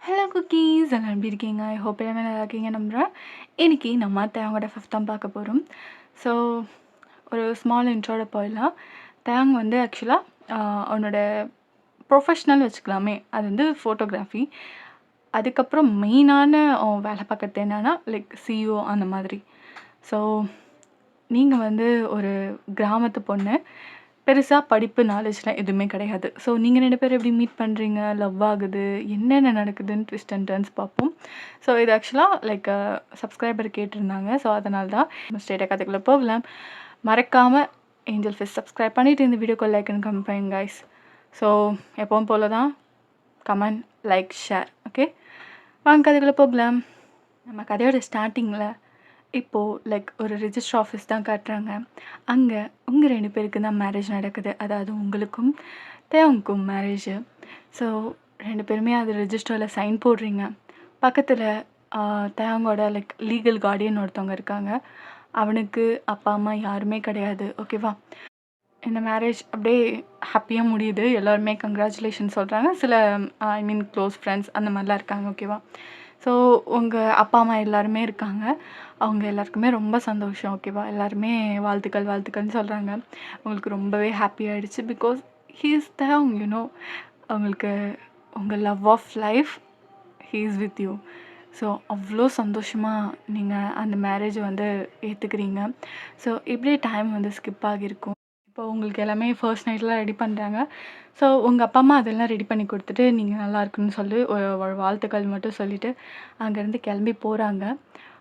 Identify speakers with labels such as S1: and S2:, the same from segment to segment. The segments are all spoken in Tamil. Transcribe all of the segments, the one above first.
S1: ஹலோ குக்கீஸ் எல்லாம் எப்படி இருக்கீங்க? ஐ ஹோப் எல்லாமே நல்லா இருக்கீங்க நம்புகிறேன். இன்றைக்கி நம்ம தேவங்கோட 5th தான் பார்க்க போகிறோம். ஸோ ஒரு ஸ்மால் இன்ட்ரோட போயிடலாம். தேவங் வந்து ஆக்சுவலாக அவனோட ப்ரொஃபஷ்னல் வச்சுக்கலாமே, அது வந்து ஃபோட்டோகிராஃபி. அதுக்கப்புறம் மெயினான அவன் வேலை பார்க்குறது என்னென்னா லைக் சிஇஓ அந்த மாதிரி. ஸோ நீங்கள் வந்து ஒரு கிராமத்து பொண்ணு, பெருசா படிப்பு நாலேஜ்லாம் எதுவுமே கிடையாது. ஸோ நீங்கள் 2 பேரும் எப்படி மீட் பண்ணுறீங்க, லவ் ஆகுது, என்னென்ன நடக்குதுன்னு ட்விஸ்ட் அண்ட் டர்ன்ஸ் பார்ப்போம். ஸோ இது ஆக்சுவலாக லைக் சப்ஸ்கிரைபர் கேட்டிருந்தாங்க. ஸோ அதனால தான் ஸ்ட்ரெயிட்டாக கதைக்குள்ளே போகலாம். மறக்காமல் ஏஞ்சல் ஃபிஷ் சப்ஸ்கிரைப் பண்ணிவிட்டு இந்த வீடியோக்கு லைக் அண்ட் கமெண்ட் பண்ணுங்க கைஸ். ஸோ எப்பவும் போல தான் கமெண்ட், லைக், ஷேர். ஓகே, வாங்க கதைக்குள்ளே போகலாம். நம்ம கதையோட ஸ்டார்டிங்கில் இப்போது லைக் ஒரு ரிஜிஸ்டர் ஆஃபீஸ் தான் காட்டுறாங்க. அங்கே உங்கள் 2 பேருக்கு தான் மேரேஜ் நடக்குது. அதாவது உங்களுக்கும் தேவனுக்கும் மேரேஜு. ஸோ 2 பேருமே அது ரிஜிஸ்டரில் சைன் போடுறீங்க. பக்கத்தில் தேவங்கோட லைக் லீகல் கார்டியன் ஒருத்தவங்க இருக்காங்க. அவனுக்கு அப்பா அம்மா யாருமே கிடையாது. ஓகேவா? இந்த மேரேஜ் அப்படியே ஹாப்பியாக முடியுது. எல்லோருமே கங்க்ராச்சுலேஷன் சொல்கிறாங்க. சில ஐ மீன் க்ளோஸ் ஃப்ரெண்ட்ஸ் அந்த மாதிரிலாம் இருக்காங்க. ஓகேவா? ஸோ உங்கள் அப்பா அம்மா எல்லாருமே இருக்காங்க. அவங்க எல்லாருக்குமே ரொம்ப சந்தோஷம். ஓகேவா? எல்லாருமே வாழ்த்துக்கள் வாழ்த்துக்கள்னு சொல்கிறாங்க. உங்களுக்கு ரொம்பவே ஹாப்பி ஆகிடுச்சு. Because he is Devang, you know. அவங்களுக்கு உங்கள் love of life he is with you. So அவ்வளோ சந்தோஷமாக நீங்கள் அந்த மேரேஜை வந்து ஏற்றுக்கிறீங்க. ஸோ இப்படியே டைம் வந்து ஸ்கிப் ஆகியிருக்கும். இப்போ உங்களுக்கு எல்லாமே ஃபர்ஸ்ட் நைட்லாம் ரெடி பண்ணுறாங்க. ஸோ உங்கள் அப்பா அம்மா அதெல்லாம் ரெடி பண்ணி கொடுத்துட்டு நீங்கள் நல்லா இருக்குன்னு சொல்லி ஒரு வாழ்த்துக்கள் மட்டும் சொல்லிவிட்டு அங்கேருந்து கிளம்பி போகிறாங்க.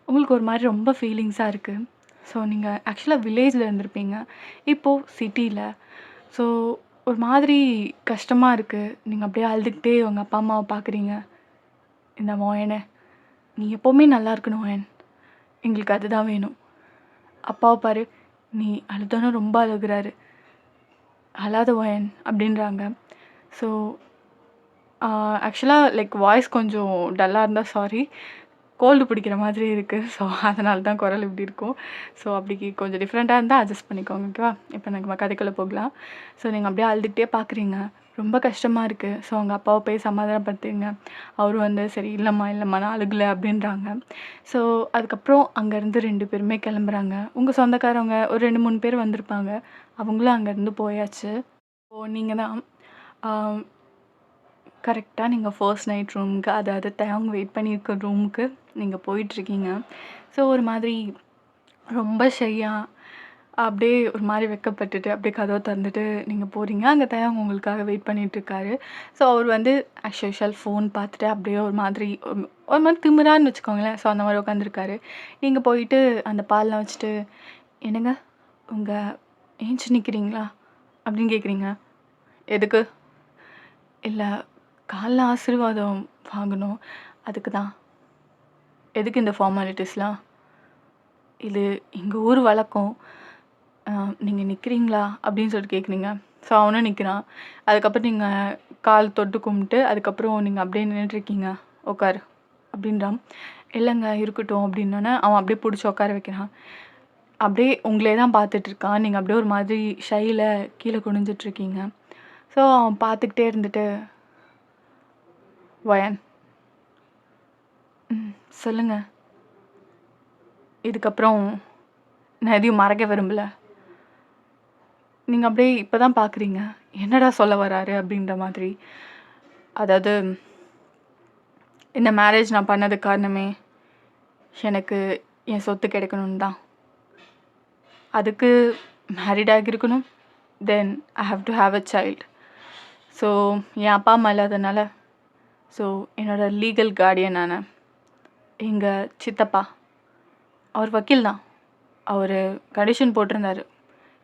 S1: உங்களுக்கு ஒரு மாதிரி ரொம்ப ஃபீலிங்ஸாக இருக்குது. ஸோ நீங்கள் ஆக்சுவலாக வில்லேஜில் இருந்திருப்பீங்க, இப்போது சிட்டியில். ஸோ ஒரு மாதிரி கஷ்டமாக இருக்குது. நீங்கள் அப்படியே அழுதுகிட்டே உங்கள் அப்பா அம்மாவை பார்க்குறீங்க. இந்த மோயனே, நீ எப்போவுமே நல்லா இருக்கணும் மோயன், எங்களுக்கு அதுதான் வேணும். அப்பாவை பாரு, நீ அழுதானோ ரொம்ப அழுகிறாரு, அழாத மோயன் அப்படின்றாங்க. ஸோ ஆக்சுவலாக லைக் வாய்ஸ் கொஞ்சம் டல்லாக இருந்தால் சாரி, கோல்டு பிடிக்கிற மாதிரி இருக்குது. ஸோ அதனால தான் குரல் இப்படி இருக்கும். ஸோ அப்படி கொஞ்சம் டிஃப்ரெண்ட்டாக இருந்தால் அட்ஜஸ்ட் பண்ணிக்கோங்க. ஓகேவா? இப்போ நம்ம கதைக்குள்ளே போகலாம். ஸோ நீங்கள் அப்படியே அழுதுகிட்டே பார்க்குறீங்க. ரொம்ப கஷ்டமாக இருக்குது. ஸோ அவங்க அப்பாவை போய் சமாதானப்படுத்துங்க. அவரும் வந்து சரி இல்லைம்மா இல்லைம்மா நான் அழுகலை அப்படின்றாங்க. ஸோ அதுக்கப்புறம் அங்கேருந்து 2 பேருமே கிளம்புறாங்க. உங்கள் சொந்தக்காரவங்க ஒரு 2, 3 பேர் வந்திருப்பாங்க. அவங்களும் அங்கேருந்து போயாச்சு. ஸோ நீங்கள் தான் கரெக்டாக நீங்கள் ஃபர்ஸ்ட் நைட் ரூமுக்கு, அதாவது தேவங்க வெயிட் பண்ணியிருக்க ரூமுக்கு நீங்கள் போயிட்டுருக்கீங்க. ஸோ ஒரு மாதிரி ரொம்ப ஷையாக அப்படியே ஒரு மாதிரி வெட்கப்பட்டுட்டு அப்படியே கதவை திறந்துட்டு நீங்கள் போகிறீங்க. அங்கே தேவங்க உங்களுக்காக வெயிட் பண்ணிகிட்ருக்காரு. ஸோ அவர் வந்து ஆஸ் யூஷுவல் ஃபோன் பார்த்துட்டு அப்படியே ஒரு மாதிரி ஒரு மாதிரி திமிரான்னு வச்சுக்கோங்களேன். ஸோ அந்த மாதிரி உட்காந்துருக்காரு. நீங்கள் போயிட்டு அந்த பால்லாம் வச்சுட்டு, என்னங்க உங்கள் ஏஞ்சி நிற்கிறீங்களா அப்படின்னு கேட்குறீங்க. எதுக்கு? இல்லை, காலைல ஆசீர்வாதம் வாங்கணும், அதுக்கு தான். எதுக்கு இந்த ஃபார்மாலிட்டிஸ்லாம்? இது எங்கள் ஊர் வழக்கம். நீங்கள் நிற்கிறீங்களா அப்படின்னு சொல்லிட்டு கேட்குறீங்க. ஸோ அவனும் நிற்கிறான். அதுக்கப்புறம் நீங்கள் கால் தொட்டு கும்பிட்டு அதுக்கப்புறம் நீங்கள் அப்படியே நின்றுட்டுருக்கீங்க. உட்காரு அப்படின்றான். இல்லைங்க இருக்கட்டும் அப்படின்னோடனே அவன் அப்படியே பிடிச்சி உட்கார வைக்கிறான். அப்படியே உங்களே தான் பார்த்துட்ருக்கான். நீங்கள் அப்படியே ஒரு மாதிரி ஷையில் கீழே குனிஞ்சிட்ருக்கீங்க. ஸோ அவன் பார்த்துக்கிட்டே இருந்துட்டு, வயன், சொல்லுங்க. இதுக்கப்புறம் நான் எதையும் மறைக்க விரும்பலை. நீங்கள் அப்படியே இப்போ தான் பார்க்குறீங்க, என்னடா சொல்ல வராரு அப்படின்ற மாதிரி. அதாவது இந்த மேரேஜ் நான் பண்ணதுக்கு காரணமே எனக்கு என் சொத்து கிடைக்கணும்னு தான். அதுக்கு மேரிடாக இருக்கணும். Then I have to have a child. So என் அப்பா அம்மா இல்லாதனால, ஸோ என்னோடய லீகல் கார்டியனான எங்கள் சித்தப்பா, அவர் வக்கீல் தான். அவர் கண்டிஷன் போட்டிருந்தார்,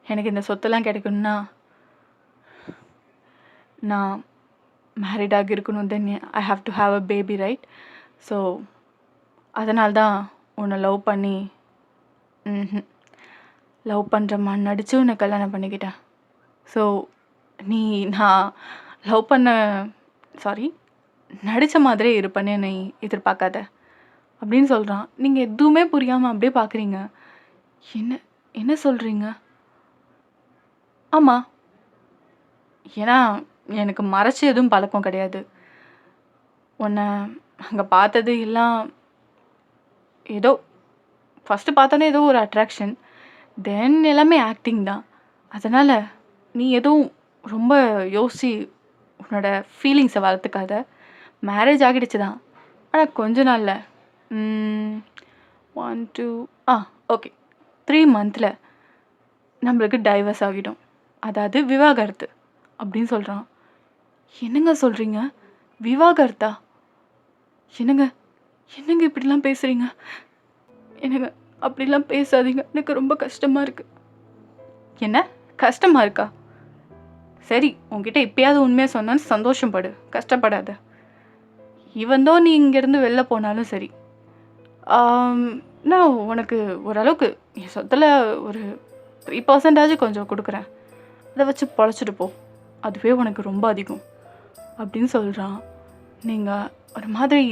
S1: எனக்கு இந்த சொத்தெல்லாம் கிடைக்கணும்னா நான் மேரிடாக இருக்கணும். Then I have to have a baby, right? So அதனால தான் உன்னை லவ் பண்ணி லவ் பண்ணுறம்மா நடித்து உன்னை கல்யாணம் பண்ணிக்கிட்டேன். ஸோ நீ நான் லவ் பண்ண நடித்த மாதிரியே இருப்பேன்னு என்னை எதிர்பார்க்காத அப்படின்னு சொல்கிறான். நீங்கள் எதுவுமே புரியாமல் அப்படியே பார்க்குறீங்க. என்ன என்ன சொல்கிறீங்க? ஆமாம், ஏன்னா எனக்கு மறைச்சி எதுவும் பழக்கம் கிடையாது. உன்னை அங்க பார்த்தது எல்லாம் ஏதோ ஃபர்ஸ்ட்டு பார்த்தோன்னே ஏதோ ஒரு அட்ராக்ஷன். தென் எல்லாமே ஆக்டிங் தான். அதனால நீ எதுவும் ரொம்ப யோசிச்சு உன்னோட ஃபீலிங்ஸ வளர்த்துக்காத. மேரேஜ் ஆகிடுச்சு தான். ஆனா கொஞ்ச நாள்ல 1, 2 ஆ ஓகே 3 மந்த்ல நம்மளுக்கு டைவர்ஸ் ஆகிடும். அதாவது விவாகரத்து அப்படின்னு சொல்றான். என்னங்க சொல்றீங்க? விவாகரத்தா? என்னங்க என்னங்க இப்படிலாம் பேசுறீங்க? என்னங்க அப்படிலாம் பேசாதீங்க. எனக்கு ரொம்ப கஷ்டமா இருக்கு. என்ன? கஷ்டமா இருக்கா? சரி, உன்கிட்ட இப்பயாவது உண்மையா சொன்னேன்னு சந்தோஷப்படு. கஷ்டப்படாத. ஈவன் தோ நீ இங்கேருந்து வெளில போனாலும் சரி. நான் உனக்கு ஓரளவுக்கு என் சொத்துல ஒரு 3% கொஞ்சம் குடுக்குறேன். அத வச்சு பொழச்சிட்டு போ. அதுவே உனக்கு ரொம்ப அதிகம். அப்படின்னு சொல்றான். நீங்க ஒரு மாதிரி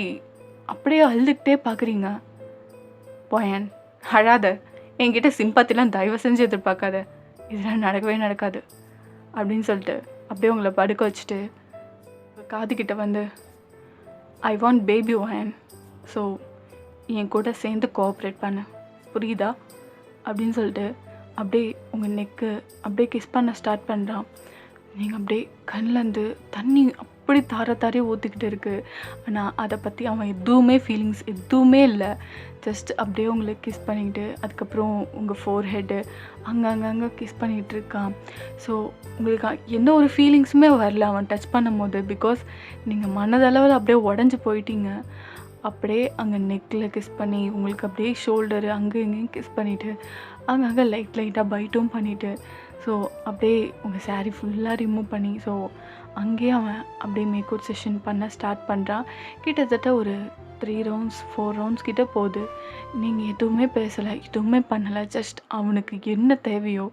S1: அப்படியே அழுதுகிட்டே பார்க்குறீங்க. போயேன் அழாத. என்கிட்ட சிம்பத்திலாம் தயவு செஞ்சு எதிர்பார்க்காத. இதெல்லாம் நடக்கவே நடக்காது. அப்படின்னு சொல்லிட்டு அப்படியே உங்கள படுக்க வச்சுட்டு காதுகிட்ட வந்து ஐ வாண்ட் பேபி ஒயன். ஸோ என் கூட சேர்ந்து கோஆப்ரேட் பண்ணு. புரியுதா? அப்படின்னு சொல்லிட்டு அப்படியே உங்கள் நெக்கு அப்படியே கிஸ் பண்ண ஸ்டார்ட் பண்ணுறான். நீங்கள் அப்படியே கண்ணிலேருந்து தண்ணி அப்படி தாரையே ஊற்றிக்கிட்டு இருக்குது. ஆனால் அதை பற்றி அவன் எதுவுமே ஃபீலிங்ஸ் எதுவுமே இல்லை. ஜஸ்ட் அப்படியே உங்களை கிஸ் பண்ணிக்கிட்டு அதுக்கப்புறம் உங்கள் ஃபோர்ஹெட்டு அங்கங்கே கிஸ் பண்ணிக்கிட்டு இருக்கான். ஸோ உங்களுக்கு எந்த ஒரு ஃபீலிங்ஸுமே வரல அவன் டச் பண்ணும் போது. பிகாஸ் நீங்கள் மனதளவில் அப்படியே உடஞ்சி போயிட்டீங்க. அப்படியே அங்கே நெக்கில் கிஸ் பண்ணி உங்களுக்கு அப்படியே ஷோல்டரு அங்கே இங்கேயும் கிஸ் பண்ணிவிட்டு அங்கங்கே லைட்டாக பைட்டும் பண்ணிவிட்டு ஸோ அப்படியே உங்கள் சாரீ ஃபுல்லாக ரிமூவ் பண்ணி ஸோ அங்கேயே அவன் அப்படியே மேக் அவுட் செஷன் பண்ண ஸ்டார்ட் பண்ணுறான். கிட்டத்தட்ட ஒரு 3 ரவுண்ட்ஸ் 4 ரவுண்ட்ஸ் கிட்ட போகுது. நீங்கள் எதுவுமே பேசலை, எதுவுமே பண்ணலை. ஜஸ்ட் அவனுக்கு என்ன தேவையோ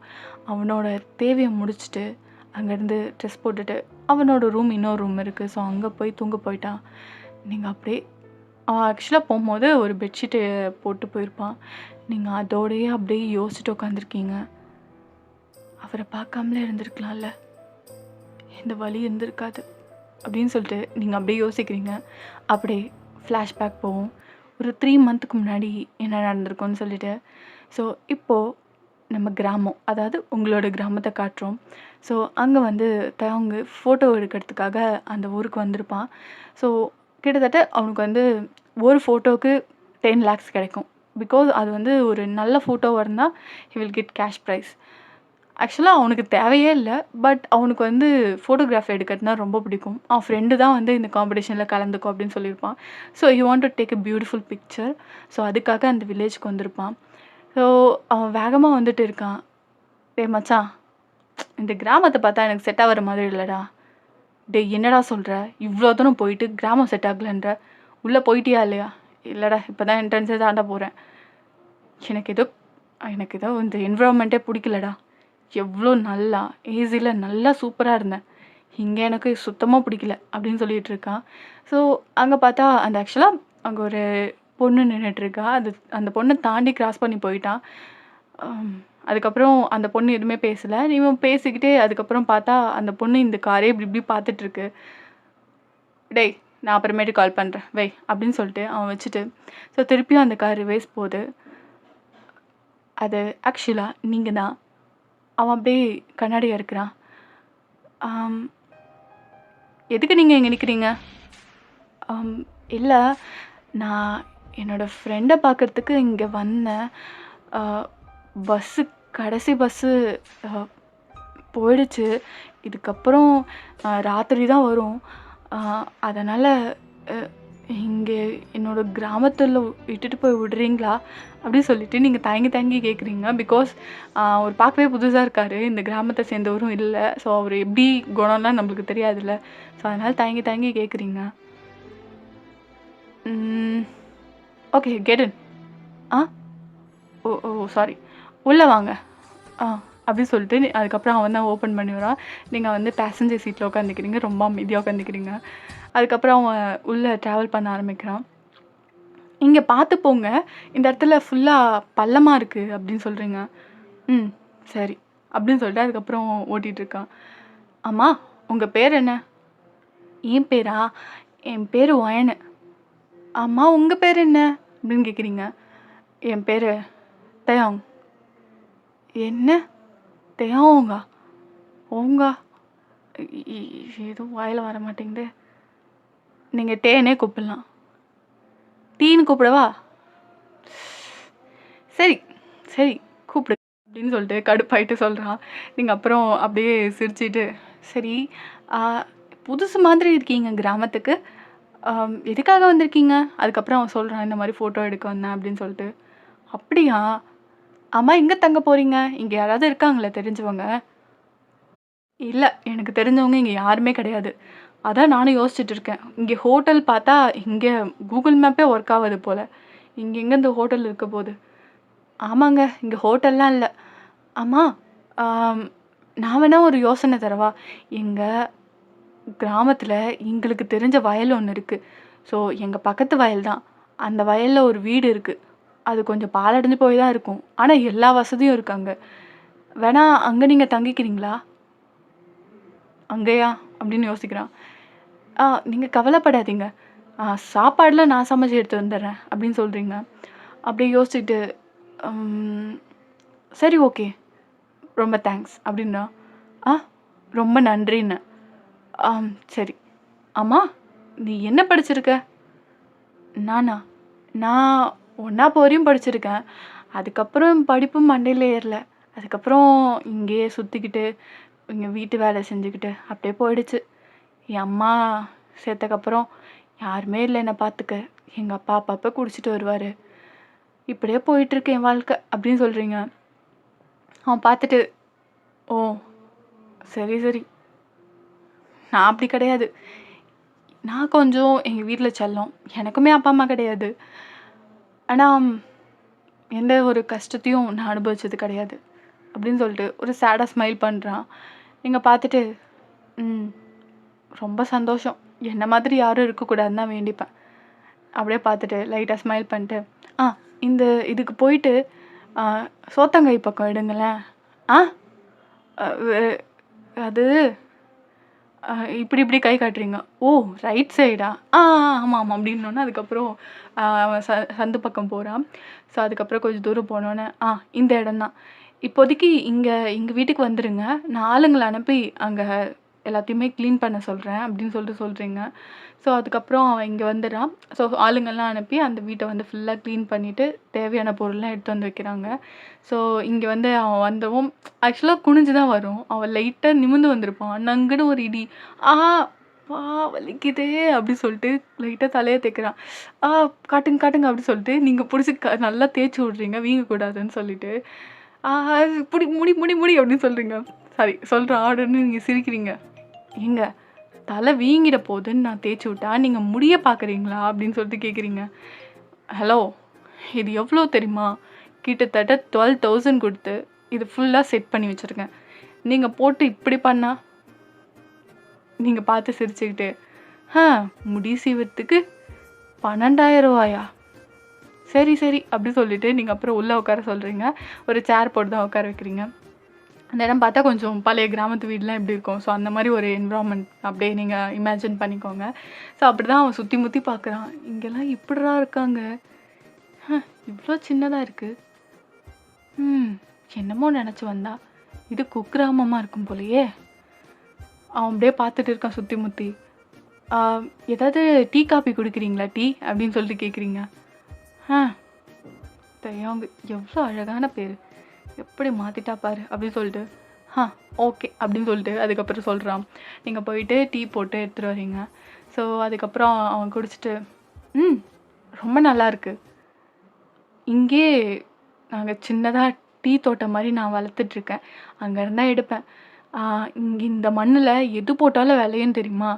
S1: அவனோட தேவையை முடிச்சுட்டு அங்கேருந்து ட்ரெஸ் போட்டுட்டு அவனோட ரூம் இன்னொரு ரூம் இருக்குது. ஸோ அங்கே போய் தூங்க போயிட்டான். நீங்கள் அப்படியே அவன் ஆக்சுவலாக போகும்போது ஒரு பெட்ஷீட்டு போட்டு போயிருப்பான். நீங்கள் அதோடையே அப்படியே யோசிச்சுட்டு உட்காந்துருக்கீங்க. அவரை பார்க்காமலே இருந்திருக்கலாம்ல, இந்த வலி இருந்திருக்காது அப்படின்னு சொல்லிட்டு நீங்கள் அப்படியே யோசிக்கிறீங்க. அப்படியே ஃப்ளாஷ்பேக் போகும். ஒரு 3 மந்த்துக்கு முன்னாடி என்ன நடந்திருக்கும்னு சொல்லிட்டு. ஸோ இப்போது நம்ம கிராமம், அதாவது உங்களோட கிராமத்தை காட்டுறோம். ஸோ அங்கே வந்து அவங்க ஃபோட்டோ எடுக்கிறதுக்காக அந்த ஊருக்கு வந்திருப்பான். ஸோ கிட்டத்தட்ட அவனுக்கு வந்து ஒரு ஃபோட்டோவுக்கு 10 lakhs கிடைக்கும். பிகாஸ் அது வந்து ஒரு நல்ல ஃபோட்டோவாக இருந்தால் he will get cash prize. ஆக்சுவலாக அவனுக்கு தேவையே இல்லை. பட் அவனுக்கு வந்து ஃபோட்டோகிராஃபி எடுக்கிறதுனா ரொம்ப பிடிக்கும். அவன் ஃப்ரெண்டு தான் வந்து இந்த காம்படிஷனில் கலந்துக்கோ அப்படின்னு சொல்லியிருப்பான். So he want to take a beautiful picture. So அதுக்காக அந்த வில்லேஜ்க்கு வந்திருப்பான். ஸோ அவன் வேகமாக வந்துட்டு இருக்கான். டேய் மச்சான், இந்த கிராமத்தை பார்த்தா எனக்கு செட் ஆகிற மாதிரி இல்லைடா. டேய் என்னடா சொல்கிற? இவ்வளோ தூரம் போயிட்டு கிராமம் செட் ஆகலைன்ற. உள்ளே போயிட்டியா இல்லையா? இல்லைடா, இப்போ தான் என்ட்ரன்ஸே தாண்ட போகிறேன். எனக்கு ஏதோ இந்த என்விரான்மெண்ட்டே பிடிக்கலடா. எவ்வளோ நல்லா ஏசியில் நல்லா சூப்பராக இருந்தேன். இங்கே எனக்கு சுத்தமாக பிடிக்கல அப்படின்னு சொல்லிகிட்டு இருக்கான். ஸோ அங்கே பார்த்தா அந்த ஆக்சுவலாக அங்கே ஒரு பொண்ணு நின்றுட்டுருக்கா. அந்த பொண்ணை தாண்டி கிராஸ் பண்ணி போயிட்டான். அதுக்கப்புறம் அந்த பொண்ணு எதுவுமே பேசலை. இவன் பேசிக்கிட்டே அதுக்கப்புறம் பார்த்தா அந்த பொண்ணு இந்த காரே இப்படி இப்படி பார்த்துட்ருக்கு. டேய் நான் அப்புறமேட்டு கால் பண்ணுறேன் வை அப்படின்னு சொல்லிட்டு அவன் வச்சுட்டு ஸோ திருப்பியும் அந்த கார் ரிவேஸ் போகுது. அது ஆக்சுவலாக நீங்கள் தான். அவன் அப்படியே கண்ணாடியாக இருக்கிறான். எதுக்கு நீங்கள் இங்கே நிற்கிறீங்க? இல்லை, நான் என்னோடய ஃப்ரெண்டை பார்க்குறதுக்கு இங்கே வந்தேன். கடைசி பஸ்ஸு போயிடுச்சு. இதுக்கப்புறம் ராத்திரி தான் வரும். அதனால் இங்கே என்னோடய கிராமத்தில் விட்டுட்டு போய் விடுறீங்களா அப்படின்னு சொல்லிட்டு நீங்கள் தயங்கி கேட்குறீங்க. பிகாஸ் அவர் பார்க்கவே புதுசாக இருக்கார், இந்த கிராமத்தை சேர்ந்தவரும் இல்லை. ஸோ அவர் எப்படி குணம்லாம் நம்மளுக்கு தெரியாதுல்ல. ஸோ அதனால் தயங்கி கேட்குறீங்க. Okay get in. Oh sorry, உள்ளே வாங்க அப்படின்னு சொல்லிட்டு அதுக்கப்புறம் அவன் தான் ஓப்பன் பண்ணி வரான். நீங்கள் வந்து பேசஞ்சர் சீட்டில் உட்காந்துக்கிறீங்க, ரொம்ப அமைதியாக உட்காந்துக்கிறீங்க. அதுக்கப்புறம் அவன் உள்ளே ட்ராவல் பண்ண ஆரம்பிக்கிறான். இங்கே பார்த்து போங்க, இந்த இடத்துல ஃபுல்லாக பள்ளமாக இருக்குது அப்படின்னு சொல்கிறீங்க. சரி அப்படின்னு சொல்லிட்டு அதுக்கப்புறம் ஓட்டிகிட்ருக்கான். ஆமாம், உங்கள் பேர் என்ன? என் பேரா? என் பேர் ஒயனு. "அம்மா உங்க பேர் என்ன?" அப்படின்னு கேட்குறீங்க. "என் பேரு தயாங்." "என்ன? தயாங்கா? ஓங்கா?" எதுவும் வாயில வர மாட்டேங்குதே. "நீங்க டேன்னே கூப்பிடலாம்." "டீன்னு கூப்பிடவா?" "சரி, சரி கூப்பிடு." அப்படின்னு சொல்லிட்டு கடுப்பாயிட்டு சொல்றான். நீங்க அப்புறம் அப்படியே சிரிச்சுட்டு, "சரி, ஆ புதுசு மாதிரி இருக்கீங்க கிராமத்துக்கு. எதுக்காக வந்திருக்கீங்க?" அதுக்கப்புறம் அவன் சொல்றான், "இந்த மாரி ஃபோட்டோ எடுக்க வந்தேன்." அப்படின்னு சொல்லிட்டு. "அப்படியா? ஆமா எங்க தங்க போறீங்க? இங்க யாராவது இருக்காங்களா தெரிஞ்சவங்க?" "இல்ல, எனக்கு தெரிஞ்சவங்க இங்க யாருமே கிடையாது. அதான் நானும் யோசிச்சுட்டு இருக்கேன். இங்க ஹோட்டல் பார்த்தா இங்க கூகுள் மேப்பே ஒர்க் ஆவாது போல. இங்க எங்க இந்த ஹோட்டல் இருக்க போது?" "ஆமாங்க, இங்க ஹோட்டல்லாம் இல்ல." "அம்மா, ஆம், நான் வேணா ஒரு யோசனை தரவா? எங்க கிராமத்துல எங்களுக்கு தெரிஞ்ச வயல் ஒண்ணு இருக்கு. ஸோ எங்க பக்கத்து வயல் தான். அந்த வயல்ல ஒரு வீடு இருக்கு. அது கொஞ்சம் பாழடைஞ்சு போய் தான் இருக்கும். ஆனா எல்லா வசதியும் இருக்கு அங்க. வேணா அங்க நீங்க தங்கிக்கிறீங்களா?" "அங்கயா?" அப்படின்னு யோசிக்கிறான். நீங்க கவலைப்படாதீங்க. சாப்பாடுலாம் நான் சமைச்சு எடுத்து வந்துடுறேன்." அப்படின்னு சொல்றீங்க. அப்படியே யோசிச்சுட்டு, ம் "சரி ஓகே. ரொம்ப தேங்க்ஸ்." அப்படின்னா. "ஆ ரொம்ப நன்றின்னேன்." சரி. ஆமா, நீ என்ன படிச்சிருக்க?" "நானா? நான் 1ஆப்பு வரையும் படிச்சிருக்கேன். அதுக்கப்புறம் படிப்பும் மண்டையில ஏறல. அதுக்கப்புறம் இங்கேயே சுத்திக்கிட்டு, இங்க வீட்டு வேலை செஞ்சுக்கிட்டு அப்படியே போயிடுச்சு. என் அம்மா செத்தக்கப்புறம் யாருமே இல்ல என்ன பார்த்துக்க. எங்க அப்பா அப்பப்ப குடிச்சிட்டு வருவாரு. இப்படியே போயிட்டுருக்கு என் வாழ்க்கை." அப்படின்னு சொல்றீங்க. அவன் பார்த்துட்டு, "ஓ! சரி, சரி. நான் அப்படி கிடையாது. நான் கொஞ்சம் எங்க வீட்ல செல்லம். எனக்குமே அப்பா, அம்மா கிடையாது. ஆனா எந்த ஒரு கஷ்டத்தையும் நான் அனுபவிச்சது கிடையாது." அப்படின்னு சொல்லிட்டு ஒரு சேடா ஸ்மைல் பண்றான். நீங்க பார்த்துட்டு, "ம் ரொம்ப சந்தோஷம். என்ன மாதிரி யாரும் இருக்கக்கூடாதுன்னு தான் வேண்டிப்பேன்." அப்படியே பார்த்துட்டு லைட்டா ஸ்மைல் பண்ணிட்டு, "ஆ இந்த இதுக்கு போயிட்டு அ சோத்தங்கை பக்கம் எடுங்களேன்." "ஆ அ வெ அது அ இப்படி இப்படி கை காட்டுறீங்க." "ஓ! ரைட் சைடா? ஆமா, ஆமா." அப்படின்னோனே அதுக்கப்புறம் அவன் சந்து பக்கம் போறான். ஸோ அதுக்கப்புறம் கொஞ்சம் தூரம் போனோனே, இந்த இடம் தான். இப்போதைக்கு இங்க எங்க வீட்டுக்கு வந்துருங்க. நான் ஆளுங்கள அனுப்பி அங்க எல்லாத்தையுமே கிளீன் பண்ண சொல்றேன்." அப்படின்னு சொல்லிட்டு சொல்றீங்க. ஸோ அதுக்கப்புறம் அவன் இங்க வந்துடுறான். ஸோ ஆளுங்கலாம் அனுப்பி அந்த வீட்ட வந்து ஃபுல்லா கிளீன் பண்ணிட்டு, தேவையான பொருள்லாம் எடுத்து வந்து வைக்கிறாங்க. ஸோ இங்க வந்து அவன் வந்தவும் ஆக்சுவலா குனிஞ்சு தான் வரும். அவன் லைட்டா நிமிர்ந்து வந்திருப்பான். நங்குன்னு ஒரு இடி. "ஆ அப்பா வலிக்குதே!" அப்படி சொல்லிட்டு லைட்டா தலைய தேய்க்கிறான். "ஆ காட்டுங்க, காட்டுங்க." அப்படி சொல்லிட்டு நீங்க புடிச்சு நல்லா தேய்ச்சு விடுறீங்க, வீங்கக்கூடாதுன்னு சொல்லிட்டு. "ஆ புடி முடி, முடி, முடி." அப்படின்னு சொல்றீங்க. சாரி சொல்றான் உடனே நீங்க சிரிக்கிறீங்க. "ஏங்க தலை வீங்கிட போதுன்னு நான் தேய்ச்சு விட்டா, நீங்க முடிய பார்க்குறீங்களா?" அப்படின்னு சொல்லிட்டு கேட்குறீங்க. "ஹலோ, இது எவ்வளோ தெரியுமா? கிட்டத்தட்ட 12,000 குடுத்து இது ஃபுல்லா செட் பண்ணி வச்சிருக்கேன். நீங்க போட்டு இப்படி பண்ணா?" நீங்க பார்த்து சிரிச்சுக்கிட்டு, "ஹ முடி சீவறதுக்கு ரூ. 12,000 சரி, சரி." அப்படி சொல்லிட்டு நீங்க அப்புறம் உள்ள உட்கார சொல்றீங்க. ஒரு சேர் போட்டு தான் உட்கார வைக்கிறீங்க. அந்த இடம் பார்த்தா கொஞ்சம் பழைய கிராமத்து வீடுலாம் எப்படி இருக்கும்? ஸோ அந்த மாரி ஒரு என்விரான்மென்ட் அப்படியே நீங்க இமேஜின் பண்ணிக்கோங்க. ஸோ அப்படிதான் அவன் சுத்தி முத்தி பார்க்குறான். "இங்கலாம் இப்படிடா இருக்காங்க. இவ்ளோ சின்னதா இருக்கு. என்னமோ நெனச்சு வந்தா, இது குக்கிராமமா இருக்கும் போலயே." அவன் அப்படியே பார்த்துட்டு இருக்கான் சுத்தி முத்தி. "ஆ ஏதாவது டீ, காபி குடிக்கிறீங்களா? டீ?" அப்படின்னு சொல்லிட்டு கேட்குறீங்க. "ஆ தயாங்கு எவ்ளோ அழகான பேரு. எப்படி மாத்திட்டா பாரு." அப்படின்னு சொல்லிட்டு, ஓகே." அப்படின்னு சொல்லிட்டு அதுக்கப்புறம் சொல்றான். நீங்க போயிட்டு டீ போட்டு எடுத்துட்டு வரீங்க. ஸோ அதுக்கப்புறம் அவன் குடிச்சிட்டு, "ம் ரொம்ப நல்லாருக்கு. இங்கேயே நாங்க சின்னதா டீ தோட்டம் மாரி நான் வளர்த்துட்ருக்கேன். அங்க இருந்தா எடுப்பேன். இங்க இந்த மண்ணுல எது போட்டாலும் விளையும் தெரியுமா?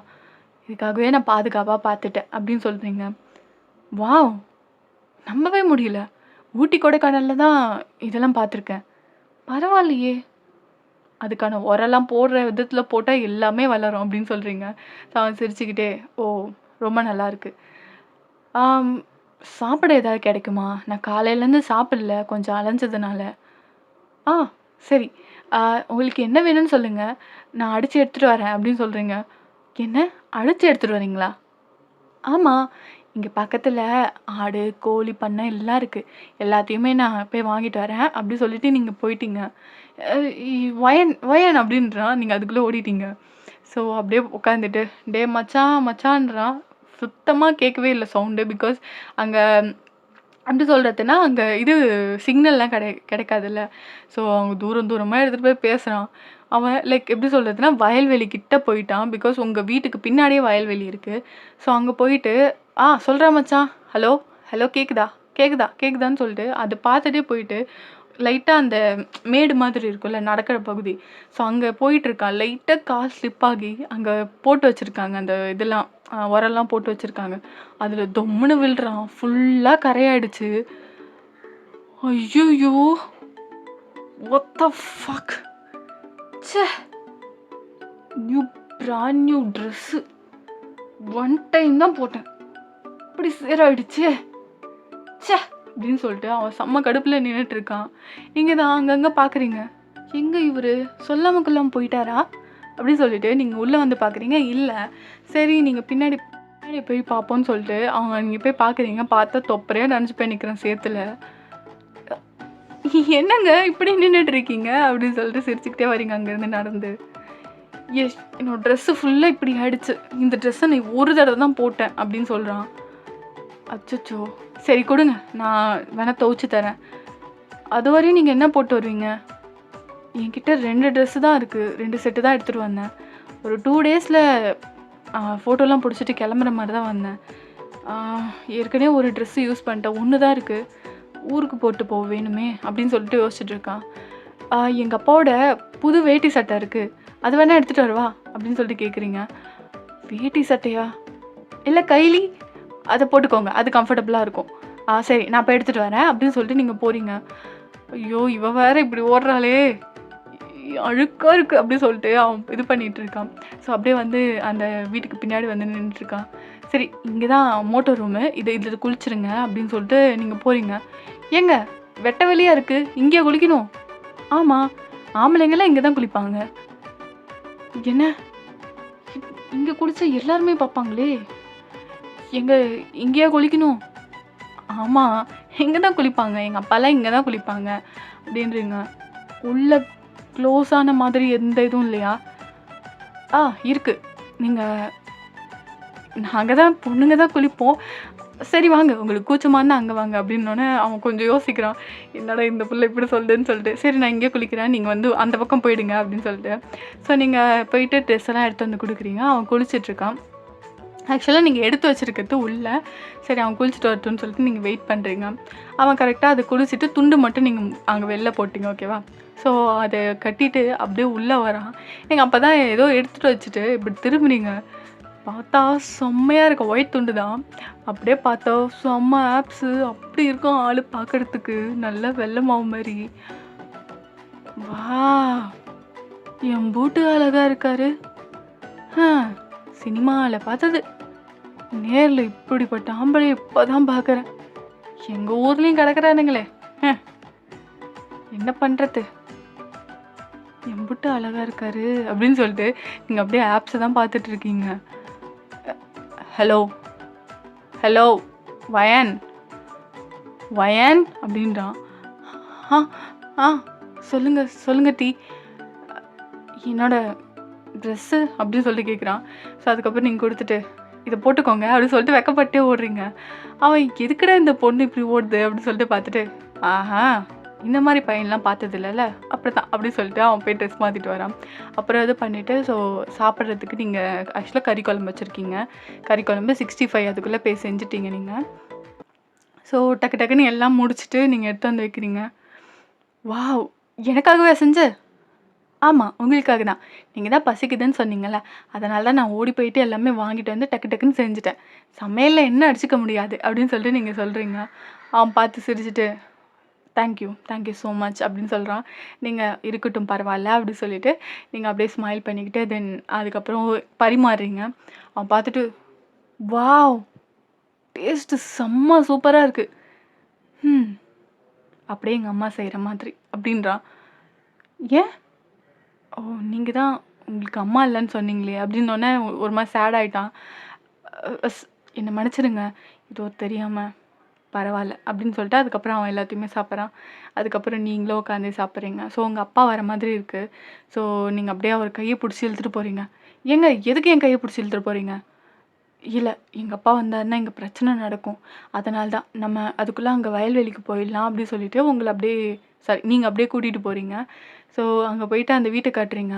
S1: இதுக்காகவே நான் பாதுகாப்பா பார்த்துட்டேன்." அப்படின்னு சொல்றீங்க. வாவ்! நம்பவே முடியல. ஊட்டி, கொடைக்கானல்ல தான் இதெல்லாம் பார்த்துருக்கேன். பரவாயில்லையே! அதுக்கான உரம்லாம் போடுற விதத்துல போட்டா எல்லாமே வளரும் அப்படின்னு சொல்றீங்க. அவன் சிரிச்சுக்கிட்டே, "ஓ! ரொம்ப நல்லாருக்கு. ஆம் சாப்பிட ஏதாவது கிடைக்குமா? நான் காலையிலேருந்து சாப்பிடல, கொஞ்சம் அலைஞ்சதுனால." "ஆ சரி. ஆ உங்களுக்கு என்ன வேணும்னு சொல்லுங்க. நான் அடிச்சு எடுத்துட்டு வரேன்." அப்படின்னு சொல்றீங்க. "என்ன? அடிச்சு எடுத்துட்டு வரீங்களா?" "ஆமா. இங்கே பக்கத்தில் ஆடு கோழி பண்ணை எல்லாம் இருக்குது, எல்லாத்தையுமே நான் போய் வாங்கிட்டு வரேன் அப்படி சொல்லிட்டு நீங்கள் போயிட்டீங்க. வயன் வயன் அப்படின்றான், நீங்கள் அதுக்குள்ளே ஓடிட்டீங்க. ஸோ அப்படியே உட்காந்துட்டு டே மச்சான் மச்சான்றான். சுத்தமாக கேட்கவே இல்லை சவுண்டு. பிகாஸ் அங்கே எப்படி சொல்கிறதுனா அங்கே இது சிக்னல்லாம் கிடைக்காதுல்ல. ஸோ அவங்க தூரம் தூரமாக எடுத்துகிட்டு போய் பேசுகிறான். அவன் லைக் எப்படி சொல்கிறதுனா வயல்வெளி கிட்ட போயிட்டான். பிகாஸ் உங்கள் வீட்டுக்கு பின்னாடியே வயல்வெளி இருக்குது. ஸோ அங்கே போயிட்டு சொல்கிறா மச்சான், ஹலோ ஹலோ கேட்குதா கேட்குதா கேட்குதான்னு சொல்லிட்டு அதை பார்த்துட்டே போயிட்டு லைட்டாக அந்த மேடு மாதிரி இருக்கும்ல நடக்கிற பகுதி, ஸோ அங்கே போயிட்டுருக்கான். லைட்டாக கால் ஸ்லிப் ஆகி அங்கே போட்டு வச்சுருக்காங்க அந்த இதெல்லாம் உரம்லாம் போட்டு வச்சுருக்காங்க. அதில் தொம்முன்னு விழுறான். ஃபுல்லாக கரையாயிடுச்சு. ஐயோ வாட் த ஃபக். ச்சே, brand new dress one time தான் போட்டேன், இப்படி சேராயிடுச்சு. ச்சே அப்படின்னு சொல்லிட்டு அவன் செம்ம கடுப்பில் நின்றுட்டு இருக்கான். நீங்கள் தான் அங்கங்கே பார்க்குறீங்க, எங்கே இவர் சொல்லாமல் கொள்ளாமல் போயிட்டாரா அப்படின்னு சொல்லிட்டு நீங்கள் உள்ளே வந்து பார்க்குறீங்க. இல்லை, சரி நீங்கள் பின்னாடி பின்னாடி போய் பார்ப்போன்னு சொல்லிட்டு அவங்க நீங்கள் போய் பார்க்குறீங்க. பார்த்தா தொப்பரையாக நினச்சி போய் நிற்கிறேன் சேத்துல. என்னங்க இப்படி நின்றுட்டு இருக்கீங்க அப்படின்னு சொல்லிட்டு சிரிச்சுக்கிட்டே வரீங்க அங்கேருந்து நடந்து. என்னோட ட்ரெஸ்ஸு ஃபுல்லாக இப்படி ஆயிடுச்சு, இந்த ட்ரெஸ்ஸை நான் ஒரு தடவை தான் போட்டேன் அப்படின்னு சொல்கிறான். அச்சோ, சரி கொடுங்க, நான் வேணால் துவைச்சி தரேன். அது வரையும் நீங்கள் என்ன போட்டு வருவீங்க? என்கிட்ட 2 ட்ரெஸ்ஸு தான் இருக்குது, 2 செட்டு தான் எடுத்துகிட்டு வந்தேன். ஒரு 2 டேஸில் ஃபோட்டோலாம் பிடிச்சிட்டு கிளம்புற மாதிரி தான் வந்தேன். ஏற்கனவே ஒரு ட்ரெஸ்ஸு யூஸ் பண்ணிட்டேன், 1 தான் இருக்குது, ஊருக்கு போட்டு போக வேணுமே அப்படின்னு சொல்லிட்டு யோசிச்சுட்டு இருக்கான். எங்கள் அப்பாவோட புது வேட்டி சட்டை இருக்குது, அது வேணால் எடுத்துகிட்டு வரவா அப்படின்னு சொல்லிட்டு கேட்குறீங்க. வேட்டி சட்டையா? இல்லை கைலி, அதை போட்டுக்கோங்க, அது கம்ஃபர்டபுளாக இருக்கும். சரி நான் இப்போ எடுத்துகிட்டு வரேன் அப்படின்னு சொல்லிட்டு நீங்கள் போகிறீங்க. ஐயோ இவ வேறு இப்படி ஓடுறாளே, அழுக்காக இருக்குது அப்படின்னு சொல்லிட்டு அவன் இது பண்ணிகிட்டு இருக்கான். ஸோ அப்படியே வந்து அந்த வீட்டுக்கு பின்னாடி வந்து நின்றுட்டுருக்கான். சரி இங்கே தான் மோட்டர் ரூமு, இதில் குளிச்சுருங்க அப்படின்னு சொல்லிட்டு நீங்கள் போகிறீங்க. ஏங்க வெட்ட வெளியாக இருக்குது, இங்கேயே குளிக்கணும்? ஆமாம், ஆம்பளைங்கெல்லாம் இங்கே தான் குளிப்பாங்க. என்ன இங்கே குளிச்சா எல்லாருமே பார்ப்பாங்களே, இங்கேயா குளிக்கணும்? ஆமாம், இங்கே தான் குளிப்பாங்க, எங்கள் அப்பாலாம் இங்கே தான் குளிப்பாங்க அப்படின்றீங்க. உள்ள க்ளோஸான மாதிரி எந்த இதுவும் இல்லையா? இருக்குது, நாங்கள் தான் பொண்ணுங்க தான் குளிப்போம். சரி வாங்க, உங்களுக்கு கூச்சமாக இருந்தால் அங்கே வாங்க அப்படின்னோடனே அவன் கொஞ்சம் யோசிக்கிறான். என்னடா இந்த பிள்ளை இப்படி சொல்லுதுன்னு சொல்லிட்டு, சரி நான் இங்கே குளிக்கிறேன், நீங்கள் வந்து அந்த பக்கம் போயிடுங்க அப்படின்னு சொல்லிட்டு. ஸோ நீங்கள் போயிட்டு ட்ரெஸ் எல்லாம் எடுத்து வந்து கொடுக்குறீங்க. அவன் குளிச்சிட்ருக்கான். ஆக்சுவலாக நீங்கள் எடுத்து வச்சுருக்கிறது உள்ளே. சரி அவன் குளிச்சுட்டு வரட்டும்னு சொல்லிட்டு நீங்கள் வெயிட் பண்ணுறீங்க. அவன் கரெக்டாக அதை குளிச்சுட்டு துண்டு மட்டும் நீங்கள் அங்கே வெளில போட்டிங்க, ஓகேவா? ஸோ அதை கட்டிட்டு அப்படியே உள்ளே வரான். நீங்கள் அப்போ தான் ஏதோ எடுத்துகிட்டு வச்சுட்டு இப்படி திரும்புறீங்க. பார்த்தா செம்மையாக இருக்கும், ஒயிட் துண்டு தான். அப்படியே பார்த்தா செம்ம ஆப்ஸு, அப்படி இருக்கும் ஆள் பார்க்குறதுக்கு, நல்ல வெள்ளை மாவு மாதிரி. வா, என் பூட்டு அழகாக இருக்காரு. சினிமாவில் பார்த்தது, நேரில் இப்படிப்பட்ட ஆம்பளை இப்போ தான் பார்க்குறேன். எங்கள் ஊர்லேயும் கிடக்குறானுங்களே, என்ன பண்ணுறது, எம்புட்டு அழகாக இருக்காரு அப்படின்னு சொல்லிட்டு நீங்கள் அப்படியே ஆப்ஸை தான் பார்த்துட்ருக்கீங்க. ஹலோ ஹலோ வயன் வயன் அப்படின்றான். சொல்லுங்கள் டீ, என்னோட ட்ரெஸ்ஸு அப்படின்னு சொல்லிட்டு கேட்குறான். ஸோ அதுக்கப்புறம் நீங்கள் கொடுத்துட்டு இதை போட்டுக்கோங்க அப்படின்னு சொல்லிட்டு வெக்கப்பட்டே ஓடுறீங்க. அவன் எதுக்குடா இந்த பொண்ணு இப்படி ஓடுது அப்படின்னு சொல்லிட்டு பார்த்துட்டு, இந்த மாதிரி பையன்லாம் பார்த்தது இல்லைல்ல, அப்படி தான் அப்படின்னு சொல்லிட்டு அவன் போய் ட்ரெஸ் மாற்றிட்டு வரான். அப்புறம் இது பண்ணிவிட்டு ஸோ சாப்பிட்றதுக்கு நீங்கள் ஆக்சுவலாக கறி குழம்பு வச்சுருக்கீங்க. கறி குழம்பு 65 அதுக்குள்ளே போய் செஞ்சுட்டீங்க நீங்கள். ஸோ டக்கு டக்குன்னு எல்லாம் முடிச்சுட்டு நீங்கள் எடுத்து வந்து வைக்கிறீங்க. வாவ், எனக்காகவே செஞ்ச? ஆமாம், உங்களுக்காக தான். நீங்கள் தான் பசிக்குதுன்னு சொன்னீங்கல்ல, அதனால தான் நான் ஓடி போயிட்டு எல்லாமே வாங்கிட்டு வந்து டக்கு டக்குன்னு செஞ்சுட்டேன். சமையலில் என்ன அடிச்சிக்க முடியாது அப்படின்னு சொல்லிட்டு நீங்கள் சொல்கிறீங்க. அவன் பார்த்து சிரிச்சுட்டு தேங்க்யூ ஸோ மச் அப்படின்னு சொல்கிறான். நீங்கள் இருக்கட்டும் பரவாயில்ல அப்படின்னு சொல்லிவிட்டு நீங்கள் அப்படியே ஸ்மைல் பண்ணிக்கிட்டு தென் அதுக்கப்புறம் பரிமாறுறீங்க. அவன் பார்த்துட்டு வாவ், டேஸ்ட்டு செம்ம சூப்பராக இருக்குது, அப்படியே எங்கள் அம்மா செய்கிற மாதிரி அப்படின்றான். ஏன்? ஓ நீங்கள் தான் உங்களுக்கு அம்மா இல்லைன்னு சொன்னீங்களே அப்படின்னோடனே ஒரு மாதிரி சேட் ஆகிட்டான். என்னை மன்னிச்சிடுங்க, ஏதோ தெரியாமல் பரவாயில்ல அப்படின்னு சொல்லிட்டு அதுக்கப்புறம் அவன் எல்லாத்தையுமே சாப்பிட்றான். அதுக்கப்புறம் நீங்களும் உட்காந்து சாப்பிட்றீங்க. ஸோ உங்கள் அப்பா வர மாதிரி இருக்குது. ஸோ நீங்கள் அப்படியே அவர் கையை பிடிச்சி இழுத்துட்டு போகிறீங்க. ஏங்க எதுக்கு என் கையை பிடிச்சி இழுத்துட்டு போகிறீங்க? இல்லை, எங்கள் அப்பா வந்தாருன்னா இங்கே பிரச்சனை நடக்கும், அதனால தான் நம்ம அதுக்குள்ளே அங்கே வயல்வெளிக்கு போயிடலாம் அப்படின்னு சொல்லிட்டு உங்களை அப்படியே சாரி நீங்கள் அப்படியே கூட்டிகிட்டு போகிறீங்க. ஸோ அங்கே போயிட்டு அந்த வீட்டை காட்டுறீங்க.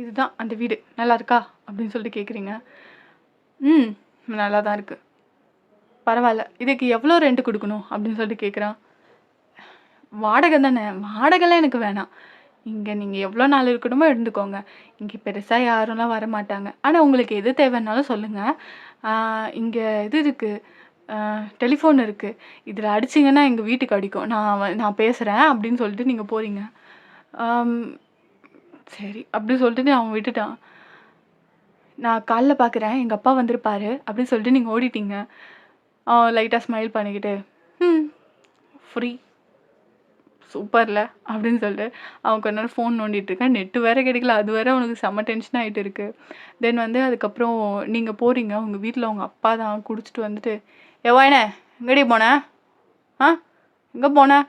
S1: இதுதான் அந்த வீடு, நல்லா இருக்கா அப்படின்னு சொல்லிட்டு கேட்குறீங்க. ம், நல்லா தான் இருக்குது. பரவாயில்ல, இதுக்கு எவ்வளோ ரெண்ட் கொடுக்கணும் அப்படின்னு சொல்லிட்டு கேட்குறான். வாடகை தானே, வாடகைலாம் எனக்கு வேணாம். இங்கே நீங்கள் எவ்வளோ நாள் இருக்கணுமோ இருந்துக்கோங்க. இங்கே பெருசாக யாரும்லாம் வரமாட்டாங்க. ஆனால் உங்களுக்கு எது தேவைன்னாலும் சொல்லுங்கள். இங்கே இது இருக்குது, டெலிஃபோன் இருக்குது. இதில் அடிச்சிங்கன்னா எங்கள் வீட்டுக்கு அடிக்கும். நான் பேசுகிறேன் அப்படின்னு சொல்லிட்டு நீங்கள் போகிறீங்க. சரி அப்படி சொல்லிட்டு அவன் விட்டுட்டான். நான் காலைல பார்க்குறேன் எங்கள் அப்பா வந்திருப்பாரு அப்படின்னு சொல்லிட்டு நீங்கள் ஓடிட்டீங்க. அவன் லைட்டாக ஸ்மைல் பண்ணிக்கிட்டு ஃப்ரீ சூப்பரில் அப்படின்னு சொல்லிட்டு அவன் கொஞ்ச நேரம் ஃபோன் நோண்டிகிட்ருக்கேன். நெட்டு வேறு கிடைக்கல, அது வேறு அவனுக்கு செம்ம டென்ஷன் ஆகிட்டு இருக்கு. தென் வந்து அதுக்கப்புறம் நீங்கள் போகிறீங்க. உங்கள் வீட்டில் உங்கள் அப்பா தான் குடிச்சிட்டு வந்துட்டு, ஏவாயினே எங்கடி போனேன்? எங்கே போனேன்?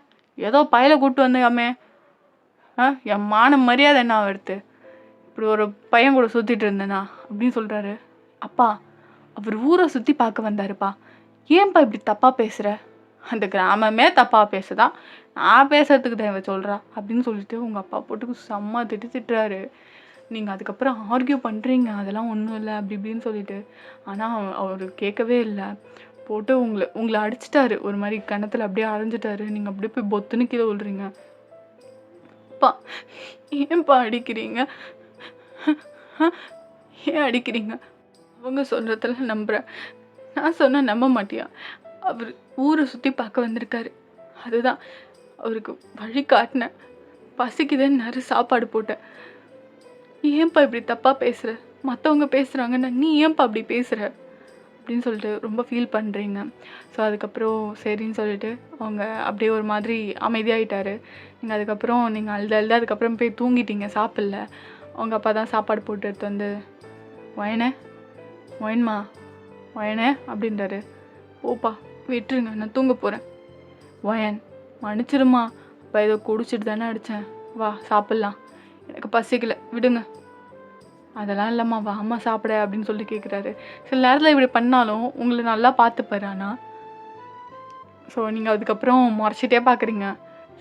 S1: ஏதோ பயலை கூப்பிட்டு வந்தாமே, என் மான மரியாதை என்ன எடுத்து இப்படி ஒரு பையன் கூட சுற்றிட்டு இருந்தேனா அப்படின்னு சொல்கிறாரு. அப்பா, அவர் ஊரை சுற்றி பார்க்க வந்தாருப்பா, ஏன்பா இப்படி தப்பாக பேசுகிற? அந்த கிராமமே தப்பாக பேசுதான், நான் பேசுறதுக்கு தான் இவ சொல்கிறா அப்படின்னு சொல்லிட்டு உங்கள் அப்பா போட்டு செம்ம திட்டுறாரு. நீங்கள் அதுக்கப்புறம் ஆர்கியூ பண்ணுறீங்க, அதெல்லாம் ஒன்றும் இல்லை அப்படி இப்படின்னு சொல்லிட்டு. ஆனால் அவர் கேட்கவே இல்லை. போட்டு உங்களை அடிச்சிட்டாரு, ஒரு மாதிரி கணத்தில் அப்படியே அரைஞ்சிட்டாரு. நீங்கள் அப்படியே போய் பொத்துன்னு கீழே விழுறீங்க. அப்பா ஏன்பா அடிக்கிறீங்க? ஏன் அடிக்கிறீங்க? அவங்க சொல்கிறதெல்லாம் நம்புகிறேன், நான் சொன்னால் நம்ப மாட்டியா? அவர் ஊரை சுற்றி பார்க்க வந்திருக்காரு, அதுதான் அவருக்கு வழி காட்டினேன். பசிக்குதுன்னு நிறைய சாப்பாடு போட்டேன். ஏன்பா இப்படி தப்பாக பேசுகிற? மற்றவங்க பேசுகிறாங்கன்னா நீ ஏன்பா அப்படி பேசுகிற அப்படின்னு சொல்லிட்டு ரொம்ப ஃபீல் பண்ணுறீங்க. ஸோ அதுக்கப்புறம் சரின்னு சொல்லிட்டு அவங்க அப்படியே ஒரு மாதிரி அமைதியாகிட்டாரு. நீங்கள் அதுக்கப்புறம் நீங்கள் அழுது அதுக்கப்புறம் போய் தூங்கிட்டீங்க, சாப்பிடல. அவங்க அப்பா தான் சாப்பாடு போட்டு எடுத்து வந்து, ஒயன்மா ஒயனே அப்படின்றாரு. ஓப்பா விட்டுருங்க, நான் தூங்க போகிறேன். ஒயன் மன்னிச்சிருமா, அப்போ ஏதோ குடிச்சிட்டு தானே அடித்தேன், வா சாப்பிட்லாம், எனக்கு பசிக்கல விடுங்க. அதெல்லாம் இல்லைம்மா, வா அம்மா சாப்பிட அப்படின்னு சொல்லி கேட்குறாரு. சில நேரத்தில் இப்படி பண்ணாலும் உங்களை நல்லா பார்த்துப்பாரு. ஆனால் ஸோ நீங்கள் அதுக்கப்புறம் முறைச்சிட்டே பார்க்குறீங்க.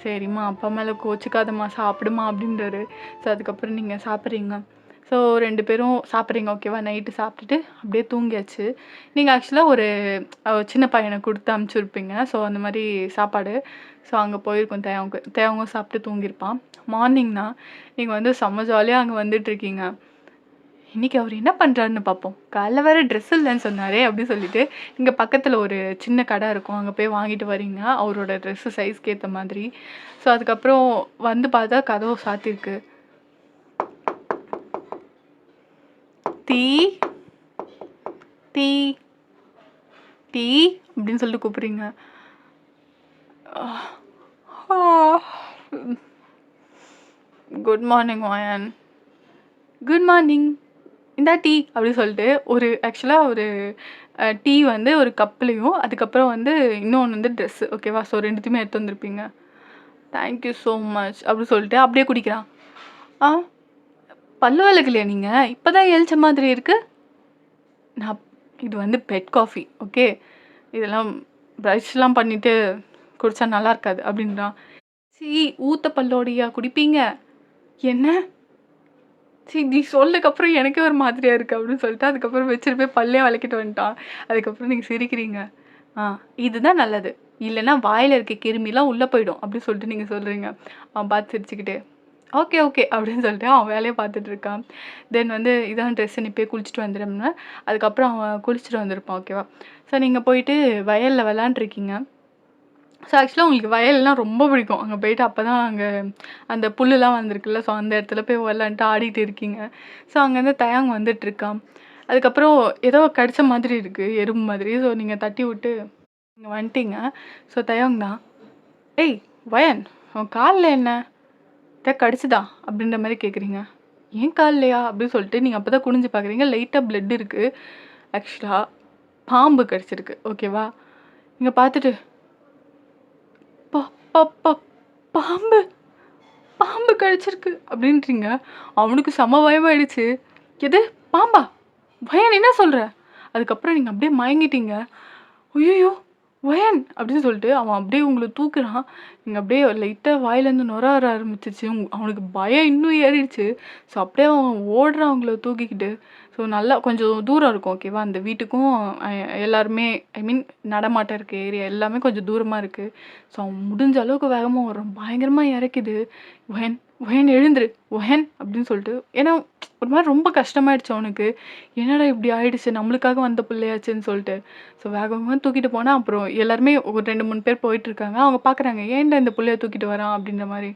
S1: சரிம்மா அப்பா மேலே கோச்சிக்காதம்மா, சாப்பிடுமா அப்படின்றாரு. ஸோ அதுக்கப்புறம் நீங்கள் சாப்பிட்றீங்க. ஸோ 2 பேரும் சாப்பிட்றீங்க, ஓகேவா? நைட்டு சாப்பிட்டுட்டு அப்படியே தூங்கியாச்சு. நீங்கள் ஆக்சுவலாக ஒரு சின்ன பையனை கொடுத்து அனுப்பிச்சுருப்பீங்க. ஸோ அந்த மாதிரி சாப்பாடு. ஸோ அங்கே போயிருக்கோம், தேவங்க சாப்பிட்டு தூங்கியிருப்பான். மார்னிங்னா நீங்கள் வந்து செம்ம ஜாலியாக அங்கே வந்துட்டுருக்கீங்க. இன்றைக்கி அவர் என்ன பண்ணுறாருன்னு பார்ப்போம். காலைல வேறு ட்ரெஸ் இல்லைன்னு சொன்னாரே அப்படின்னு சொல்லிட்டு இங்கே பக்கத்தில் ஒரு சின்ன கடை இருக்கும், அங்கே போய் வாங்கிட்டு வரீங்க அவரோட ட்ரெஸ்ஸு சைஸ்க்கு ஏற்ற மாதிரி. ஸோ அதுக்கப்புறம் வந்து பார்த்தா கதவு சாத்திருக்கு. டீ டீ டீ அப்படின்னு சொல்லிட்டு கூப்பிட்றீங்க. குட் மார்னிங் ஒயன். குட் மார்னிங், இந்த டீ அப்படி சொல்லிட்டு ஆக்சுவலாக ஒரு டீ வந்து ஒரு கப்லேயும், அதுக்கப்புறம் வந்து இன்னொன்று வந்து ட்ரெஸ்ஸு, ஓகேவா? ஸோ 2த்தையுமே எடுத்து வந்திருப்பீங்க. தேங்க்யூ ஸோ மச் அப்படி சொல்லிட்டு அப்படியே குடிக்கிறான். பல்லு விளக்கலையா நீங்கள்? இப்போ தான் எழுச்ச மாதிரி இருக்குது. இது வந்து பெட் காஃபி, ஓகே? இதெல்லாம் ப்ரஷ்லாம் பண்ணிவிட்டு குடித்தா நல்லா இருக்காது அப்படின்றான். சரி, ஊற்ற பல்லோடையா குடிப்பீங்க? என்ன? சரி, நீ சொல்லதுக்கப்புறம் எனக்கே ஒரு மாதிரியாக இருக்குது அப்படின்னு சொல்லிட்டு அதுக்கப்புறம் வச்சுட்டு போய் பல்லே விளக்கிட்டு வந்துட்டான். அதுக்கப்புறம் நீங்கள் சிரிக்கிறீங்க. இதுதான் நல்லது, இல்லைன்னா வாயில் இருக்க கிருமிலாம் உள்ளே போயிடும் அப்படின்னு சொல்லிட்டு நீங்கள் சொல்கிறீங்க. அவன் பார்த்து சிரிச்சுக்கிட்டே ஓகே ஓகே அப்படின்னு சொல்லிட்டு அவன் வேலையை பார்த்துட்டு இருக்கான். தென் வந்து இதான் ட்ரெஸ்ஸு, நீ போய் குளிச்சுட்டு வந்துடும்னா அதுக்கப்புறம் அவன் குளிச்சுட்டு வந்திருப்பான், ஓகேவா? ஸோ நீங்கள் போயிட்டு வயலில் விளாண்டுருக்கீங்க. ஸோ ஆக்சுவலாக உங்களுக்கு வயல்லாம் ரொம்ப பிடிக்கும். அங்கே போயிட்டு அப்போ தான் அங்கே அந்த புல்லுலாம் வந்திருக்குல்ல, ஸோ அந்த இடத்துல போய் விளாண்டுட்டு ஆடிட்டு இருக்கீங்க. ஸோ அங்கேருந்து தயாங் வந்துட்டுருக்கான். அதுக்கப்புறம் ஏதோ கடிச்ச மாதிரி இருக்குது, எறும்பு மாதிரி. ஸோ நீங்கள் தட்டி விட்டு நீங்கள் வந்துட்டீங்க. ஸோ தயாங் தான், ஏய் வயன், உன் காலில் என்ன கடிச்சுதா அப்படின்ற மாதிரி கேட்குறீங்க. ஏன் கால்லையா அப்படின்னு சொல்லிட்டு நீங்கள் அப்போ தான் குனிஞ்சு பார்க்குறீங்க, லைட்டாக பிளட் இருக்குது. ஆக்சுவலாக பாம்பு கடிச்சிருக்கு. ஓகேவா? இங்க பார்த்துட்டு ப ப ப பாம்பு பாம்பு கடிச்சிருக்கு அப்படின்றீங்க. அவனுக்கு செம பயமாயிடுச்சு. எது பாம்பா? பயான் என்ன சொல்ற? அதுக்கப்புறம் நீங்க அப்படியே மயங்கிட்டீங்க. ஐயய்யோ! ஒயன் அப்படின்னு சொல்லிட்டு அவன் அப்படியே உங்கள தூக்குறான். நீங்க அப்படியே லைட்டா வாயிலேருந்து நுர வர ஆரம்பிச்சிருச்சு. அவனுக்கு பயம் இன்னும் ஏறிடுச்சு. ஸோ அப்படியே அவன் ஓடுறான் உங்கள தூக்கிக்கிட்டு. ஸோ நல்லா கொஞ்சம் தூரம் இருக்கும் ஓகேவா? அந்த வீட்டுக்கும் அ எல்லாருமே ஐ மீன் நடமாட்டம் இருக்க ஏரியா எல்லாமே கொஞ்சம் தூரமா இருக்கு. ஸோ அவன் முடிஞ்ச அளவுக்கு வேகமா ஓடுறான். பயங்கரமா இரைக்குது. ஒயன் ஒயன் எழுந்துரு ஒயன் அப்படின்னு சொல்லிட்டு ஏன்னா ஒரு மாரி ரொம்ப கஷ்டமாயிடுச்சு அவனுக்கு. என்னடா இப்படி ஆயிடுச்சு நம்மளுக்காக வந்த பிள்ளையாச்சுன்னு சொல்லிட்டு. ஸோ வேகமா தூக்கிட்டு போனா அப்புறம் எல்லாருமே ஒரு 2, 3 பேர் போயிட்டுருக்காங்க. அவங்க பார்க்குறாங்க, "ஏன்டா இந்த புள்ளைய தூக்கிட்டு வரான்?" அப்படின்ற மாரி.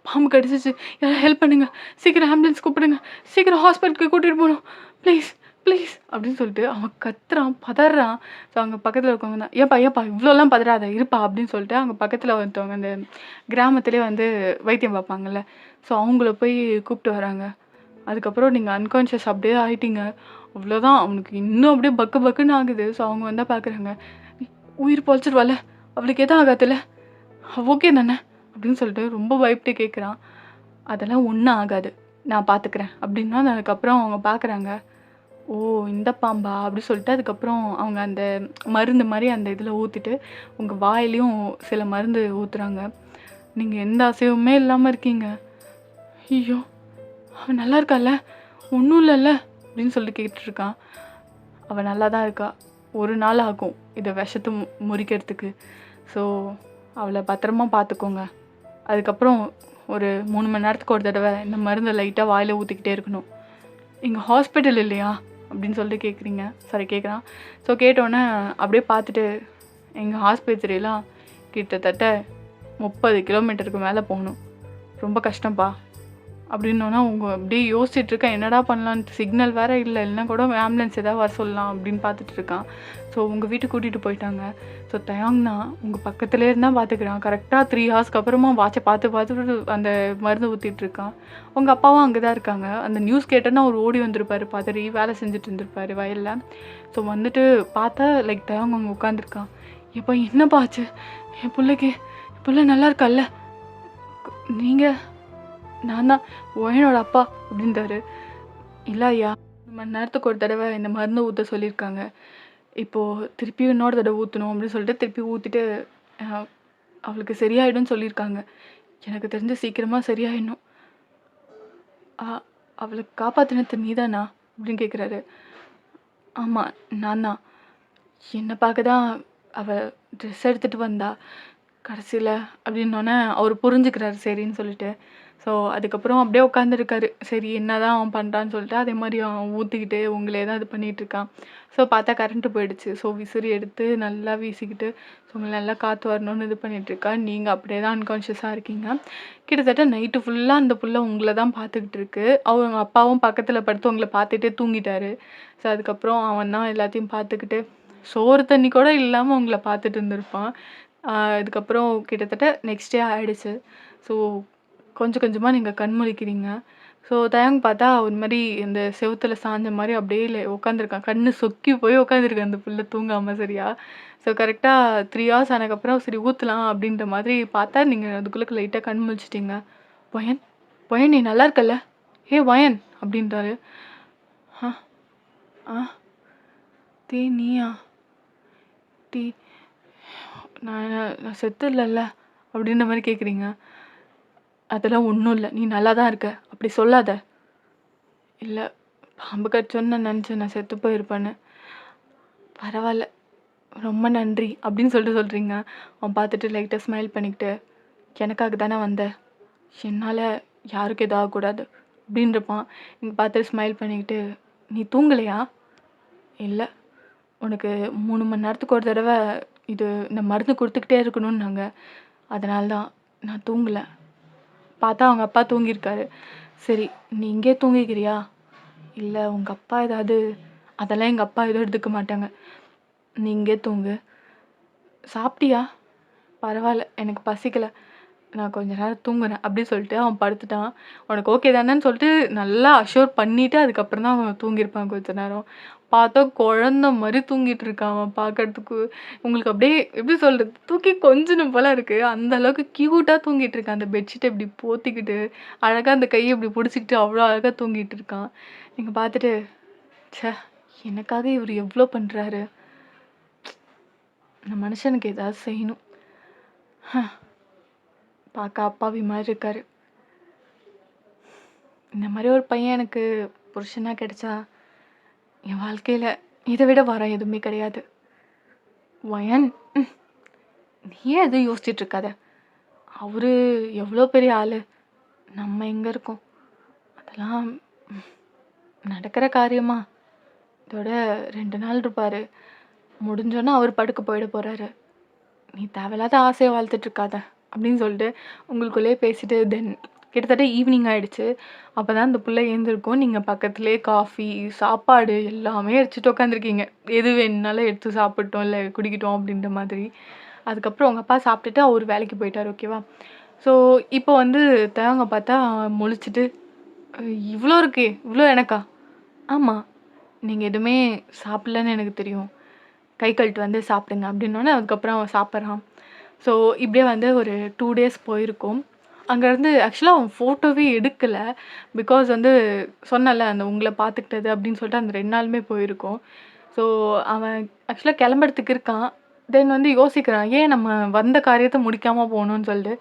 S1: "பாம்பு கடிச்சிச்சு. யாராவது ஹெல்ப் பண்ணுங்க. சீக்கிரம் ஆம்புலன்ஸ் கூப்பிடுங்க. சீக்கிரம் ஹாஸ்பிட்டலுக்கு கூட்டிட்டு போணும். ப்ளீஸ், ப்ளீஸ்" அப்படின்னு சொல்லிட்டு அவன் கத்துறான், பதறான். ஸோ அங்க பக்கத்துல இருக்கவங்க தான், "ஏன்பா ஏன்பா இவ்வளோலாம் பதறாத இருப்பா" அப்படின்னு சொல்லிட்டு அங்க பக்கத்துல ஒருத்தவங்க அந்த கிராமத்திலேயே வந்து வைத்தியம் பார்ப்பாங்கல்ல. ஸோ அவங்கள போய் கூப்பிட்டு வராங்க. அதுக்கப்புறம் நீங்க அன்கான்ஷியஸ் அப்படியே ஆயிட்டீங்க. அவ்வளோதான். அவனுக்கு இன்னும் அப்படியே பக்கு பக்குன்னு ஆகுது. ஸோ அவங்க வந்தா பார்க்குறாங்க. "உயிர் பொழச்சிருவாள்ல? அவளுக்கு எதுவும் ஆகாதுல்ல? ஓகே தானே?" அப்படின்னு சொல்லிட்டு ரொம்ப பயப்பட்டு கேட்குறான். "அதெல்லாம் ஒண்ணும் ஆகாது. நான் பார்த்துக்கிறேன்" அப்படின்னா அதுக்கப்புறம் அவங்க பார்க்குறாங்க. "ஓ! இந்த பாம்பா?" அப்படி சொல்லிட்டு அதுக்கப்புறம் அவங்க அந்த மருந்து மாரி அந்த இதில ஊத்திட்டு, உங்க வாயிலயும் சில மருந்து ஊத்துறாங்க. நீங்க எந்த அசைவுமே இல்லாம இருக்கீங்க. "ஐயோ! அவ நல்லா இருக்கால்ல? ஒண்ணும் இல்லல்ல?" அப்படின்னு சொல்லிட்டு கேட்டுருக்கான். "அவ நல்லா தான் இருக்கா. ஒரு நாள் ஆகும் இத விஷத்த முறிக்கிறதுக்கு. ஸோ அவள பத்திரமா பார்த்துக்கோங்க. அதுக்கப்புறம் ஒரு 3 மணி நேரத்துக்கு ஒரு தடவ இந்த மருந்த லைட்டா வாயில ஊத்திக்கிட்டே இருக்கணும்." "இங்க ஹாஸ்பிட்டல் இல்லையா?" அப்படின்னு சொல்லிட்டு கேட்குறான். ஸோ கேட்டோன்னே அப்படியே பார்த்துட்டு, "எங்க ஆஸ்பத்திரிலாம் கிட்டத்தட்ட 30 கிலோமீட்டருக்கு மேல போகணும். ரொம்ப கஷ்டம்ப்பா." அப்படின்னோன்னா அவங்க அப்படியே யோசிச்சுட்டு இருக்கான். என்னடா பண்ணலான்ட்டு சிக்னல் வேற இல்ல. இல்லைனா கூட ஆம்புலன்ஸ் ஏதாவது வர சொல்லலாம் அப்படின்னு பார்த்துட்டு இருக்கான். ஸோ உங்க வீட்டுக்கு கூட்டிட்டு போயிட்டாங்க. ஸோ தயாங்னா உங்க பக்கத்துலேயே இருந்தா பார்த்துக்கிறான். கரெக்ட்டா 3 ஹார்ஸ்க்கு அப்புறமா வாட்ச பார்த்துட்டு அந்த மருந்து ஊத்திட்டு இருக்கான். உங்க அப்பாவும் அங்க தான் இருக்காங்க. அந்த நியூஸ் கேட்டோன்னே அவர் ஓடி வந்திருப்பாரு. பதறி வேலை செஞ்சுட்டு இருந்திருப்பாரு வயல்ல. ஸோ வந்துட்டு பார்த்தா லைக் தயாங் அங்க உட்காந்துருக்கான். "எப்பா என்னப்பா ஆச்சு? என் புள்ள நல்லா இருக்கால்ல? நீங்க?" "நான் தான் ஒயனோட அப்பா" அப்படின்றாரு. "இல்ல ஐயா, 1 மணி நேரத்துக்கு ஒரு தடவ இந்த மருந்து ஊத்த சொல்லியிருக்காங்க. இப்போ திருப்பியும் இன்னொரு தடவ ஊத்தணும்" அப்படின்னு சொல்லிட்டு திருப்பி ஊத்திட்டு, அ "அவளுக்கு சரியாயிடும்னு சொல்லியிருக்காங்க. எனக்கு தெரிஞ்சு சீக்கிரமா சரியாயிடணும்." "அ அவள காப்பாத்துனது நீதானா?" அப்படின்னு கேட்குறாரு. "ஆமா, நான் தான். என்ன பார்க்க தான் அவ ட்ரெஸ் எடுத்துட்டு வந்தா. கடைசியில" அப்படின்னோனே அவரு புரிஞ்சுக்கிறாரு சரின்னு சொல்லிட்டு. ஸோ அதுக்கப்புறம் அப்படியே உட்காந்துருக்காரு. சரி என்னதான் அவன் பண்ணுறான்னு சொல்லிட்டு அதே மாதிரி அவன் ஊற்றிக்கிட்டு உங்களே தான் இது பண்ணிகிட்ருக்கான். ஸோ பார்த்தா கரண்ட்டு போயிடுச்சு. ஸோ விசிறி எடுத்து நல்லா வீசிக்கிட்டு ஸோ உங்களுக்கு நல்லா காற்று வரணும்னு இது பண்ணிகிட்ருக்கா. நீங்கள் அப்படியே தான் அன்கான்ஷியஸாக இருக்கீங்க. கிட்டத்தட்ட நைட்டு ஃபுல்லாக அந்த புள்ள உங்களை தான் பார்த்துக்கிட்டு இருக்கு. அவங்க அப்பாவும் பக்கத்தில் படுத்து உங்களை பார்த்துட்டே தூங்கிட்டாரு. ஸோ அதுக்கப்புறம் அவன் தான் எல்லாத்தையும் பார்த்துக்கிட்டு சோறு தண்ணி கூட இல்லாமல் உங்களை பார்த்துட்டு இருந்திருப்பான். இதுக்கப்புறம் கிட்டத்தட்ட நெக்ஸ்ட் டே ஆயிடுச்சு. ஸோ கொஞ்சம் கொஞ்சமா நீங்க கண் முழிக்கிறீங்க. ஸோ தயங்கு பார்த்தா ஒரு மாரி இந்த செவுத்துல சாஞ்ச மாரி அப்படியே உட்காந்துருக்கான். கண்ணு சொக்கி போய் உட்காந்துருக்கு அந்த புள்ள தூங்காம சரியா. ஸோ கரெக்ட்டா 3 ஹார்ஸ் ஆனதுக்கப்புறம் சரி ஊத்தலாம் அப்படின்ற மாதிரி பார்த்தா, நீங்க அதுக்குள்ள லைட்டா கண் முழிச்சிட்டீங்க. "வயன், வயன் நீ நல்லா இருக்கல்ல? ஏய் வயன்" அப்படின்றாரு. "ஆ, ஆ, நீயா? டி நான் நான் செத்து இல்லல்ல?" அப்படின்ற மாரி கேட்குறீங்க. "அதெல்லாம் ஒண்ணும் இல்ல. நீ நல்லா தான் இருக்க. அப்படி சொல்லாத." "இல்ல, பாம்பு கடிச்சோன்னு நான் நெனச்சேன் நான் செத்து போயிருப்பேன்னு." "பரவால்ல. ரொம்ப நன்றி." அப்படின்னு சொல்றீங்க. அவன் பார்த்துட்டு லைட்டா ஸ்மைல் பண்ணிக்கிட்டு, "எனக்காக தானே வந்த. என்னால யாருக்கும் எதுவும் ஆகக்கூடாது." அப்படின்ருப்பான். நீங்க பார்த்துட்டு ஸ்மைல் பண்ணிக்கிட்டு, "நீ தூங்கலையா?" "இல்ல. உனக்கு 3 மணி நேரத்துக்கு ஒரு தடவ இந்த மருந்து குடுத்துக்கிட்டே இருக்கணும்னாங்க. அதனால தான் நான் தூங்கல." பார்த்தா அவங்க அப்பா தூங்கியிருக்காரு. "சரி, நீ இங்கேயே தூங்கிக்கிறியா?" "இல்ல, உங்க அப்பா ஏதாவது" "அதெல்லாம் எங்க அப்பா எதுவும் எடுத்துக்க மாட்டாங்க. நீ இங்கேயே தூங்கு." "சாப்பிட்டியா?" "பரவால்ல, எனக்கு பசிக்கல. நான் கொஞ்ச நேரம் தூங்குறேன்." அப்படி சொல்லிட்டு அவன் படுத்துட்டான். "உனக்கு ஓகே தானேன்னு" சொல்லிட்டு நல்லா அஷ்யூர் பண்ணிட்டு அதுக்கப்புறம் தான் அவன் தூங்கியிருப்பான் கொஞ்ச நேரம். பார்த்தா குழந்த மாரி தூங்கிட்டு இருக்கான் அவன் பார்க்கறதுக்கு. உங்களுக்கு அப்படியே எப்படி சொல்றது? தூக்கி கொஞ்சணும் போல இருக்கு. அந்த அளவுக்கு கியூட்டா தூங்கிட்டு இருக்கான். அந்த பெட்ஷீட்ட இப்படி போத்திக்கிட்டு, அழகா அந்த கைய இப்படி புடிச்சுக்கிட்டு அவ்வளோ அழகா தூங்கிட்டு இருக்கான். நீங்க பார்த்துட்டு, ச்சே! எனக்காக இவரு எவ்ளோ பண்றாரு. இந்த மனுஷனுக்கு ஏதாவது செய்யணும். பார்க்க அப்பாவி மாரி இருக்காரு. இந்த மாரி ஒரு பையன் எனக்கு புருஷனா கிடைச்சா, என் வாழ்க்கையில இத விட வரம் எதுவுமே கிடையாது. வயன் நீயே எதுவும் யோசிச்சுட்டு இருக்காத. அவரு எவ்வளோ பெரிய ஆளு. நம்ம எங்க இருக்கோம்? அதெல்லாம் நடக்கிற காரியமா? இதோட 2 நாள் இருப்பாரு. முடிஞ்சோனே அவர் படுக்க போயிட போறாரு. நீ தேவையில்லாத ஆசைய வளர்த்துட்டு இருக்காத. அப்படின்னு சொல்லிட்டு உங்களுக்குள்ளேயே பேசிட்டு கிட்டத்தட்ட ஈவினிங் ஆயிடுச்சு. அப்பதான் அந்த புள்ள எழுந்திருக்கும். நீங்க பக்கத்துலயே காஃபி, சாப்பாடு எல்லாமே வச்சுட்டு உட்காந்துருக்கீங்க. எது வேணும்னாலும் எடுத்து சாப்பிட்டோம், இல்ல குடிக்கட்டும் அப்படின்ற மாதிரி. அதுக்கப்புறம் உங்க அப்பா சாப்பிட்டுட்டு அவரு வேலைக்கு போயிட்டாரு. ஓகேவா? ஸோ இப்போ வந்து தேவங்க பார்த்தா முழிச்சுட்டு, இவ்ளோ இருக்கே! இவ்ளோ எனக்கா? ஆமா. நீங்க எதுவுமே சாப்பிடலன்னு எனக்கு தெரியும். கை கழுவிட்டு வந்து சாப்பிடுங்க அப்படின்னோனே, அதுக்கப்புறம் அவன் சாப்பிட்றான். ஸோ இப்படியே வந்து ஒரு 2 டேஸ் போயிருக்கும். அங்கேருந்து ஆக்சுவலா அவன் ஃபோட்டோவே எடுக்கல. பிகாஸ் வந்து சொன்னேன்ல, அந்த உங்கள பார்த்துக்கிட்டது அப்படின்னு சொல்லிட்டு அந்த 2 நாளுமே போயிருக்கும். ஸோ அவன் ஆக்சுவலா கிளம்புறதுக்கு இருக்கான். தென் வந்து யோசிக்கிறான். ஏன் நம்ம வந்த காரியத்த முடிக்காம போணும்னு சொல்லிட்டு.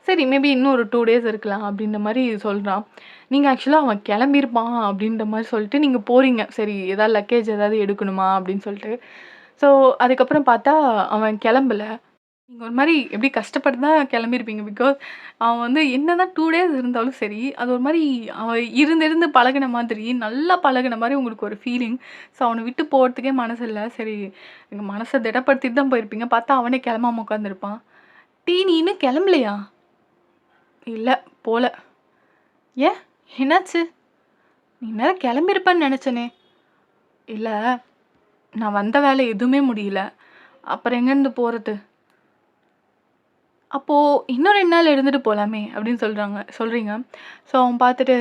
S1: சரி மேபி இன்னும் ஒரு 2 டேஸ் இருக்கலாம் அப்படின்ற மாரி சொல்றான். நீங்க ஆக்சுவலா அவன் கிளம்பியிருப்பான் அப்படின்ற மாரி சொல்லிட்டு நீங்க போறீங்க. சரி ஏதாவது லக்கேஜ் ஏதாவது எடுக்கணுமா அப்படின்னு சொல்லிட்டு. ஸோ அதுக்கப்புறம் பார்த்தா அவன் கிளம்பல. நீங்க ஒரு மாரி எப்படி கஷ்டப்பட்டு தான் கிளம்பியிருப்பீங்க. பிகாஸ் அவன் வந்து என்னதான் 2 டேஸ் இருந்தாலும் சரி, அது ஒரு மாரி அவன் இருந்து இருந்து பழகுன மாதிரி, நல்லா பழகுன மாரி உங்களுக்கு ஒரு ஃபீலிங். ஸோ அவன விட்டு போறதுக்கே மனசு இல்ல. சரி எங்க மனச திடப்படுத்திட்டு தான் போயிருப்பீங்க. பார்த்தா அவனே கிளம்பாம உட்காந்துருப்பான். நீ இன்னும் கிளம்பலையா? இல்ல போல. ஏன்? என்னாச்சு? நீ இந்நேரம் கிளம்பியிருப்பன்னு நெனச்சேனே! இல்ல, நான் வந்த வேலை எதுவுமே முடியல. அப்புறம் எங்கேருந்து போறது? அப்போ இன்னும் 2 நாள் இருந்துட்டு போலாமே! அப்படின்னு சொல்றீங்க. ஸோ அவன் பார்த்துட்டு,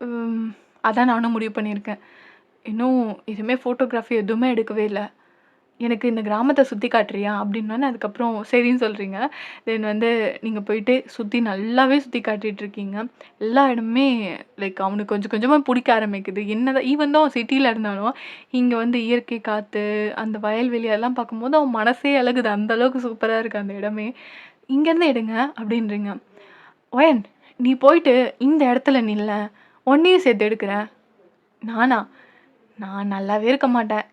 S1: ம் அதான் நானும் முடிவு பண்ணியிருக்கேன். இன்னும் எதுவுமே ஃபோட்டோகிராஃபி எதுவுமே எடுக்கவே இல்ல. எனக்கு இந்த கிராமத்த சுத்தி காட்டுறியா? அப்படின்னோனே அதுக்கப்புறம் சரின்னு சொல்றீங்க. தென் வந்து நீங்க போயிட்டு நல்லாவே சுத்தி காட்டிட்டு இருக்கீங்க. எல்லா இடமுமே லைக் அவனுக்கு கொஞ்சம் கொஞ்சமா புடிக்க ஆரம்பிக்குது. என்னதான் ஈவன் தான் அவன் சிட்டில இருந்தாலும், இங்க வந்து இயற்கை காத்து, அந்த வயல்வெளி அதெல்லாம் பார்க்கும்போது அவன் மனசே இளகுது. அந்த அளவுக்கு சூப்பரா இருக்கு அந்த இடமே. இங்கேருந்து எடுங்க அப்படின்றீங்க. ஒயன் நீ போயிட்டு இந்த இடத்துல நில்லேன். உன்னையும் சேர்த்து எடுக்கிறேன். நானா? நான் நல்லாவே இருக்க மாட்டேன்.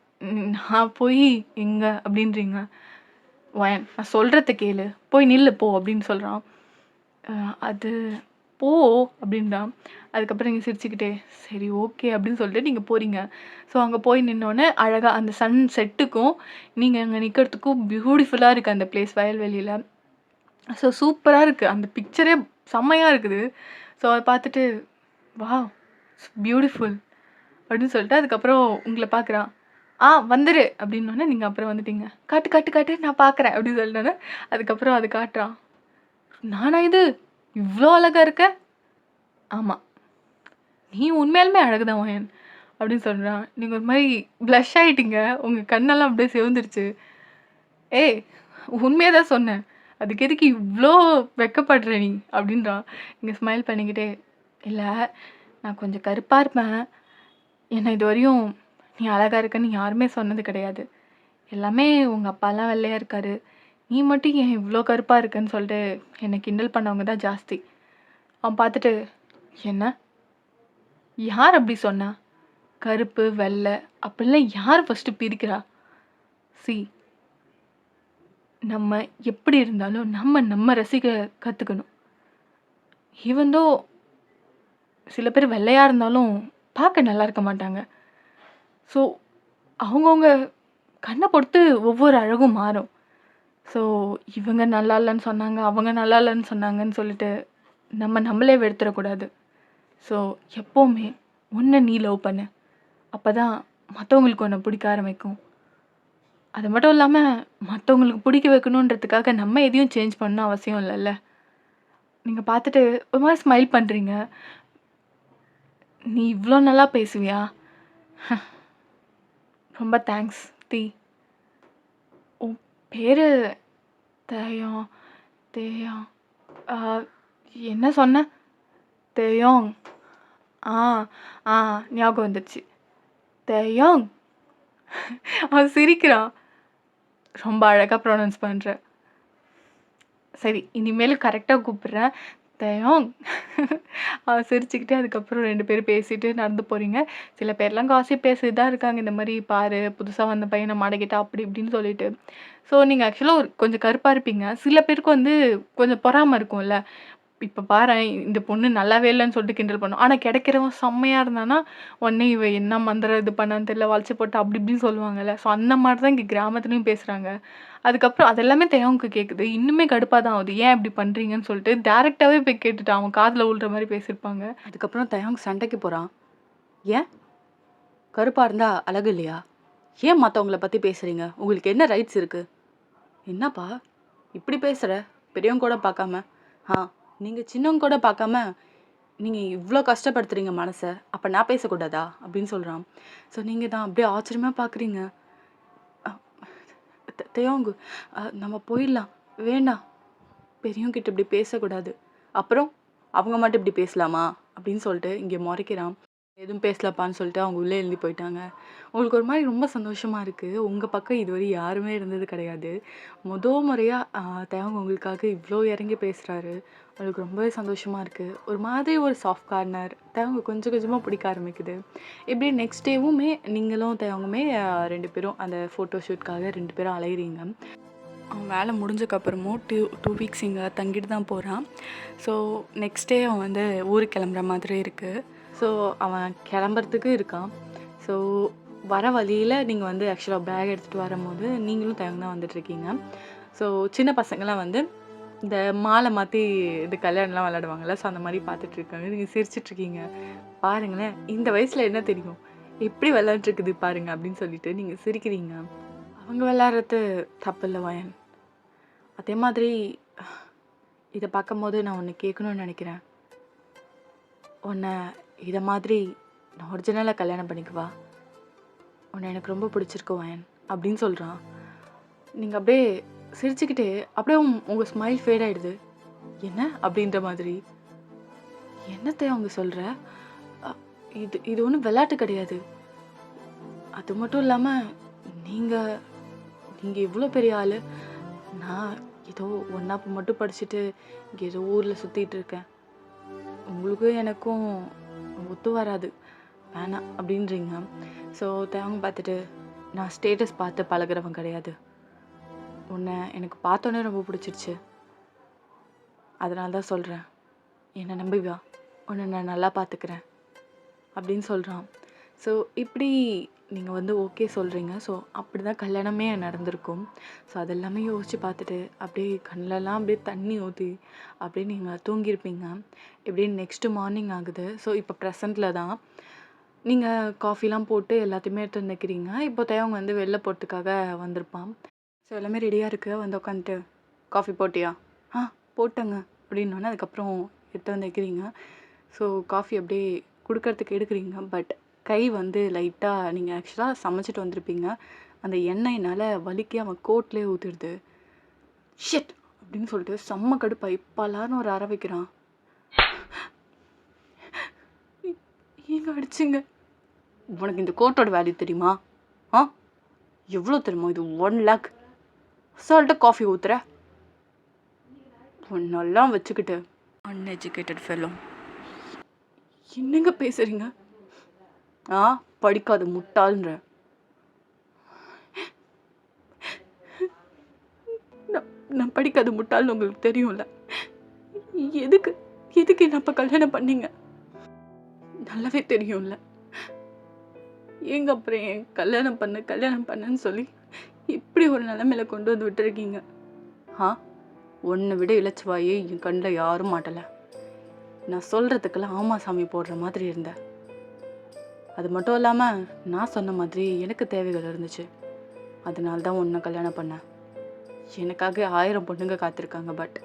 S1: நான் போய் எங்க அப்படின்றீங்க. ஒயன் நான் சொல்றத கேளு. போய் நில்லு போ அப்படின்னு சொல்றான். அது போ அப்படின்றான். அதுக்கப்புறம் நீங்க சிரிச்சுக்கிட்டே, சரி ஓகே அப்படின்னு சொல்லிட்டு நீங்க போறீங்க. ஸோ அங்க போய் நின்னோனே அழகா அந்த சன் செட்டுக்கும், நீங்க அங்க நிக்கிறதுக்கும் பியூட்டிஃபுல்லா இருக்கு அந்த பிளேஸ் வயல்வெளியில. ஸோ சூப்பரா இருக்கு. அந்த பிக்சரே செம்மையா இருக்குது. ஸோ அத பார்த்துட்டு, வாவ்! இட்ஸ் பியூட்டிஃபுல் அப்படின்னு சொல்லிட்டு அதுக்கப்புறம் உங்கள பார்க்குறான். வந்துரு அப்படின்னோனே நீங்க அப்புறம் வந்துட்டீங்க. காட்டு, காட்டு, காட்டு நான் பார்க்குறேன் அப்படின்னு சொல்லிட்டோனே, அதுக்கப்புறம் அது காட்டுறான். நானா இது? இவ்ளோ அழகா இருக்க? ஆமா. நீ உண்மையாலுமே அழகுதான் மகன் அப்படின்னு சொல்றான். நீங்க ஒரு மாரி ப்ளஷ் ஆயிட்டீங்க. உங்க கண்ணெல்லாம் அப்படியே சிவந்துருச்சு. ஏய்! உண்மைய தான் சொன்னேன். அதுக்கு எதுக்கு இவ்ளோ வெட்கப்படுற நீ? அப்படின்றான். நீங்க ஸ்மைல் பண்ணிக்கிட்டே, இல்ல நான் கொஞ்சம் கருப்பா இருப்பேன். என்ன இதுவரையும் நீ அழகா இருக்கன்னு யாருமே சொன்னது கிடையாது. எல்லாமே உங்க அப்பாலாம் வெள்ளையா இருக்காரு. நீ மட்டும் ஏன் இவ்ளோ கருப்பா இருக்கன்னு சொல்லிட்டு என்ன கிண்டல் பண்ணவங்க தான் ஜாஸ்தி. அவன் பார்த்துட்டு, என்ன? யார் அப்படி சொன்னா? கருப்பு, வெள்ளை அப்படிலாம் யார் ஃபர்ஸ்ட்டு பிரிக்கிறா? சி நம்ம எப்படி இருந்தாலும் நம்ம ரசிக்க கத்துக்கணும். ஈவன் தோ சில பேர் வெள்ளையா இருந்தாலும் பார்க்க நல்லா இருக்க மாட்டாங்க. ஸோ அவங்கவங்க கண்ண பொறுத்து ஒவ்வொரு அழகும் மாறும். ஸோ இவங்க நல்லா இல்லன்னு சொன்னாங்க, அவங்க நல்லா இல்லன்னு சொன்னாங்கன்னு சொல்லிட்டு நம்மளே வெறுத்துறக்கூடாது. ஸோ எப்பவுமே உன்ன நீ லவ் பண்ணு. அப்பதான் மத்தவங்களுக்கு உன்ன பிடிக்க ஆரம்பிக்கும். அது மட்டும் இல்லாம மத்தவங்களுக்கு பிடிக்க வைக்கணுன்றதுக்காக நம்ம எதையும் சேஞ்ச் பண்ணணும் அவசியம் இல்லல்ல. நீங்க பார்த்துட்டு ஒரு மாரி ஸ்மைல் பண்றீங்க. நீ இவ்ளோ நல்லா பேசுவியா? ரொம்ப தேங்க்ஸ் தி. உன் பேரு தேயோங். தேயோங். ஆ, என்ன சொன்ன? தேயோங். ஆ ஆ ஞாபகம் வந்துடுச்சு. தேயோங். அவன் சிரிக்கிறான். ரொம்ப அழகாக ப்ரொனவுன்ஸ் பண்ணுற. சரி, இனிமேல் கரெக்டாக கூப்பிடுறேன். தேயோங். அவன் சிரிச்சுக்கிட்டே அதுக்கப்புறம் 2 பேரும் பேசிட்டு நடந்து போகிறீங்க. சில பேர்லாம் காசிப் பேசிட்டு தான் இருக்காங்க. இந்த மாதிரி பாரு புதுசாக வந்த பையனை மாடக்கிட்டா அப்படி இப்படின்னு சொல்லிட்டு. ஸோ நீங்கள் ஆக்சுவலாக ஒரு கொஞ்சம் கருப்பாக இருப்பீங்க. சில பேருக்கு வந்து கொஞ்சம் பொறாமை இருக்கும்ல. இப்போ பாரேன் இந்த பொண்ணு நல்லாவே இல்லைன்னு சொல்லிட்டு கிண்டல் பண்ணும். ஆனால் கிடைக்கிறவன் செம்மையாக இருந்தானா உடனே இவ என்ன மந்திரம் இது பண்ணான்னு தெரியல வளைச்சு போட்டு அப்படி இப்படின்னு சொல்லுவாங்கல்ல. ஸோ அந்த மாதிரி தான் இங்கே கிராமத்துலேயும் பேசுகிறாங்க. அதுக்கப்புறம் அதெல்லாமே தேவனுக்கு கேட்குது. இன்னுமே கடுப்பாக தான் ஆகுது. ஏன் இப்படி பண்ணுறீங்கன்னு சொல்லிட்டு டேரெக்டாகவே போய் கேட்டுட்டான். அவன் காதில் விழுற மாதிரி பேசியிருப்பாங்க. அதுக்கப்புறம் தேவங்க சண்டைக்கு போகிறான். ஏன் கருப்பாக இருந்தால் அழகு இல்லையா? ஏன் மற்றவங்கள பற்றி பேசுகிறீங்க? உங்களுக்கு என்ன ரைட்ஸ் இருக்குது? என்னப்பா இப்படி பேசுகிற? பெரியவங்க கூட பார்க்காம நீங்கள் சின்னவங்க கூட பார்க்காம நீங்கள் இவ்வளோ கஷ்டப்படுத்துறீங்க மனசை. அப்போ நான் பேசக்கூடாதா அப்படின்னு சொல்கிறான். ஸோ நீங்கள் தான் அப்படியே ஆச்சரியமாக பார்க்குறீங்க. தேயோங்கு நம்ம போயிடலாம். வேண்டாம், பெரியவங்கிட்ட இப்படி பேசக்கூடாது. அப்புறம் அவங்க மட்டும் இப்படி பேசலாமா அப்படின்னு சொல்லிட்டு இங்கே முறைக்கிறான். எதுவும் பேசலப்பான்னு சொல்லிட்டு அவங்க உள்ளே எழுதி போயிட்டாங்க. உங்களுக்கு ஒரு மாதிரி ரொம்ப சந்தோஷமாக இருக்குது. உங்கள் பக்கம் இதுவரை யாருமே இருந்தது கிடையாது. முறையாக தேவங்க உங்களுக்காக இவ்வளோ இறங்கி பேசுகிறாரு. அவங்களுக்கு ரொம்பவே சந்தோஷமாக இருக்குது. ஒரு மாதிரி ஒரு சாஃப்ட் கார்னர் தேவங்க கொஞ்சம் கொஞ்சமாக பிடிக்க ஆரம்பிக்குது. இப்படி நெக்ஸ்ட் டேவுமே நீங்களும் தேவங்குமே 2 பேரும் அந்த ஃபோட்டோ ஷூட்காக 2 பேரும் அலையிறீங்க. அவன் வேலை முடிஞ்சக்கப்புறமும் 2 வீக்ஸ் இங்கே தங்கிட்டு தான் போகிறான். ஸோ நெக்ஸ்ட் டே அவன் வந்து ஊருக்கு கிளம்புற மாதிரி இருக்குது. ஸோ அவன் கிளம்புறதுக்கு இருக்கான். ஸோ வர வழியில் நீங்கள் வந்து ஆக்சுவலாக பேக் எடுத்துகிட்டு வரும்போது நீங்களும் தேவங்க தான் வந்துட்டுருக்கீங்க. ஸோ சின்ன பசங்களாம் வந்து இந்த மாலை மாற்றி இது கல்யாணம்லாம் விளையாடுவாங்கள்ல. ஸோ அந்த மாதிரி பார்த்துட்ருக்காங்க. நீங்கள் சிரிச்சிட்ருக்கீங்க. பாருங்களேன் இந்த வயசில் என்ன தெரியும், எப்படி விளையாண்டுருக்குது பாருங்க அப்படின்னு சொல்லிட்டு நீங்கள் சிரிக்கிறீங்க. அவங்க விளையாடுறது தப்பு இல்லை வயன். அதே மாதிரி இதை பார்க்கும்போது நான் ஒன்று கேட்கணும்னு நினைக்கிறேன். உன்னை இதை மாதிரி நான் ஒரிஜினலாக கல்யாணம் பண்ணிக்குவா? உன்னை எனக்கு ரொம்ப பிடிச்சிருக்கு வயன் அப்படின்னு சொல்கிறான். நீங்கள் அப்படியே சிரிச்சுக்கிட்டே அப்படியே உங்கள் ஸ்மைல் ஃபேட் ஆகிடுது. என்ன அப்படின்ற மாதிரி. என்னத்தை அவங்க சொல்கிற? இது இது ஒன்றும் விளையாட்டு கிடையாது. அது மட்டும் இல்லாமல் நீங்கள் நீங்கள் இவ்வளோ பெரிய ஆள். நான் ஏதோ ஒன்றாப்பு மட்டும் படிச்சுட்டு இங்கே ஏதோ ஊரில் சுற்றிட்டு இருக்கேன். உங்களுக்கும் எனக்கும் ஒத்து வராது, வேணாம் அப்படின்றீங்க. ஸோ தேவங்க பார்த்துட்டு நான் ஸ்டேட்டஸ் பார்த்து பழகிறவன் கிடையாது. உன்னை எனக்கு பார்த்தோன்னே ரொம்ப பிடிச்சிருச்சு. அதனால தான் சொல்கிறேன், என்னை நம்பிவா, உன்னை நான் நல்லா பார்த்துக்கிறேன் அப்படின்னு சொல்கிறான். ஸோ இப்படி நீங்கள் வந்து ஓகே சொல்கிறீங்க. ஸோ அப்படி தான் கல்யாணமே நடந்திருக்கும். ஸோ அதெல்லாமே யோசித்து பார்த்துட்டு அப்படியே கண்ணிலலாம் அப்படியே தண்ணி ஊற்றி அப்படியே நீங்கள் தூங்கியிருப்பீங்க. இப்படி நெக்ஸ்ட்டு மார்னிங் ஆகுது. ஸோ இப்போ ப்ரெசண்ட்டில் தான் நீங்கள் காஃபிலாம் போட்டு எல்லாத்தையுமே எடுத்து வந்து வைக்கிறீங்க. இப்போ தேவங்க வந்து வெளில போகிறதுக்காக வந்திருப்பான். ஸோ எல்லாமே ரெடியாக இருக்குது. வந்து உட்காந்துட்டு காஃபி போட்டியா? போட்டேங்க அப்படின்னோடனே அதுக்கப்புறம் எடுத்து வந்து வைக்கிறீங்க. ஸோ காஃபி அப்படியே கொடுக்கறதுக்கு எடுக்கிறீங்க. பட் கை வந்து லைட்டாக நீங்கள் ஆக்சுவலாக சமைச்சிட்டு வந்திருப்பீங்க. அந்த எண்ணெயினால் வலிக்கி அவன் கோட்லேயே ஊற்றிடுது. ஷிட் அப்படின்னு சொல்லிட்டு செம்ம கடுப்பா இப்போலான்னு ஒரு அற வைக்கிறான். ஏங்க அடிச்சுங்க? உனக்கு இந்த கோட்டோட வேல்யூ தெரியுமா? எவ்வளோ தெரியுமா? இது 1 lakh. அசால்ட்டாக காஃபி ஊற்றுற. ஒன்னெல்லாம் வச்சுக்கிட்டு அன்எஜுகேட்டட் ஃபெல்லோ. என்னங்க பேசுகிறீங்க? படிக்காத முட்டாள்ன்ற. நான் படிக்காத முட்டாள்னு உங்களுக்கு தெரியும்ல. எதுக்கு எதுக்கு என்ன அப்போ கல்யாணம் பண்ணீங்க? நல்லாவே தெரியும்ல. ஏங்க அப்புறம் என் கல்யாணம் பண்ணுன்னு சொல்லி இப்படி ஒரு நிலைமையில கொண்டு வந்து விட்டுருக்கீங்க. ஒன்றை விட இளச்சுவாயே என் கண்ணில் யாரும் மாட்டலை. நான் சொல்கிறதுக்கெல்லாம் ஆமா சாமி போடுற மாதிரி இருந்தேன். அது மட்டும் இல்லாமல் நான் சொன்ன மாதிரி எனக்கு தேவைகள் இருந்துச்சு. அதனால தான் உன்னை கல்யாணம் பண்ணேன். எனக்காக 1000 பொண்ணுங்க காத்திருக்காங்க. பட்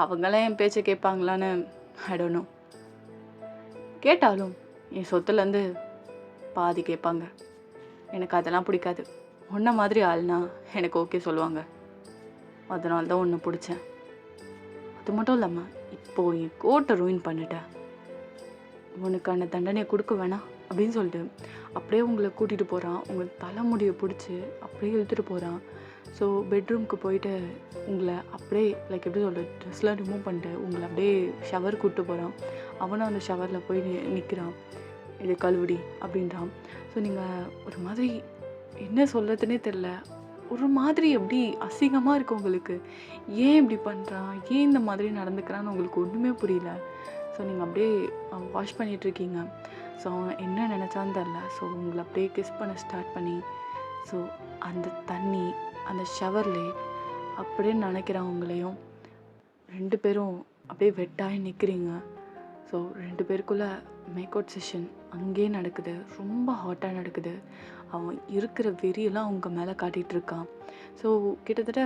S1: அவங்களாம் என் பேச்சை கேட்பாங்களான்னு ஐ டோன்ட் நோ. கேட்டாலும் என் சொத்துலேருந்து பாதி கேட்பாங்க. எனக்கு அதெல்லாம் பிடிக்காது. உன்ன மாதிரி ஆள்னா எனக்கு ஓகே சொல்லுவாங்க. அதனால தான் உன்னை பிடிச்சேன். அது மட்டும் இல்லாமல் இப்போ என் கோட்டை ரூயின் பண்ணிட்ட. உனக்கான தண்டனையை கொடுக்க வேணாம் அப்படின்னு சொல்லிட்டு அப்படியே உங்களை கூட்டிகிட்டு போகிறான். உங்கள் தலைமுடியை பிடிச்சி அப்படியே இழுத்துட்டு போகிறான். ஸோ பெட்ரூம்க்கு போயிட்டு உங்களை அப்படியே லைக் எப்படி சொல்கிறது, ட்ரெஸ்லாம் ரிமூவ் பண்ணிட்டு உங்களை அப்படியே ஷவர் கூப்பிட்டு போகிறான். அவனும் அந்த ஷவரில் போய் நிற்கிறான். இது கழுவுடி அப்படின்றான். ஸோ நீங்கள் ஒரு மாதிரி என்ன சொல்கிறதுனே தெரில. ஒரு மாதிரி எப்படி அசிங்கமாக இருக்கு உங்களுக்கு. ஏன் இப்படி பண்ணுறான், ஏன் இந்த மாதிரி நடந்துக்கிறான்னு உங்களுக்கு ஒன்றுமே புரியல. ஸோ நீங்கள் அப்படியே வாஷ் பண்ணிகிட்ருக்கீங்க. ஸோ அவன் என்ன நினச்சான்னு தெரில. ஸோ உங்களை அப்படியே கிஸ் பண்ண ஸ்டார்ட் பண்ணி ஸோ அந்த தண்ணி அந்த ஷவர்லேயே அப்படியே நினைக்கிறவங்களையும் 2 பேரும் அப்படியே வெட்டாகி நிற்கிறீங்க. ஸோ 2 பேருக்குள்ளே மேக் அவுட் செஷன் அங்கேயே நடக்குது. ரொம்ப ஹாட்டாக நடக்குது. அவன் இருக்கிற வெறியெல்லாம் அவங்க மேலே காட்டிகிட்ருக்கான். ஸோ கிட்டத்தட்ட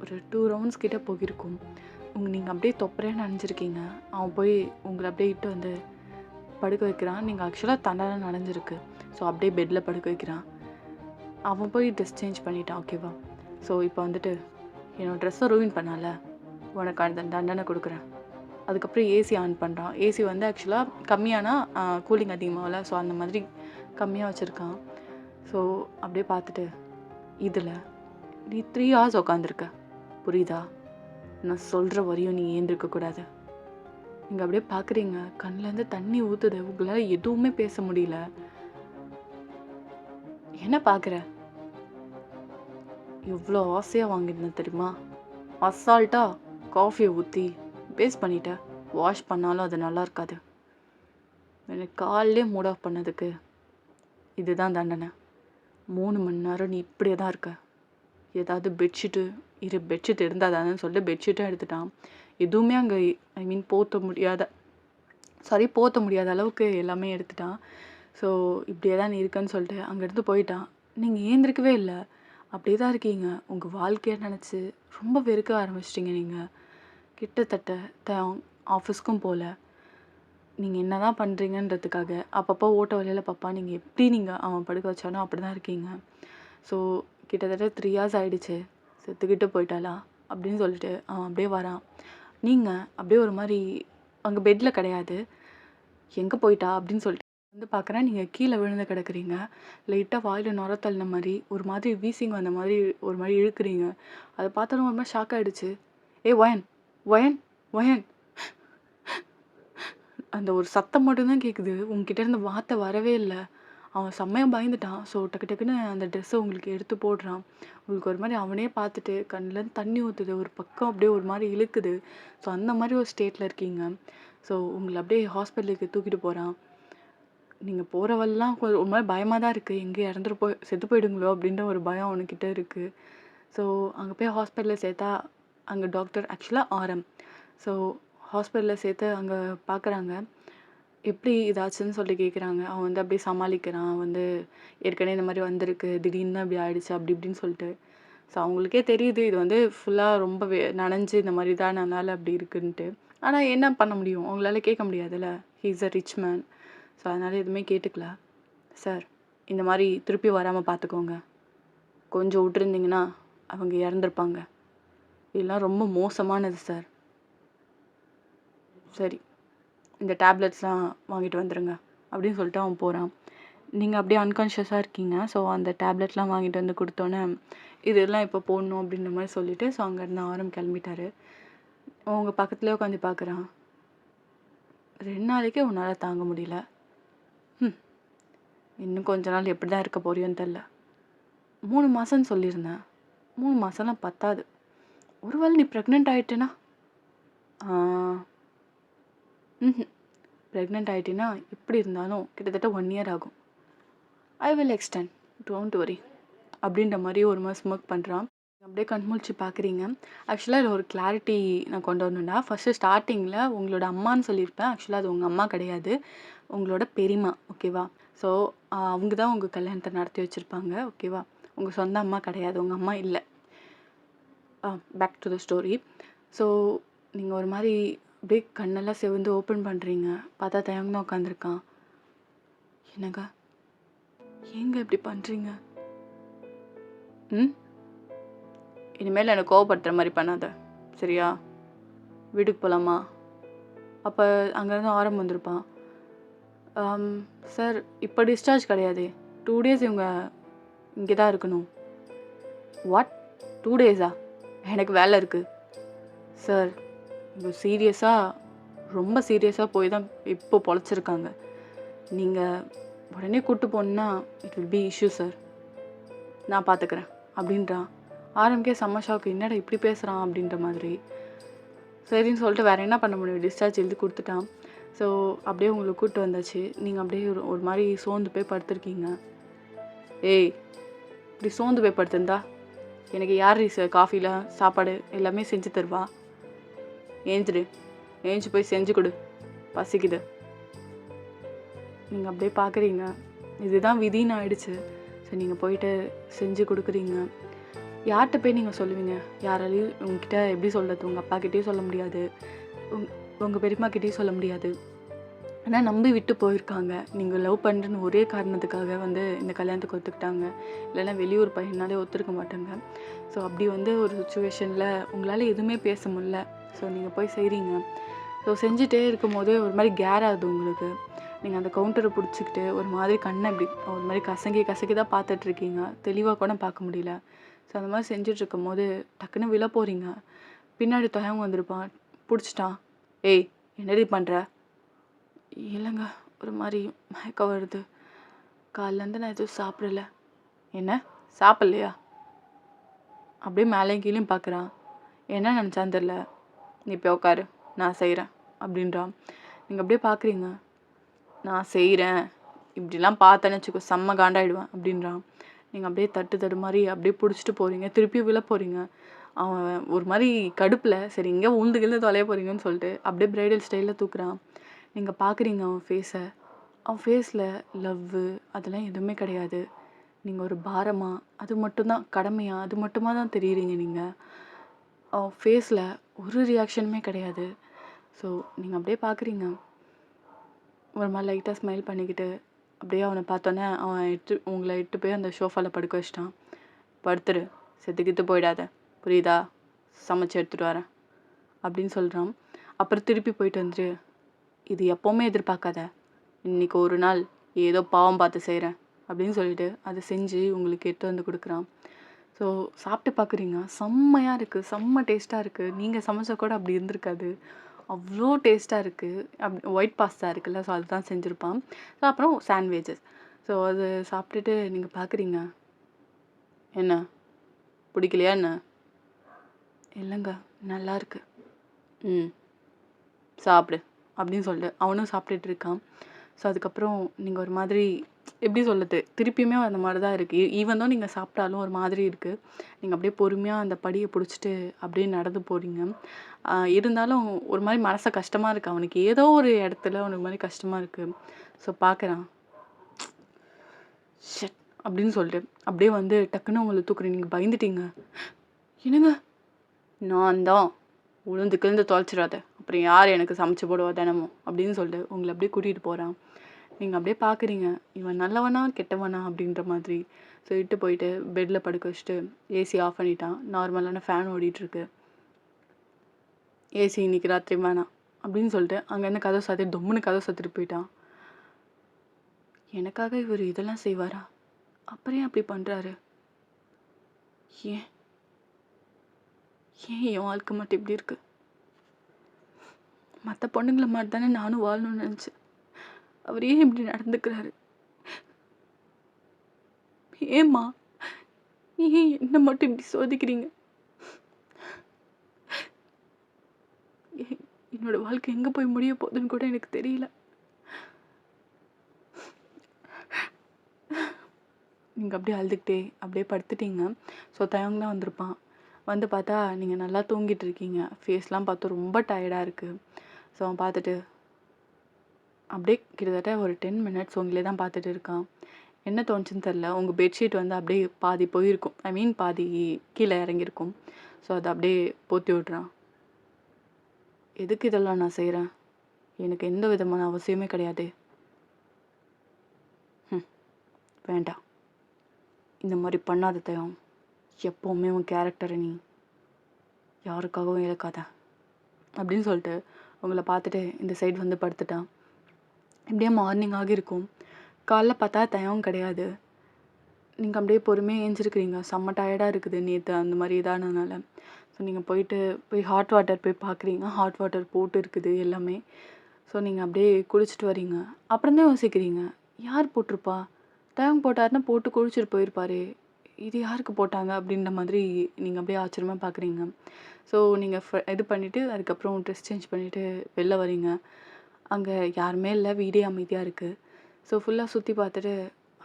S1: ஒரு 2 ரவுண்ட்ஸ் கிட்டே போயிருக்கும். நீங்கள் அப்படியே தொப்பரையாக நனைஞ்சிருக்கீங்க. அவன் போய் உங்களை அப்படியே இட்டு வந்து படுக்க வைக்கிறான். நீங்கள் ஆக்சுவலாக தண்டெல்லாம் நனைஞ்சிருக்கு. ஸோ அப்படியே பெட்டில் படுக்க வைக்கிறான். அவன் போய் ட்ரெஸ் சேஞ்ச் பண்ணிட்டான். ஓகேவா? ஸோ இப்போ வந்துட்டு என்னோடய ட்ரெஸ்ஸை ரூயின் பண்ணால, உனக்கு அந்த தண்டனை கொடுக்குறேன். அதுக்கப்புறம் ஏசி ஆன் பண்ணுறான். ஏசி வந்து ஆக்சுவலாக கம்மியானா கூலிங் அதிகமாகல. ஸோ அந்த மாதிரி கம்மியாக வச்சுருக்கான். ஸோ அப்படியே பார்த்துட்டு இதில் நீ 3 hours உட்காந்துருக்க, புரியுதா? நான் சொல்கிற வரையும் நீ ஏந்திருக்கக்கூடாது. நீங்கள் அப்படியே பார்க்குறீங்க, கண்ணிலேருந்து தண்ணி ஊற்றுது. உங்களால் எதுவுமே பேச முடியல. என்ன பார்க்குற? இவ்வளோ ஆசையாக வாங்கியிருந்தேன் தெரியுமா? அசால்ட்டாக காஃபியை ஊற்றி பேஸ்ட் பண்ணிட்ட. வாஷ் பண்ணாலும் அது நல்லா இருக்காது. எனக்கு காலையிலே மூட் ஆஃப் பண்ணதுக்கு இதுதான் தண்டனை. 3 மணி நேரம் நீ இப்படியே தான் இருக்க. ஏதாவது பெட்ஷீட் இருந்தால் தானே சொல்லிட்டு பெட்ஷீட்டும் எடுத்துட்டான். எதுவுமே அங்கே போற்ற முடியாத அளவுக்கு எல்லாமே எடுத்துட்டான். ஸோ இப்படியே தான் நீ இருக்கன்னு சொல்லிட்டு அங்கேருந்து போயிட்டான். நீங்கள் ஏந்திருக்கவே இல்லை. அப்படியே தான் இருக்கீங்க. உங்கள் வாழ்க்கையை நினச்சி ரொம்ப வெறுக்க ஆரம்பிச்சிட்டிங்க. நீங்கள் கிட்டத்தட்ட ஆஃபீஸ்க்கும் போகல. நீங்கள் என்ன தான் பண்ணுறீங்கன்றதுக்காக அப்பப்போ ஓட்ட வழியில் பாப்பா நீங்கள் எப்படி அவன் படுக்க வச்சானோ அப்படி தான் இருக்கீங்க. ஸோ கிட்டத்தட்ட 3 hours ஆகிடுச்சு. செத்துக்கிட்டு போயிட்டாளா அப்படின்னு சொல்லிட்டு அவன் அப்படியே வரான். நீங்கள் அப்படியே ஒரு மாதிரி அங்கே பெட்டில் கிடையாது. எங்கே போயிட்டா அப்படின்னு சொல்லிட்டு வந்து பார்க்குறேன். நீங்கள் கீழே விழுந்து கிடக்குறீங்க. லைட்டாக வாயில் நுர தள்ளின மாதிரி ஒரு மாதிரி வீசிங் வந்த மாதிரி ஒரு மாதிரி இழுக்கிறீங்க. அதை பார்த்தாலும் ஒரு மாதிரி ஷாக் ஆகிடுச்சு. ஏ ஒயன் ஒயன் ஒயன் அந்த ஒரு சத்தம் மட்டும்தான் கேட்குது. உங்ககிட்ட இருந்து வார்த்தை வரவே இல்லை. அவன் செம்மையாக பயந்துட்டான். ஸோ டக்கு டக்குன்னு அந்த ட்ரெஸ்ஸை உங்களுக்கு எடுத்து போடுறான். உங்களுக்கு ஒரு மாதிரி அவனே பார்த்துட்டு கண்ணிலேருந்து தண்ணி ஊற்றுது. ஒரு பக்கம் அப்படியே ஒரு மாதிரி இழுக்குது. ஸோ அந்த மாதிரி ஒரு ஸ்டேட்டில் இருக்கீங்க. ஸோ உங்களை அப்படியே ஹாஸ்பிட்டலுக்கு தூக்கிட்டு போகிறான். நீங்கள் போகிறவெல்லாம் ஒரு மாதிரி பயமாக தான் இருக்குது. எங்கே செத்து போயிடுங்களோ அப்படின்ற ஒரு பயம் அவனுக்கிட்ட இருக்குது. ஸோ அங்கே போய் ஹாஸ்பிட்டலில் சேர்த்தா அங்கே டாக்டர் ஆக்சுவலாக ஆர்எம். ஸோ ஹாஸ்பிட்டலில் சேர்த்து அங்கே பார்க்குறாங்க. எப்படி இதாச்சுன்னு சொல்லி கேட்குறாங்க. அவன் வந்து அப்படியே சமாளிக்கிறான். வந்து ஏற்கனவே இந்த மாதிரி வந்திருக்கு, திடீர்னு தான் இப்படி ஆயிடுச்சு அப்படி இப்படின்னு சொல்லிட்டு. ஸோ அவங்களுக்கே தெரியுது இது வந்து ஃபுல்லாக ரொம்ப நனைஞ்சு இந்த மாதிரி தான் அதனால் அப்படி இருக்குன்ட்டு. ஆனால் என்ன பண்ண முடியும், அவங்களால கேட்க முடியாதுல்ல. He is a rich man. So அதனால் எதுவுமே கேட்டுக்கல. சார் இந்த மாதிரி திருப்பி வராமல் பார்த்துக்கோங்க. கொஞ்சம் விட்டுருந்தீங்கன்னா அவங்க இறந்துருப்பாங்க. இதெல்லாம் ரொம்ப மோசமானது சார். சரி இந்த டேப்லெட்ஸ்லாம் வாங்கிட்டு வந்துடுங்க அப்படின்னு சொல்லிட்டு அவன் போகிறான். நீங்கள் அப்படியே அன்கான்ஷியஸாக இருக்கீங்க. ஸோ அந்த டேப்லெட்லாம் வாங்கிட்டு வந்து கொடுத்தோன்னே இதெல்லாம் இப்போ போடணும் அப்படின்ற மாதிரி சொல்லிவிட்டு ஸோ அங்கேருந்து ஆரம் கிளம்பிட்டாரு. அவங்க பக்கத்துலேயே உட்காந்து பார்க்குறான். 2 நாளைக்கே உன்னால் தாங்க முடியல. இன்னும் கொஞ்ச நாள் எப்படி தான் இருக்க போறியோன்னு தெரில. 3 மாதம்னு சொல்லியிருந்தேன். 3 மாதம்லாம் பத்தாது. ஒருவேளை நீ ப்ரெக்னென்ட் ஆகிட்டேன்னா ப்ரெக்னென்ட் ஆகிட்டேன்னா எப்படி இருந்தாலும் கிட்டத்தட்ட 1 year ஆகும். I will extend, don't worry அப்படின்ற மாதிரி ஒரு மாதிரி ஸ்மோக் பண்ணுறான். அப்படியே கண்முழிச்சு பார்க்குறீங்க. ஆக்சுவலாக இதில் ஒரு கிளாரிட்டி நான் கொண்டு வரணும்னா, ஃபஸ்ட்டு ஸ்டார்டிங்கில் உங்களோட அம்மான்னு சொல்லியிருப்பேன். ஆக்சுவலாக அது உங்கள் அம்மா கிடையாது, உங்களோட பெரியம்மா. ஓகேவா? ஸோ அவங்க தான் உங்கள் கல்யாணத்தை நடத்தி வச்சுருப்பாங்க. ஓகேவா? உங்கள் சொந்த அம்மா கிடையாது, உங்கள் அம்மா இல்லை. Back to the story. So நீங்கள் ஒரு மாதிரி அப்படியே கண்ணெல்லாம் செவந்து ஓப்பன் பண்ணுறீங்க. பார்த்தா தயங்க தான் உட்காந்துருக்கான். என்னங்க ஏங்க இப்படி பண்ணுறீங்க? ம் இனிமேல் என்னை கோவப்படுத்துகிற மாதிரி பண்ணாத, சரியா? வீட்டுக்கு போகலாமா? அப்போ அங்கேருந்து ஆரம் வந்திருப்பான். சார் இப்போ டிஸ்சார்ஜ் கிடையாது, 2 days இவங்க இங்கே தான் இருக்கணும். What, 2 days? எனக்கு வேலை இருக்குது சார். இப்போ சீரியஸாக, ரொம்ப சீரியஸாக போய் தான் இப்போ பொழைச்சிருக்காங்க. நீங்கள் உடனே கூப்பிட்டு போனீங்கன்னா it will be issue sir. நான் பார்த்துக்கிறேன் அப்படின்றான். ஆரம்பிக்கே செம்ம ஷாக்கு, என்னடா இப்படி பேசுகிறான் அப்படின்ற மாதிரி. சரின்னு சொல்லிட்டு வேறு என்ன பண்ண முடியும், டிஸ்சார்ஜ் எழுதி கொடுத்துட்டான். ஸோ அப்படியே உங்களுக்கு கூப்பிட்டு வந்தாச்சு. நீங்கள் அப்படியே ஒரு மாதிரி சோர்ந்து போய் படுத்துருக்கீங்க. ஏய், இப்படி சோர்ந்து போய் படுத்திருந்தா எனக்கு யார் காஃபியில் சாப்பாடு எல்லாமே செஞ்சு தருவா? ஏஞ்சிடு, ஏஞ்சி போய் செஞ்சு கொடு, பசிக்குது. நீங்கள் அப்படியே பார்க்குறீங்க, இதுதான் விதின்னு ஆயிடுச்சு. ஸோ நீங்கள் போயிட்டு செஞ்சு கொடுக்குறீங்க. யார்கிட்ட போய் நீங்கள் சொல்லுவீங்க? யாராலையும் உங்ககிட்ட எப்படி சொல்கிறது? உங்கள் அப்பாக்கிட்டேயும் சொல்ல முடியாது, உங்கள் பெரியம்மாக்கிட்டேயும் சொல்ல முடியாது. ஆனால் நம்பி விட்டு போயிருக்காங்க. நீங்கள் லவ் பண்ணுறன்னு ஒரே காரணத்துக்காக வந்து இந்த கல்யாணத்துக்கு ஒத்துக்கிட்டாங்க. இல்லைன்னா வெளியூர் பையனாலே ஒத்துருக்க மாட்டாங்க. ஸோ அப்படி வந்து ஒரு சுச்சுவேஷனில் உங்களால் எதுவுமே பேச முடியல. ஸோ நீங்கள் போய் செய்கிறீங்க. ஸோ செஞ்சுட்டே இருக்கும் போது ஒரு மாதிரி கேர் ஆகுது உங்களுக்கு. நீங்கள் அந்த கவுண்டரை பிடிச்சிக்கிட்டு ஒரு மாதிரி கண்ணை இப்படி ஒரு மாதிரி கசக்கி தான் பார்த்துட்ருக்கீங்க. தெளிவாக கூட பார்க்க முடியல. ஸோ அந்த மாதிரி செஞ்சிட்ருக்கும் போது டக்குன்னு விழ போகிறீங்க. பின்னாடி தொயவங்க வந்திருப்பான், பிடிச்சிட்டான். ஏய், என்னடி பண்ணுற? இல்லைங்க, ஒரு மாதிரி மயக்கம் வருது, காலையிலேருந்து நான் எதுவும் சாப்பிடல. என்ன சாப்பிட்லையா? அப்படியே மேலேயும் கீழேயும் பார்க்குறான். என்ன நினச்சான்னு தெரில. நீ போய் உட்காரு, நான் செய்கிறேன் அப்படின்றான். நீங்கள் அப்படியே பார்க்குறீங்க. நான் செய்கிறேன், இப்படிலாம் பார்த்தேன்னு வச்சுக்கோ செம்ம காண்டாயிடுவேன் அப்படின்றான். நீங்கள் அப்படியே தட்டு மாதிரி அப்படியே பிடிச்சிட்டு போகிறீங்க. திருப்பி விழ போகிறீங்க. அவன் ஒரு மாதிரி கடுப்பில் சரி இங்கே உழுந்து தொலைய போகிறீங்கன்னு சொல்லிட்டு அப்படியே பிரைடல் ஸ்டைலில் தூக்குறான். நீங்கள் பார்க்குறீங்க அவன் ஃபேஸை. அவன் ஃபேஸில் லவ்வு அதெல்லாம் எதுவுமே கிடையாது. நீங்கள் ஒரு பாரமாக, அது மட்டும்தான் கடமையாக, அது மட்டுமா தான் தெரியுறீங்க நீங்கள். அவன் ஃபேஸில் ஒரு ரியாக்ஷனுமே கிடையாது. ஸோ நீங்கள் அப்படியே பார்க்குறீங்க. ஒரு மாதிரி லைட்டாக ஸ்மைல் பண்ணிக்கிட்டு அப்படியே அவனை பார்த்தோன்னே அவன் உங்களை இட்டு போய் அந்த ஷோஃபாவில் படுக்க வச்சிட்டான். படுத்துரு, செத்துக்கிட்டு போயிடாத, புரியுதா? சமைச்சு எடுத்துகிட்டு வரேன் அப்படின்னு சொல்கிறான். அப்புறம் திருப்பி போயிட்டு வந்துட்டு, இது எப்போவுமே எதிர்பார்க்காத, இன்றைக்கி ஒரு நாள் ஏதோ பாவம் பார்த்து செய்கிறேன் அப்படின்னு சொல்லிட்டு அதை செஞ்சு உங்களுக்கு எடுத்து வந்து கொடுக்குறான். ஸோ சாப்பிட்டு பார்க்குறீங்க, செம்மையாக இருக்குது, செம்ம டேஸ்ட்டாக இருக்குது. நீங்கள் சமைச்சா கூட அப்படி இருந்திருக்காது, அவ்வளோ டேஸ்ட்டாக இருக்குது. ஒயிட் பாஸ்தா இருக்குல்ல, ஸோ அதுதான் செஞ்சுருப்பான். ஸோ அப்புறம் சாண்ட்விச்சஸ். ஸோ அது சாப்பிட்டுட்டு நீங்கள் பார்க்குறீங்க. என்ன பிடிக்கலையா என்ன? இல்லைங்க, நல்லா இருக்கு. சாப்பிடு அப்படின்னு சொல்லிட்டு அவனும் சாப்பிட்டுட்டு இருக்கான். ஸோ அதுக்கப்புறம் நீங்கள் ஒரு மாதிரி எப்படி சொல்லுது, திருப்பியுமே அந்த மாதிரி தான் இருக்குது. ஈவன் தான் நீங்கள் சாப்பிட்டாலும் ஒரு மாதிரி இருக்குது. நீங்கள் அப்படியே பொறுமையாக அந்த படியை பிடிச்சிட்டு அப்படியே நடந்து போகிறீங்க. இருந்தாலும் ஒரு மாதிரி மனசை கஷ்டமாக இருக்குது அவனுக்கு. ஏதோ ஒரு இடத்துல அவனுக்கு மாதிரி கஷ்டமாக இருக்குது. ஸோ பார்க்குறான். ஷட் அப்படின்னு சொல்லிட்டு அப்படியே வந்து டக்குன்னு உங்களை தூக்குறேன். நீங்கள் பயந்துட்டீங்க. என்னங்க, நான் தான் உளுந்து தொலைச்சிடாத, அப்புறம் யார் எனக்கு சமைச்சு போடுவா தினமும் அப்படின்னு சொல்லிட்டு உங்களை அப்படியே கூட்டிகிட்டு போகிறான். நீங்கள் அப்படியே பார்க்குறீங்க, இவன் நல்லவனா கெட்டவனா அப்படின்ற மாதிரி. ஸோ இட்டு போயிட்டு பெட்டில் படுக்க வச்சுட்டு ஏசி ஆஃப் பண்ணிட்டான். நார்மலான ஃபேன் ஓடிட்டுருக்கு. ஏசி இன்னைக்கு ராத்திரி வேணாம் அப்படின்னு சொல்லிட்டு அங்கேருந்து கதவை சாத்தி தொம்முன்னு கதவை சாத்திட்டு போயிட்டான். எனக்காக இவர் இதெல்லாம் செய்வாரா? அப்புறம் அப்படி பண்ணுறாரு? ஏன் ஏன் என் வாழ்க்கை மட்டும் இப்படி இருக்கு? மற்ற பொண்ணுங்களை மாதிரி தானே நானும் வாழணும்னு நினச்சேன். அவர் ஏன் இப்படி நடந்துக்கிறாரு? ஏம்மா, ஏன் என்ன மட்டும் இப்படி சோதிக்கிறீங்க? என்னோட வாழ்க்கை எங்கே போய் முடிய போகுதுன்னு கூட எனக்கு தெரியல. நீங்கள் அப்படியே அழுதுகிட்டே அப்படியே படுத்துட்டீங்க. ஸோ தயங்க தான் வந்திருப்பான். வந்து பார்த்தா நீங்கள் நல்லா தூங்கிட்டு இருக்கீங்க. ஃபேஸ்லாம் பார்த்து ரொம்ப டயர்டாக இருக்குது. ஸோ அவன் பார்த்துட்டு அப்படியே கிட்டத்தட்ட ஒரு 10 minutes உங்களே தான் பார்த்துட்டு இருக்கான். என்ன தோணுச்சுன்னு தெரில. உங்கள் பெட்ஷீட் வந்து அப்படியே பாதி போயிருக்கும், ஐ மீன் பாதி கீழே இறங்கியிருக்கும். ஸோ அதை அப்படியே போற்றி விட்றான். எதுக்கு இதெல்லாம் நான் செய்கிறேன்? எனக்கு எந்த விதமான அவசியமே கிடையாது. வேண்டாம், இந்த மாதிரி பண்ணாத தயம். எப்போவுமே உன் கேரக்டரை நீ யாருக்காகவும் இழக்காத அப்படின்னு சொல்லிட்டு உங்களை பார்த்துட்டு இந்த சைடு வந்து படுத்துட்டான். இப்படியே மார்னிங் ஆகியிருக்கும். காலைல பார்த்தா தயம் கிடையாது. நீங்கள் அப்படியே பொறுமையாக ஏஞ்சிருக்கிறீங்க. செம்ம டயர்டாக இருக்குது நேற்று அந்த மாதிரி இதானதுனால. ஸோ நீங்கள் போய் ஹாட் வாட்டர் போய் பார்க்குறீங்க. ஹாட் வாட்டர் போட்டு இருக்குது எல்லாமே. ஸோ நீங்கள் அப்படியே குளிச்சுட்டு வரீங்க. அப்புறம் தான் யோசிக்கிறீங்க, யார் போட்டிருப்பா? தயம் போட்டாருன்னா போட்டு குளிச்சுட்டு போயிருப்பாரு, இது யாருக்கு போட்டாங்க அப்படின்ற மாதிரி நீங்கள் அப்படியே ஆச்சரியமாக பார்க்குறீங்க. ஸோ நீங்கள் இது பண்ணிவிட்டு அதுக்கப்புறம் ட்ரெஸ் சேஞ்ச் பண்ணிவிட்டு வெளில வரீங்க. அங்கே யாருமே இல்லை, வீடே அமைதியாக இருக்குது. ஸோ ஃபுல்லாக சுற்றி பார்த்துட்டு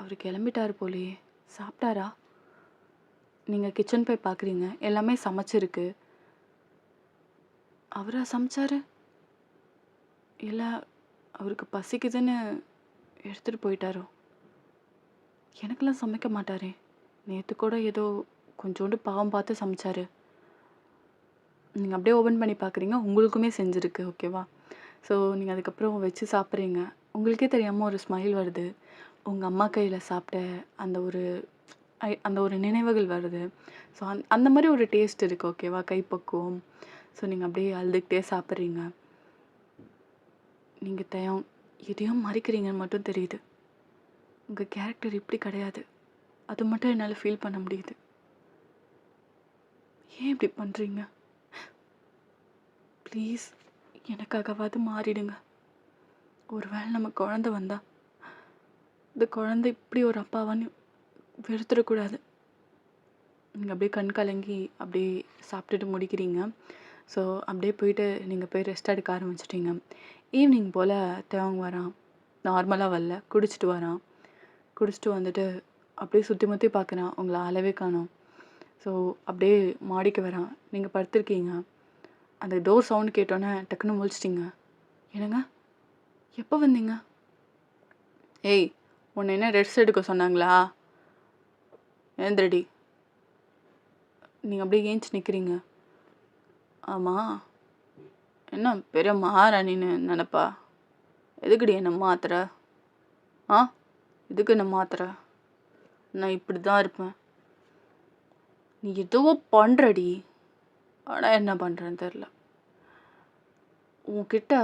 S1: அவர் கிளம்பிட்டார் போலையே, சாப்பிட்டாரா? நீங்கள் கிச்சன் போய் பார்க்குறீங்க, எல்லாமே சமைச்சிருக்கு. அவரா சமைச்சாரு? இல்லை அவருக்கு பசிக்குதுன்னு எடுத்துகிட்டு போயிட்டாரோ? எனக்கெல்லாம் சமைக்க மாட்டாரே, நேற்று கூட ஏதோ கொஞ்சோண்டு பாவம் பார்த்து சமைச்சாரு. நீங்கள் அப்படியே ஓப்பன் பண்ணி பார்க்குறீங்க, உங்களுக்குமே செஞ்சுருக்கு. ஓகேவா? ஸோ நீங்கள் அதுக்கப்புறம் வச்சு சாப்பிட்றீங்க. உங்களுக்கே தெரியாமல் ஒரு ஸ்மைல் வருது. உங்கள் அம்மா கையில் சாப்பிட்ட அந்த ஒரு நினைவுகள் வருது. ஸோ அந்த மாதிரி ஒரு டேஸ்ட் இருக்குது. ஓகேவா? கைப்பக்குவம். ஸோ நீங்கள் அப்படியே அழுதுகிட்டே சாப்பிட்றீங்க. நீங்கள் தயம் எதையும் மறைக்கிறீங்கன்னு மட்டும் தெரியுது. உங்கள் கேரக்டர் இப்படி கிடையாது, அது மட்டும் என்னால் ஃபீல் பண்ண முடியுது. ஏன் இப்படி பண்ணுறீங்க? ப்ளீஸ் எனக்காகவாது மாறிடுங்க. ஒரு வேளை நம்ம குழந்தை வந்தா இந்த குழந்தை இப்படி ஒரு அப்பாவான்னு வெறுத்துடக்கூடாது. நீங்கள் அப்படியே கண் கலங்கி அப்படியே சாப்பிட்டுட்டு முடிக்கிறீங்க. ஸோ அப்படியே போயிட்டு நீங்கள் போய் ரெஸ்ட் எடுக்க ஆரம்பிச்சிட்டிங்க. ஈவினிங் போல் தேவங்க வரான். நார்மலாக வரல, குடிச்சிட்டு வரான். குடிச்சிட்டு வந்துட்டு அப்படியே சுற்றி முற்றி பார்க்குறான், உங்களை ஆளவே காணோம். ஸோ அப்படியே மாடிக்கு வரான். நீங்கள் படுத்திருக்கீங்க. அந்த டோர் சவுண்டு கேட்டோன்னே டக்குன்னு முழிச்சிட்டிங்க. என்னங்க, எப்போ வந்தீங்க? ஏய், உன்னை என்ன ரெஸ்ட் எடுக்க சொன்னாங்களா? ஏந்திரடி. நீங்கள் அப்படியே ஏஞ்சி நிற்கிறீங்க. ஆமாம், என்ன பெரிய மகாராணின்னு நினப்பா? எதுக்குடி என்ன மாத்திர? ஆ, எதுக்கு என்ன மாத்திர? நான் இப்படி தான் இருப்பேன். நீ எதுவோ பண்ணுறடி, ஆனால் என்ன பண்ணுறேன்னு தெரில. உன்கிட்ட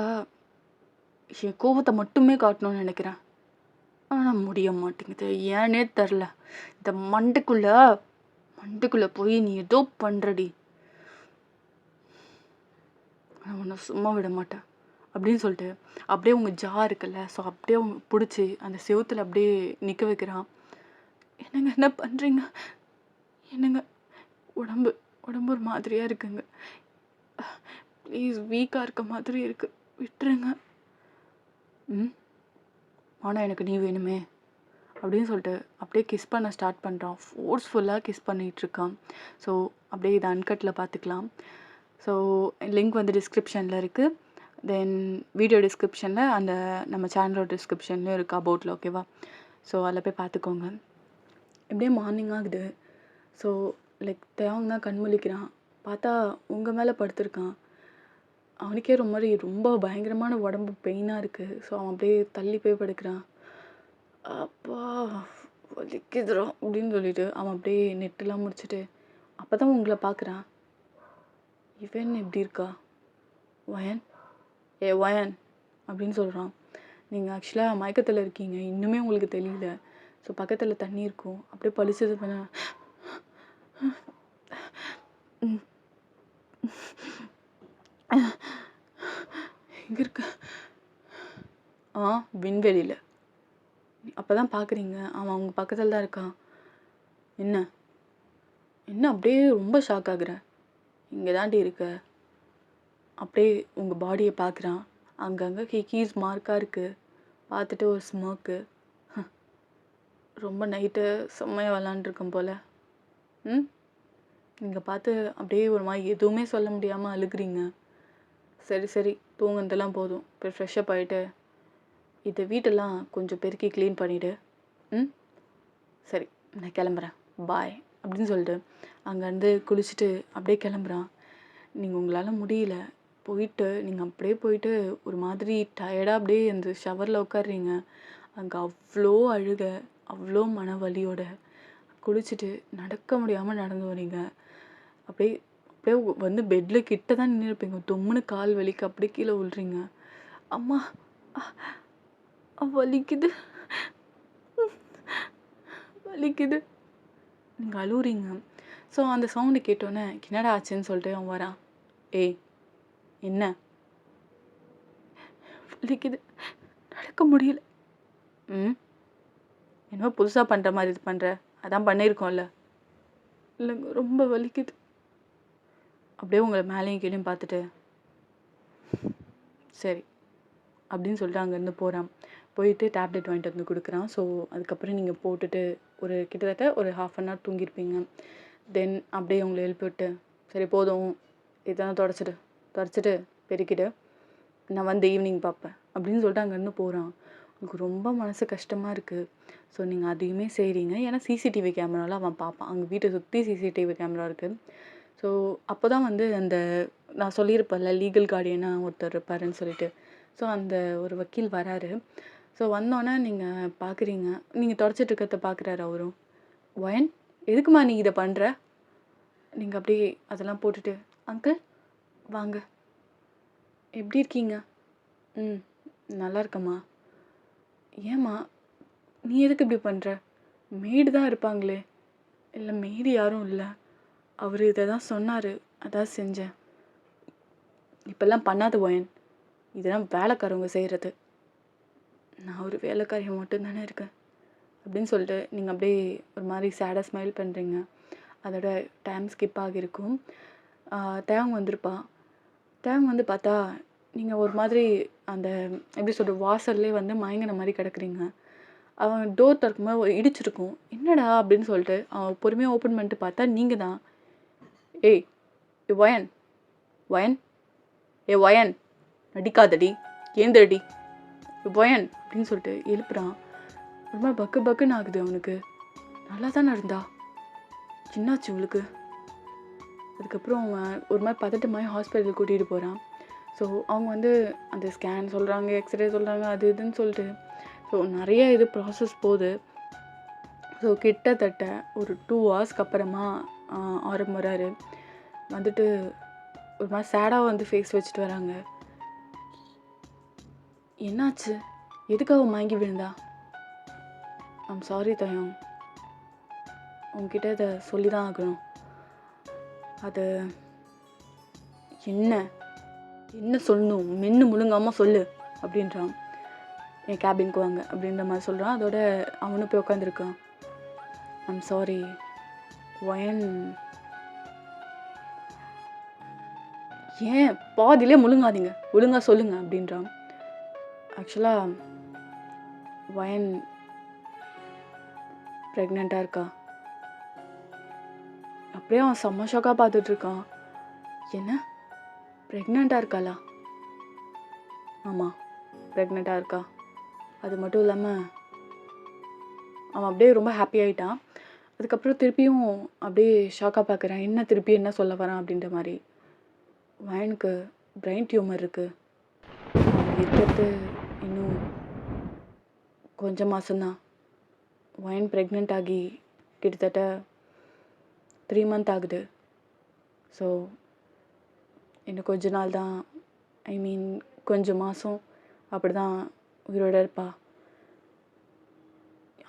S1: என் கோபத்தை மட்டுமே காட்டணும்னு நினைக்கிறேன், ஆனால் முடிய மாட்டேங்குது. ஏன்னே தெரில. இந்த மண்டைக்குள்ளே போய் நீ ஏதோ பண்ணுறடி, நான் உன்னை சும்மா விட மாட்டேன் அப்படின்னு சொல்லிட்டு அப்படியே உங்கள் ஜா இருக்குல்ல, ஸோ அப்படியே அவங்க பிடிச்சி அந்த செவுத்தில் அப்படியே நிற்க வைக்கிறான். என்னங்க என்ன பண்ணுறீங்க? என்னங்க, உடம்பு ஒரு மாதிரியாக இருக்குங்க. ப்ளீஸ், வீக்காக இருக்க மாதிரி இருக்குது, விட்டுருங்க. ஆனால் எனக்கு நீ வேணுமே அப்படின்னு சொல்லிட்டு அப்படியே கிஸ் பண்ண ஸ்டார்ட் பண்ணுறான். ஃபோர்ஸ்ஃபுல்லாக கிஸ் பண்ணிகிட்ருக்கான். ஸோ அப்படியே இதை அன்கட்டில் பார்த்துக்கலாம். ஸோ லிங்க் வந்து டிஸ்கிரிப்ஷனில் இருக்குது. தென் வீடியோ டிஸ்கிரிப்ஷனில் அந்த நம்ம சேனலோட டிஸ்கிரிப்ஷன்லேயும் இருக்குது அபவுட்டில். ஓகேவா? ஸோ அதில் போய் பார்த்துக்கோங்க. எப்படியே மார்னிங் ஆகுது. ஸோ லைக் தேவங்க தான் கண் முழிக்கிறான். பார்த்தா உங்கள் மேலே படுத்திருக்கான். அவனுக்கே ரொம்ப பயங்கரமான உடம்பு பெயினாக இருக்குது. ஸோ அவன் அப்படியே தள்ளி போய் படுக்கிறான். அப்பா வலிக்குதுரா அப்படின்னு சொல்லிட்டு அவன் அப்படியே நெட்டெல்லாம் முடிச்சுட்டு அப்போ தான் உங்களை பார்க்குறான். இவன் எப்படி இருக்கா? வயன், வயன் அப்படின்னு சொல்கிறான். நீங்கள் ஆக்சுவலாக மயக்கத்தில் இருக்கீங்க, இன்னுமே உங்களுக்கு தெரியல. ஸோ பக்கத்தில் தண்ணி இருக்கும், அப்படியே பளிச்சது பண்ண எங்கே இருக்க? விண்வெளியில். அப்போ தான் பார்க்குறீங்க அவன் அவங்க பக்கத்தில் தான் இருக்கான். என்ன அப்படியே ரொம்ப ஷாக் ஆகுற? இங்கே தாண்டி இருக்க. அப்படியே உங்கள் பாடியை பார்க்குறான். அங்கங்கே கீஸ் மார்க்காக இருக்குது. பார்த்துட்டு ஒரு ஸ்மோக்கு. ரொம்ப நைட்டு செம்மையாக விளாண்டுருக்கேன் போல். நீங்கள் பார்த்து அப்படியே ஒரு மாதிரி எதுவுமே சொல்ல முடியாமல் அழுகுறீங்க. சரி தூங்குனதெல்லாம் போதும், போய் ஃப்ரெஷ்ஷப் ஆகிட்டு இந்த வீட்டெல்லாம் கொஞ்சம் பெருக்கி க்ளீன் பண்ணிவிடு. சரி, நான் கிளம்புறேன், பாய் அப்படின்னு சொல்லிட்டு அங்கேருந்து குளிச்சுட்டு அப்படியே கிளம்புறான். நீங்கள் உங்களால் முடியல, நீங்கள் அப்படியே போயிட்டு ஒரு மாதிரி டயர்டாக அப்படியே அந்த ஷவரில் உட்காடுறீங்க. அங்கே அவ்வளோ அழுக. அவ்வளோ மன வலியோட குளிச்சுட்டு நடக்க முடியாமல் நடந்து வரீங்க. அப்படியே அப்படியே வந்து பெட்டில் கிட்ட தான் நின்றுருப்பீங்க. தொம்முன்னு கால் வலிக்கு அப்படியே கீழே விழுறீங்க. அம்மா வலிக்குது வலிக்குது நீங்கள் அழுவுறீங்க. ஸோ அந்த சவுண்டு கேட்டோன்னே என்னடா ஆச்சுன்னு சொல்லிட்டு அவன் வரான். ஏய் என்ன? வலிக்குது, நடக்க முடியல. என்னமோ புதுசாக பண்ணுற மாதிரி இது பண்ணுற, அதான் பண்ணியிருக்கோம்ல. இல்லைங்க, ரொம்ப வலிக்குது. அப்படியே உங்களை மேலேயும் கீழேயும் பார்த்துட்டு சரி அப்படின்னு சொல்லிட்டு அங்கேருந்து போகிறான். போயிட்டு டேப்லெட் வாங்கிட்டு வந்து கொடுக்குறான். ஸோ அதுக்கப்புறம் நீங்கள் போட்டுட்டு ஒரு கிட்டத்தட்ட ஒரு 1/2 அன் ஹவர் தூங்கியிருப்பீங்க. தென் அப்படியே உங்களை எழுப்பி விட்டு சரி போதும், இதெல்லாம் தொடச்சிட்டு பெருக்கிட்டு நான் வந்து ஈவினிங் பார்ப்பேன் அப்படின்னு சொல்லிட்டு அங்கேருந்து போகிறான். உங்களுக்கு ரொம்ப மனசு கஷ்டமாக இருக்குது. ஸோ நீங்கள் அதையுமே செய்கிறீங்க. ஏன்னா சிசிடிவி கேமராவில் அவன் பார்ப்பான். அங்கே வீட்டை சுற்றி சிசிடிவி கேமரா இருக்குது. ஸோ அப்போ தான் வந்து அந்த நான் சொல்லியிருப்பேன்ல லீகல் கார்டியனாக ஒருத்தர் இருப்பாருன்னு சொல்லிட்டு. ஸோ அந்த ஒரு வக்கீல் வராரு. ஸோ வந்தோன்னே நீங்கள் பார்க்குறீங்க, நீங்கள் தொடச்சிட்டு இருக்கிறத பார்க்குறாரு அவரும். ஒயன் எதுக்குமா நீ இதை பண்ணுற? நீங்கள் அப்படியே அதெல்லாம் போட்டுட்டு அங்கிள் வாங்க, எப்படி இருக்கீங்க? நல்லா இருக்கம்மா. ஏம்மா நீ எதுக்கு இப்படி பண்ணுற? மெய்டு தான் இருப்பாங்களே. இல்லை மெய்டு யாரும் இல்லை, அவர் இதை தான் சொன்னார், அதான் செஞ்சேன். இப்போல்லாம் பண்ணாத ஒயன், இதெல்லாம் வேலைக்காரவங்க செய்கிறது. நான் ஒரு வேலைக்காரியை மட்டும்தானே இருக்கேன் அப்படின்னு சொல்லிட்டு நீங்கள் அப்படியே ஒரு மாதிரி சேடாக ஸ்மைல் பண்ணுறீங்க. அதோட டைம் ஸ்கிப் ஆகியிருக்கும். தேவங்க வந்திருப்பான். தேவங்க வந்து பார்த்தா நீங்கள் ஒரு மாதிரி அந்த எப்படி சொல்கிற வாசல்லே வந்து மயங்கின மாதிரி கிடக்குறீங்க. அவன் டோர் திறக்கும்போது இடிச்சிருக்கும். என்னடா அப்படின்னு சொல்லிட்டு அவன் பொறுமையாக ஓப்பன் பண்ணிட்டு பார்த்தா நீங்கள் தான். ஏய் ஒயன் ஒயன் ஒயன் நடிக்காதடி, ஏந்திரடி ஒயன் அப்படின்னு சொல்லிட்டு எழுப்புறான். ரொம்ப பக்கு பக்குன்னு ஆகுது அவனுக்கு. நல்லா தானே இருந்தா, சின்னாச்சு இவளுக்கு. அதுக்கப்புறம் அவன் ஒரு மாதிரி பதட்டமாகி ஹாஸ்பிட்டலுக்கு கூட்டிகிட்டு போகிறான். ஸோ அவங்க வந்து அந்த ஸ்கேன் சொல்கிறாங்க, எக்ஸ்ரே சொல்கிறாங்க, அது இதுன்னு சொல்லிட்டு ஸோ நிறைய இது ப்ராசஸ் போகுது. ஸோ கிட்டத்தட்ட ஒரு 2 ஹவர்ஸ்க்கு அப்புறமா ஆரம்பம் வராரு. வந்துட்டு ஒரு மாதிரி சேடாக வந்து ஃபேஸ் வச்சுட்டு வராங்க. என்னாச்சு? எதுக்காக மயங்கி விழுந்தா? ஐம் சாரி தயம், உங்ககிட்ட இதை சொல்லி தான் ஆகணும். அது என்ன சொல்லணும், மென்று முழுங்காமல் சொல்லு அப்படின்றான். என் கேபினுக்கு வாங்க அப்படின்ற மாதிரி சொல்கிறான். அதோட அவனும் போய் உட்காந்துருக்கான். ஐம் சாரி ஒயன், ஏன் பாதியிலே முழுங்காதீங்க, ஒழுங்கா சொல்லுங்க அப்படின்றான். ஆக்சுவலாக ஒயன் ப்ரெக்னெண்ட்டாக இருக்கா. அப்படியே அவன் செம்ம ஷாக்காக பார்த்துட்ருக்கான். என்ன ப்ரெக்னெண்ட்டாக இருக்காளா? ஆமாம் ப்ரெக்னெண்ட்டாக இருக்கா. அது மட்டும் இல்லாமல் அவன் அப்படியே ரொம்ப ஹாப்பி ஆகிட்டான். அதுக்கப்புறம் திருப்பியும் அப்படியே ஷாக்காக பார்க்குறான். என்ன திருப்பி என்ன சொல்ல வரான் அப்படின்ற மாதிரி. வயனுக்கு பிரெயின் டியூமர் இருக்குது. இருக்கிறது இன்னும் கொஞ்சம் மாதம்தான். வயன் ப்ரெக்னென்ட் ஆகி கிட்டத்தட்ட 3 months ஆகுது. ஸோ இன்னும் கொஞ்ச நாள் தான், கொஞ்சம் மாதம் அப்படி தான் உயிரோட இருப்பா.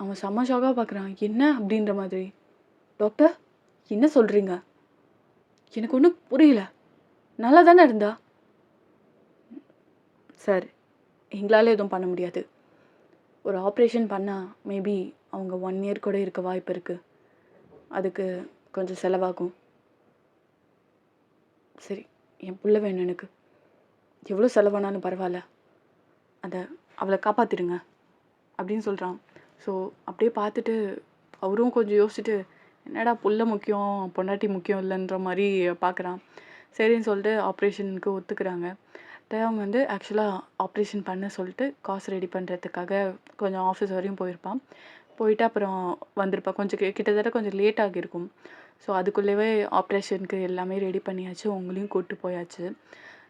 S1: அவன் செம்ம ஷாக்காக பார்க்குறான். என்ன அப்படின்ற மாதிரி. டாக்டர் என்ன சொல்கிறீங்க? எனக்கு ஒன்றும் புரியல. நல்லா தானே இருந்தா? சார் எங்களால் எதுவும் பண்ண முடியாது. ஒரு ஆப்ரேஷன் பண்ணால் மேபி அவங்க 1 year கூட இருக்க வாய்ப்பு இருக்குது. அதுக்கு கொஞ்சம் செலவாகும். சரி என் புள்ள வேணும் எனக்கு, எவ்வளோ செலவானாலும் பரவாயில்ல, அவளை காப்பாற்றிடுங்க அப்படின்னு சொல்கிறான். ஸோ அப்படியே பார்த்துட்டு அவரும் கொஞ்சம் யோசிச்சுட்டு என்னடா புள்ள முக்கியம் பொண்டாட்டி முக்கியம் இல்லைன்ற மாதிரி பார்க்குறான். சரின்னு சொல்லிட்டு ஆப்ரேஷனுக்கு ஒத்துக்கிறாங்க. அவங்க வந்து ஆக்சுவலாக ஆப்ரேஷன் பண்ண சொல்லிட்டு காசு ரெடி பண்ணுறதுக்காக கொஞ்சம் ஆஃபீஸ் வரையும் போயிருப்பான். போயிட்டு அப்புறம் வந்திருப்பான். கொஞ்சம் கிட்டத்தட்ட கொஞ்சம் லேட் ஆகியிருக்கும். ஸோ அதுக்குள்ளேயே ஆப்ரேஷனுக்கு எல்லாமே ரெடி பண்ணியாச்சு, உங்களையும் கூப்பிட்டு போயாச்சு.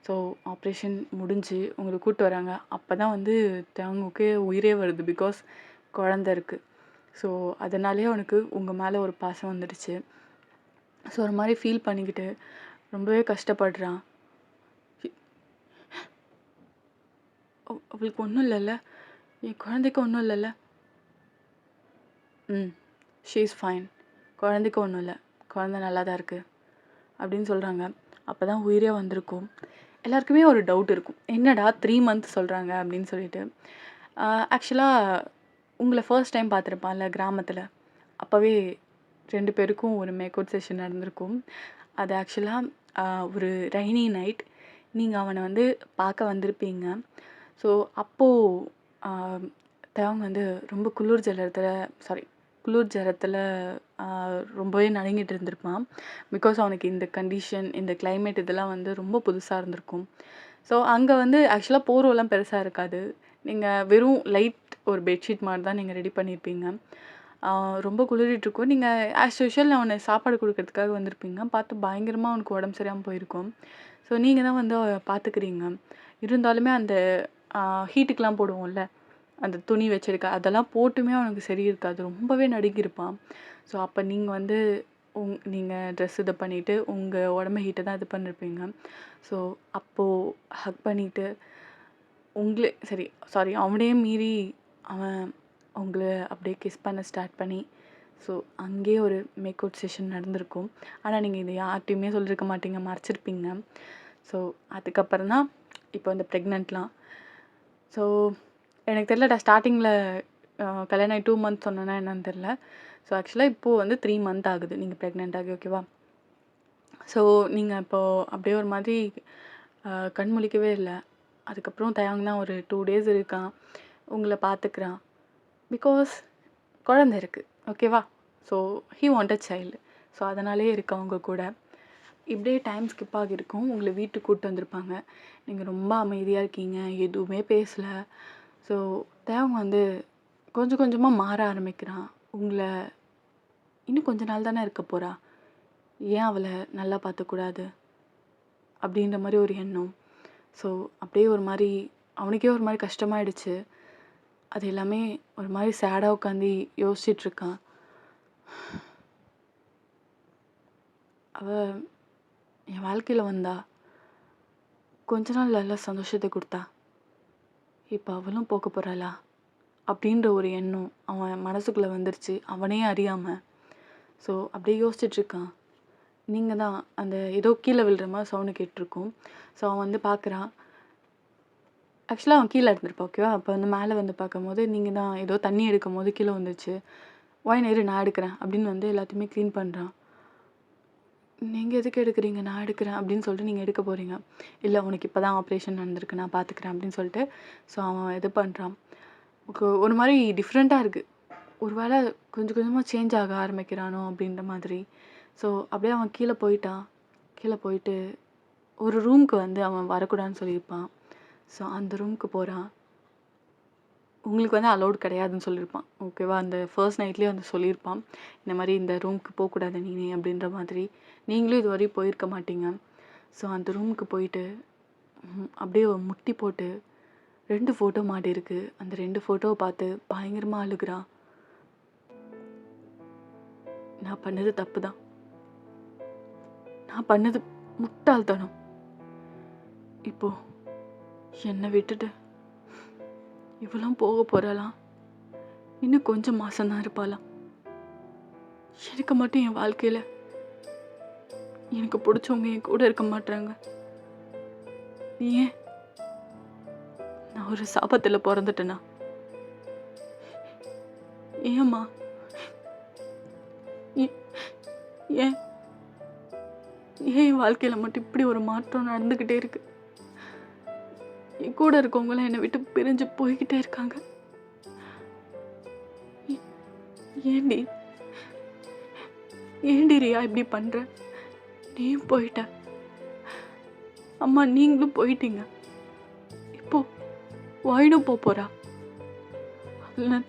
S1: ஸோ ஆப்ரேஷன் முடிஞ்சு உங்களுக்கு கூப்பிட்டு வராங்க. அப்போ தான் வந்து தேவங்குக்கே உயிரே வருது. பிகாஸ் குழந்த இருக்குது. ஸோ அதனாலேயே அவனுக்கு உங்கள் மேலே ஒரு பாசம் வந்துடுச்சு. ஸோ ஒரு மாதிரி ஃபீல் பண்ணிக்கிட்டு ரொம்பவே கஷ்டப்படுறான். அவளுக்கு ஒன்றும் இல்லைல்ல, என் குழந்தைக்கு ஒன்றும் இல்லைல்ல. ஷீ இஸ் ஃபைன், குழந்தைக்கு ஒன்றும் இல்லை, குழந்தை நல்லா தான் இருக்குது அப்படின்னு சொல்கிறாங்க. அப்போ தான் உயிரே வந்திருக்கும். எல்லாருக்குமே ஒரு டவுட் இருக்கும், என்னடா 3 months சொல்கிறாங்க அப்படின்னு சொல்லிட்டு. ஆக்சுவலாக உங்களை ஃபர்ஸ்ட் டைம் பார்த்துருப்பான்ல கிராமத்தில், அப்போவே 2 பேருக்கும் ஒரு மேக்கவுட் செஷன் நடந்திருக்கும். அது ஆக்சுவலாக ஒரு ரெய்னி நைட் நீங்கள் அவனை வந்து பார்க்க வந்திருப்பீங்க. ஸோ அப்போது தேவங்க வந்து ரொம்ப குளிர் ஜலத்தில் ரொம்பவே நடுங்கிட்டு இருந்திருப்பான். பிகாஸ் அவனுக்கு இந்த கண்டிஷன், இந்த கிளைமேட் இதெல்லாம் வந்து ரொம்ப புதுசாக இருந்திருக்கும். ஸோ அங்கே வந்து ஆக்சுவலாக போர்வெல்லாம் பெருசாக இருக்காது. நீங்கள் வெறும் லைட் ஒரு பெட்ஷீட் மாதிரி தான் நீங்கள் ரெடி பண்ணியிருப்பீங்க. ரொம்ப குளிரிட்டுருக்கும். நீங்கள் ஆஸ் யூஷுவல் அவனை சாப்பாடு கொடுக்கறதுக்காக வந்திருப்பீங்க. பார்த்து பயங்கரமாக அவனுக்கு உடம்பு சரியாமல் போயிருக்கும். ஸோ நீங்கள் தான் வந்து பார்த்துக்கிறீங்க. இருந்தாலுமே அந்த ஹீட்டுக்கெலாம் போடுவோம்ல, அந்த துணி வச்சிருக்க அதெல்லாம் போட்டுமே அவனுக்கு சரி இருக்காது, ரொம்பவே நடுங்கியிருப்பான். ஸோ அப்போ நீங்கள் வந்து நீங்கள் ட்ரெஸ் இது பண்ணிவிட்டு உங்கள் உடம்பு ஹீட்டை தான் இது பண்ணியிருப்பீங்க. ஸோ அப்போது ஹக் பண்ணிவிட்டு அவனையே மீறி அவன் உங்களை அப்படியே கிஸ் பண்ண ஸ்டார்ட் பண்ணி, ஸோ அங்கேயே ஒரு மேக்கவுட் செஷன் நடந்திருக்கும். ஆனால் நீங்கள் இது யார்கிட்டையுமே சொல்லியிருக்க மாட்டீங்க, மறைச்சிருப்பீங்க. ஸோ அதுக்கப்புறம் தான் இப்போ இந்த ப்ரெக்னென்ட்லாம். ஸோ எனக்கு தெரியலடா, ஸ்டார்டிங்கில் கல்யாணம் ஆகி 2 months சொன்னேன்னா என்னன்னு தெரில. ஸோ ஆக்சுவலாக இப்போது வந்து 3 months ஆகுது நீங்கள் ப்ரெக்னென்ட் ஆகி, ஓகேவா? ஸோ நீங்கள் இப்போது அப்படியே ஒரு மாதிரி கண் முழிக்கவே இல்லை. அதுக்கப்புறம் தயாங் தான் ஒரு 2 days இருக்கான், உங்களை பார்த்துக்கிறான். பிகாஸ் குழந்தை இருக்குது, ஓகேவா? So he want a child. So அதனாலே இருக்கா அவங்க கூட. இப்படியே டைம் ஸ்கிப் ஆகியிருக்கும். உங்களை வீட்டுக்கு கூப்பிட்டு வந்திருப்பாங்க. நீங்கள் ரொம்ப அமைதியாக இருக்கீங்க, எதுவுமே பேசலை. ஸோ தேவங்க வந்து கொஞ்சம் கொஞ்சமாக மாற ஆரம்பிக்கிறான். உங்களை இன்னும் கொஞ்ச நாள் தானே இருக்க போகிறா, ஏன் அவளை நல்லா பார்த்துக்கூடாது அப்படின்ற மாதிரி ஒரு எண்ணம். ஸோ அப்படியே ஒரு மாதிரி அவனுக்கே ஒரு மாதிரி கஷ்டமாயிடுச்சு. அது எல்லாமே ஒரு மாதிரி சேடாக உட்காந்து யோசிச்சிட்ருக்கான். அவள் என் வாழ்க்கையில் வந்தா கொஞ்ச நாள் நல்ல சந்தோஷத்தை கொடுத்தா, இப்போ அவளும் போக போகிறாளா அப்படின்ற ஒரு எண்ணம் அவன் மனசுக்குள்ளே வந்துருச்சு, அவனே அறியாமல். ஸோ அப்படியே யோசிச்சிட்ருக்கான். நீங்கள் தான் அந்த ஏதோ கீழே விழுற மாதிரி சவுண்டு கேட்டிருக்கும். ஸோ அவன் வந்து பார்க்குறான். ஆக்சுவலாக அவன் கீழே இருந்திருப்பான், ஓகேவா? அப்போ வந்து மேலே வந்து பார்க்கும்போது நீங்கள் தான் ஏதோ தண்ணி எடுக்கும் போது கீழே வந்துச்சு. நேரு நான் எடுக்கிறேன் அப்படின்னு வந்து எல்லாத்தையுமே க்ளீன் பண்ணுறான். நீங்கள் எதுக்கு எடுக்கிறீங்க, நான் எடுக்கிறேன் அப்படின்னு சொல்லிட்டு நீங்கள் எடுக்க போகிறீங்க. இல்லை, உனக்கு இப்போ தான் ஆப்ரேஷன் நடந்திருக்கு, நான் பார்த்துக்கிறேன் அப்படின்னு சொல்லிட்டு. ஸோ அவன் இது பண்ணுறான். ஒரு மாதிரி டிஃப்ரெண்ட்டாக இருக்குது. ஒரு வேளை கொஞ்சம் கொஞ்சமாக சேஞ்ச் ஆக ஆரம்பிக்கிறானோ அப்படின்ற மாதிரி. ஸோ அப்படியே அவன் கீழே போயிட்டான். கீழே போயிட்டு ஒரு ரூமுக்கு வந்து அவன் வரக்கூடாதுன்னு சொல்லியிருப்பான். ஸோ அந்த ரூமுக்கு போகிறான். உங்களுக்கு வந்து அலோடு கிடையாதுன்னு சொல்லியிருப்பான், ஓகேவா? அந்த ஃபர்ஸ்ட் நைட்லேயே வந்து சொல்லியிருப்பான், இந்த மாதிரி இந்த ரூமுக்கு போகக்கூடாது நீ அப்படின்ற மாதிரி. நீங்களும் இது வரையும் போயிருக்க மாட்டீங்க. ஸோ அந்த ரூமுக்கு போயிட்டு அப்படியே முட்டி போட்டு 2 ஃபோட்டோ மாட்டியிருக்கு. அந்த 2 ஃபோட்டோவை பார்த்து பயங்கரமாக அழுகிறான். நான் பண்ணது தப்பு தான், நான் பண்ணது முட்டாள்தனம். இப்போ என்னை விட்டுட்டு இவளும் போக போகிறாளாம், இன்னும் கொஞ்சம் மாசம்தான் இருப்பாளாம். எனக்கு மட்டும் என் வாழ்க்கையில் எனக்கு பிடிச்சவங்க என் கூட இருக்க மாட்டாங்க. ஏன் நான் ஒரு சாபத்தில் பிறந்துட்டேனா? ஏம்மா, ஏன் என் வாழ்க்கையில் மட்டும் இப்படி ஒரு மாற்றம் நடந்துக்கிட்டே இருக்கு? என் கூட இருக்கவங்களாம் என்னை விட்டு பிரிஞ்சு போய்கிட்டே இருக்காங்க. ஏண்டி ரியா இப்படி பண்ற? நீயும் போயிட்ட, அம்மா நீங்களும் போயிட்டீங்க. இப்போ வாயிடும் போறா. நான்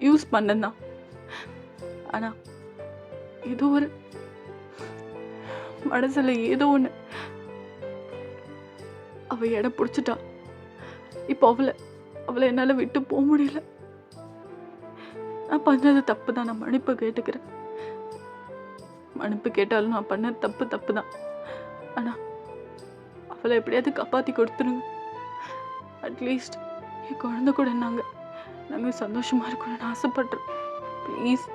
S1: யூஸ் பண்ணதான். ஆனா ஏதோ ஒரு மனசுல ஏதோ ஒண்ணு அவ இடம் பிடிச்சிட்டா. இப்போ அவளை என்னால விட்டு போக முடியல. நான் பண்ணது தப்பு தான், நான் மன்னிப்பு கேட்டுக்கிறேன். மன்னிப்பு கேட்டாலும் நான் பண்ணது தப்பு தான். ஆனால் அவளை எப்படியாவது காப்பாற்றி கொடுத்துருங்க. அட்லீஸ்ட் என் குழந்தை கூட நாங்கள் சந்தோஷமாக இருக்கணும்னு ஆசைப்பட்றேன், ப்ளீஸ்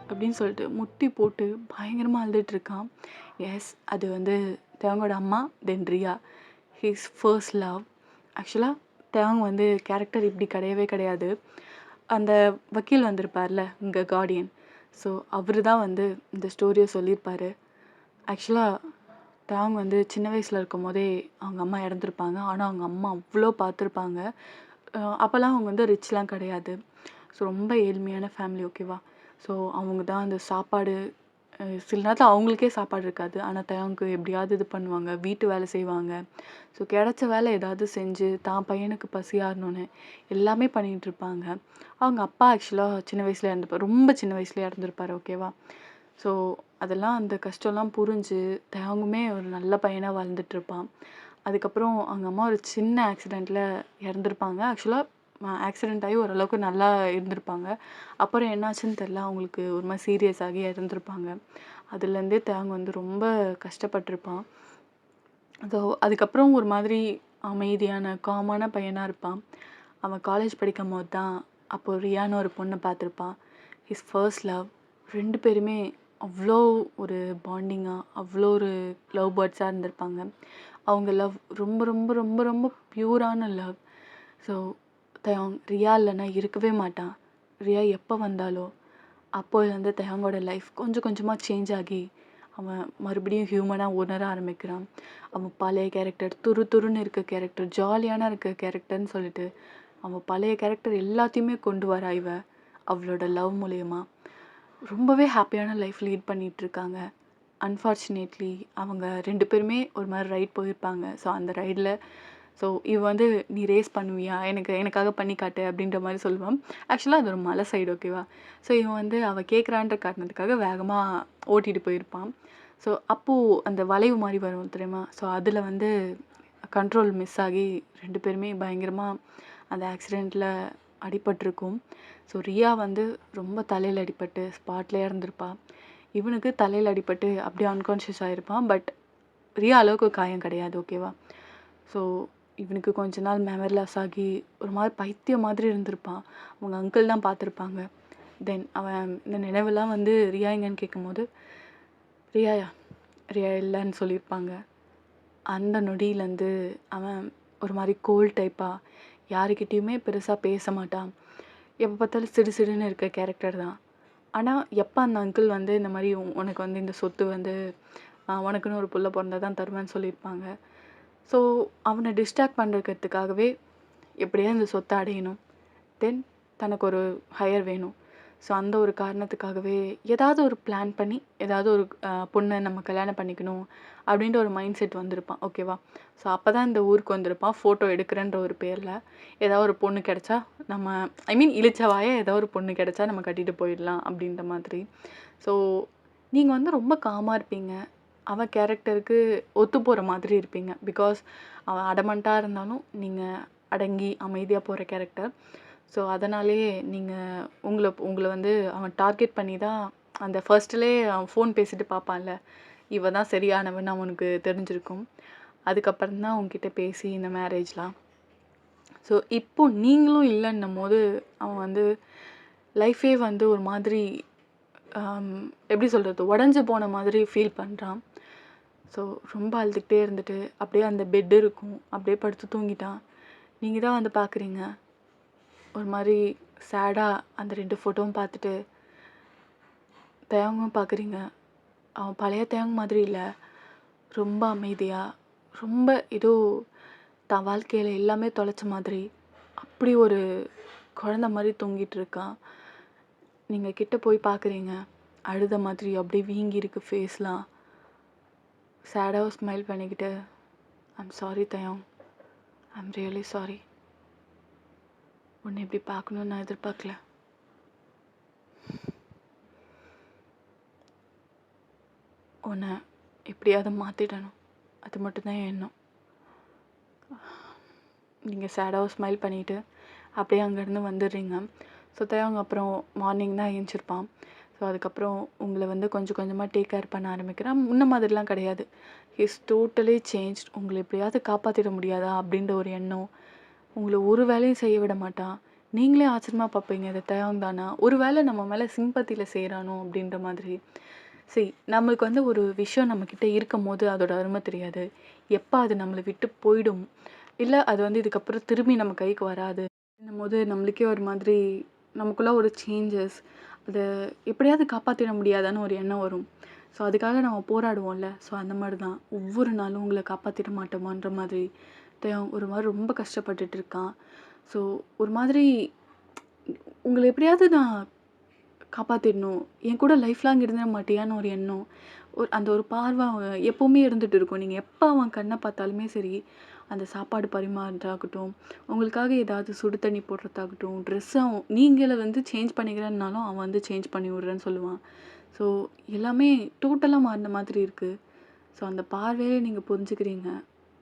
S1: அப்படின்னு சொல்லிட்டு முட்டி போட்டு பயங்கரமாக அழுதுட்ருக்கான். எஸ், அது தேவங்கோட அம்மா, தென் ரியா, ஹிஸ் ஃபர்ஸ்ட் லவ். ஆக்சுவலாக தேவங்க கேரக்டர் இப்படி கிடையவே கிடையாது. அந்த வக்கீல் வந்திருப்பார்ல, உங்கள் கார்டியன், ஸோ அவர் தான் இந்த ஸ்டோரியை சொல்லியிருப்பார். ஆக்சுவலாக தேவங்க சின்ன வயசில் இருக்கும் போதே அவங்க அம்மா இறந்துருப்பாங்க. ஆனால் அவங்க அம்மா அவ்வளோ பார்த்துருப்பாங்க. அப்போல்லாம் அவங்க ரிச்லாம் கிடையாது. ஸோ ரொம்ப ஏழ்மையான ஃபேமிலி, ஓகேவா. ஸோ அவங்க தான் அந்த சாப்பாடு, சில நேரத்தில் அவங்களுக்கே சாப்பாடு இருக்காது. ஆனால் தேவங்களுக்கு எப்படியாவது இது பண்ணுவாங்க, வீட்டு வேலை செய்வாங்க. ஸோ கிடைச்ச வேலை ஏதாவது செஞ்சு தான் பையனுக்கு பசியாறணுன்னு எல்லாமே பண்ணிகிட்ருப்பாங்க. அவங்க அப்பா ஆக்சுவலாக சின்ன வயசில் இறந்துருப்பார், ரொம்ப சின்ன வயசுலேயே இறந்துருப்பார், ஓகேவா. ஸோ அதெல்லாம் அந்த கஷ்டம்லாம் புரிஞ்சு தேவங்குமே ஒரு நல்ல பையனாக வாழ்ந்துட்டுருப்பான். அதுக்கப்புறம் அவங்க அம்மா ஒரு சின்ன ஆக்சிடெண்ட்டில் இறந்துருப்பாங்க. ஆக்சுவலாக ஆக்சிடெண்ட் ஆகி ஓரளவுக்கு நல்லா இருந்திருப்பாங்க. அப்புறம் என்னாச்சுன்னு தெரில, அவங்களுக்கு ஒரு மாதிரி சீரியஸ் ஆகி இறந்துருப்பாங்க. அதுலேருந்தே தேவங்க ரொம்ப கஷ்டப்பட்டிருப்பான். ஸோ அதுக்கப்புறம் ஒரு மாதிரி அமைதியான காமான பையனாக இருப்பான். அவன் காலேஜ் படிக்கும் போது தான் அப்போது ரியான்னு ஒரு பொண்ணை பார்த்துருப்பான். His first love. 2 பேருமே அவ்வளோ ஒரு பாண்டிங்காக, அவ்வளோ ஒரு லவ் பேர்ட்ஸாக இருந்திருப்பாங்க. அவங்க லவ் ரொம்ப ரொம்ப ரொம்ப ரொம்ப பியூரான லவ். ஸோ ரியா இல்லைன்னா இருக்கவே மாட்டான். ரியா எப்போ வந்தாலோ அப்போது தயங்கோட லைஃப் கொஞ்சம் கொஞ்சமாக சேஞ்ச் ஆகி அவன் மறுபடியும் ஹியூமனாக உணர ஆரம்பிக்கிறான். அவன் பழைய கேரக்டர், துருன்னு இருக்க கேரக்டர், ஜாலியான இருக்க கேரக்டர்னு சொல்லிட்டு அவன் பழைய கேரக்டர் எல்லாத்தையுமே கொண்டு வரா இவ அவளோட லவ் மூலயமா. ரொம்பவே ஹாப்பியான லைஃப் லீட் பண்ணிகிட்ருக்காங்க. அன்ஃபார்ச்சுனேட்லி அவங்க 2 பேருமே ஒரு மாதிரி ரைட் போயிருப்பாங்க. ஸோ அந்த ரைடில் இவ நீ ரேஸ் பண்ணுவியா, எனக்காக பண்ணி காட்டு அப்படின்ற மாதிரி சொல்லுவான். ஆக்சுவலாக அது ஒரு மலை சைடு, ஓகேவா. ஸோ இவன் அவள் கேட்குறான்ற காரணத்துக்காக வேகமாக ஓட்டிகிட்டு போயிருப்பான். ஸோ அப்போது அந்த வளைவு மாதிரி வரும் தெரியுமா. ஸோ அதில் கண்ட்ரோல் மிஸ் ஆகி 2 பேருமே பயங்கரமாக அந்த ஆக்சிடெண்ட்டில் அடிபட்டிருக்கும். ஸோ ரியா ரொம்ப தலையில் அடிபட்டு ஸ்பாட்லேயே இருந்திருப்பாள். இவனுக்கு தலையில் அடிபட்டு அப்படியே அன்கான்ஷியஸ் ஆகிருப்பான். பட் ரியா அளவுக்கு காயம் கிடையாது, ஓகேவா. ஸோ இவனுக்கு கொஞ்ச நாள் மெமரி லாஸ் ஆகி ஒரு மாதிரி பைத்தியம் மாதிரி இருந்திருப்பான். அவங்க அங்கிள் தான் பார்த்துருப்பாங்க. தென் அவன் இந்த நினைவெல்லாம் ரியா எங்கன்னு கேட்கும்போது ரியா இல்லைன்னு சொல்லியிருப்பாங்க. அந்த நொடியிலேருந்து அவன் ஒரு மாதிரி கோல்ட் டைப்பாக, யாருக்கிட்டேயுமே பெருசாக பேச மாட்டான். எப்போ பார்த்தாலும் சிடுன்னு இருக்க கேரக்டர் தான். ஆனால் எப்போ அந்த அங்கிள் இந்த மாதிரி உனக்கு இந்த சொத்து உனக்குன்னு ஒரு புள்ள பிறந்தா தான் தருவேன்னு சொல்லியிருப்பாங்க. ஸோ அவனை டிஸ்ட்ராக்ட் பண்ணுறதுக்காகவே எப்படியா இந்த சொத்தை அடையணும், தென் தனக்கு ஒரு ஹையர் வேணும். ஸோ அந்த ஒரு காரணத்துக்காகவே ஏதாவது ஒரு பிளான் பண்ணி ஏதாவது ஒரு பொண்ணை நம்ம கல்யாணம் பண்ணிக்கணும் அப்படின்ற ஒரு மைண்ட் செட் வந்திருப்பான், ஓகேவா. ஸோ அப்போ தான் இந்த ஊருக்கு வந்திருப்பான். ஃபோட்டோ எடுக்கிறன்ற ஒரு பேரில் ஏதாவது ஒரு பொண்ணு கிடச்சா நம்ம இளிச்சவாயே ஏதாவது ஒரு பொண்ணு கிடச்சா நம்ம கட்டிட்டு போயிடலாம் அப்படின்ற மாதிரி. ஸோ நீங்கள் ரொம்ப காமாக இருப்பீங்க, அவன் கேரக்டருக்கு ஒத்து போகிற மாதிரி இருப்பீங்க. பிகாஸ் அவன் அடமண்ட்டாக இருந்தாலும் நீங்கள் அடங்கி அமைதியாக போகிற கேரக்டர். ஸோ அதனாலேயே நீங்கள் உங்களை அவன் டார்கெட் பண்ணி தான் அந்த ஃபர்ஸ்ட்லேயே அவன் ஃபோன் பேசிட்டு பார்ப்பான்ல, இவ தான் சரியானவன் அவனுக்கு தெரிஞ்சிருக்கும். அதுக்கப்புறம் தான் உங்ககிட்ட பேசி இந்த மேரேஜ்லாம். ஸோ இப்போ நீங்களும் இல்லைன்னும் போது அவன் லைஃபே ஒரு மாதிரி எப்படி சொல்கிறது, உடஞ்சி போன மாதிரி ஃபீல் பண்ணுறான். ஸோ ரொம்ப அழுதுகிட்டே இருந்துட்டு அப்படியே அந்த பெட்டு இருக்கும், அப்படியே படுத்து தூங்கிட்டான். நீங்கள் தான் பார்க்குறீங்க ஒரு மாதிரி சேடாக அந்த 2 ஃபோட்டோவும் பார்த்துட்டு. தேவங்கும் பார்க்குறீங்க, அவன் பழைய தேவங்க மாதிரி இல்லை, ரொம்ப அமைதியாக, ரொம்ப ஏதோ தான் வாழ்க்கையில் எல்லாமே தொலைச்ச மாதிரி அப்படி ஒரு குழந்த மாதிரி தூங்கிட்டு இருக்கான். நீங்கள் கிட்ட போய் பார்க்குறீங்க, அழுத மாதிரி அப்படியே வீங்கியிருக்கு ஃபேஸ்லாம். சேடாக ஸ்மைல் பண்ணிக்கிட்டு, ஐம் சாரி தயம், ஐம் ரியலி சாரி, உன்னை இப்படி பார்க்கணுன்னு நான் எதிர்பார்க்கல, உன்னை எப்படியாவது மாற்றிடணும், அது மட்டும்தான் என் எண்ணம். நீங்கள் சேடாக ஸ்மைல் பண்ணிவிட்டு அப்படியே அங்கேருந்து வந்துடுறீங்க. ஸோ தயங்க அப்புறம் மார்னிங் தான் ஏஞ்சிருப்பான். ஸோ அதுக்கப்புறம் உங்களை வந்து கொஞ்சம் கொஞ்சமாக டேக் கேர் பண்ண ஆரம்பிக்கிறான். முன்ன மாதிரிலாம் கிடையாது. His totally change. உங்களை எப்படியாவது காப்பாற்றிட முடியாதா அப்படின்ற ஒரு எண்ணம். உங்களை ஒரு வேலையும் செய்ய விட மாட்டான். நீங்களே ஆச்சரியமாக பார்ப்பீங்க, இதை தயங்க தானா ஒரு வேளை நம்ம மேலே சிம்பத்தியில் செய்கிறானோ அப்படின்ற மாதிரி. சரி, நம்மளுக்கு வந்து ஒரு விஷயம் நம்மக்கிட்ட இருக்கும் போது அதோட அருமை தெரியாது. எப்போ அது நம்மளை விட்டு போயிடும், இல்லை அது வந்து இதுக்கப்புறம் திரும்பி நம்ம கைக்கு வராது போது நம்மளுக்கே ஒரு மாதிரி நமக்குள்ள ஒரு சேஞ்சஸ், அதை எப்படியாவது காப்பாற்றிட முடியாதான்னு ஒரு எண்ணம் வரும். ஸோ அதுக்காக நம்ம போராடுவோம்ல. ஸோ அந்த மாதிரி தான் ஒவ்வொரு நாளும் உங்களை காப்பாற்றிட மாட்டோமான்ற மாதிரி ஒரு மாதிரி ரொம்ப கஷ்டப்பட்டுட்டு இருக்கான். ஸோ ஒரு மாதிரி உங்களை எப்படியாவது நான் காப்பாற்றிடணும், என் கூட லைஃப் லாங் இருந்துட மாட்டியான்னு ஒரு எண்ணம், அந்த ஒரு பார்வை அவன் எப்போவுமே இருந்துகிட்டு இருக்கும். நீங்கள் எப்போ அவன் கண்ணை பார்த்தாலுமே சரி, அந்த சாப்பாடு பரிமாறதாகட்டும், உங்களுக்காக ஏதாவது சுடு தண்ணி போடுறதாகட்டும், ட்ரெஸ்ஸை நீங்கள வந்து சேஞ்ச் பண்ணிக்கிறேன்னாலும் அவன் வந்து சேஞ்ச் பண்ணி விட்றேன்னு சொல்லுவான். ஸோ எல்லாமே டோட்டலாக மாறின மாதிரி இருக்குது. ஸோ அந்த பார்வையிலே நீங்கள் புரிஞ்சுக்கிறீங்க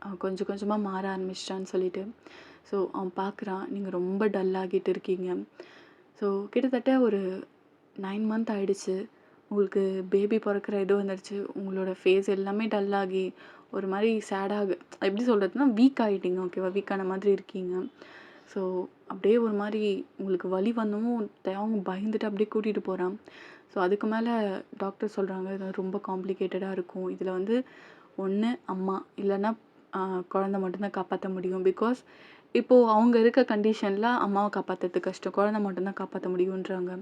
S1: அவன் கொஞ்சம் கொஞ்சமாக மாற ஆரம்பிச்சிட்டான்னு சொல்லிட்டு. ஸோ அவன் பார்க்குறான் நீங்கள் ரொம்ப டல்லாகிட்டு இருக்கீங்க. ஸோ கிட்டத்தட்ட ஒரு 9 மந்த் ஆகிடுச்சு. உங்களுக்கு பேபி பிறக்கிற இது வந்துடுச்சு. உங்களோட ஃபேஸ் எல்லாமே டல்லாகி ஒரு மாதிரி சேடாக, எப்படி சொல்கிறதுனா வீக் ஆகிட்டீங்க. ஓகேவா, வீக்கான மாதிரி இருக்கீங்க. ஸோ அப்படியே ஒரு மாதிரி உங்களுக்கு வலி வந்தவும் அவங்க பயந்துட்டு அப்படியே கூட்டிகிட்டு போகிறான். ஸோ அதுக்கு மேலே டாக்டர் சொல்கிறாங்க இது ரொம்ப காம்ப்ளிகேட்டடாக இருக்கும். இதில் வந்து ஒன்று அம்மா இல்லைன்னா குழந்தை மட்டும்தான் காப்பாற்ற முடியும். பிகாஸ் இப்போது அவங்க இருக்க கண்டிஷனில் அம்மாவை காப்பாற்றுறது கஷ்டம், குழந்தை மட்டும்தான் காப்பாற்ற முடியுன்றாங்க.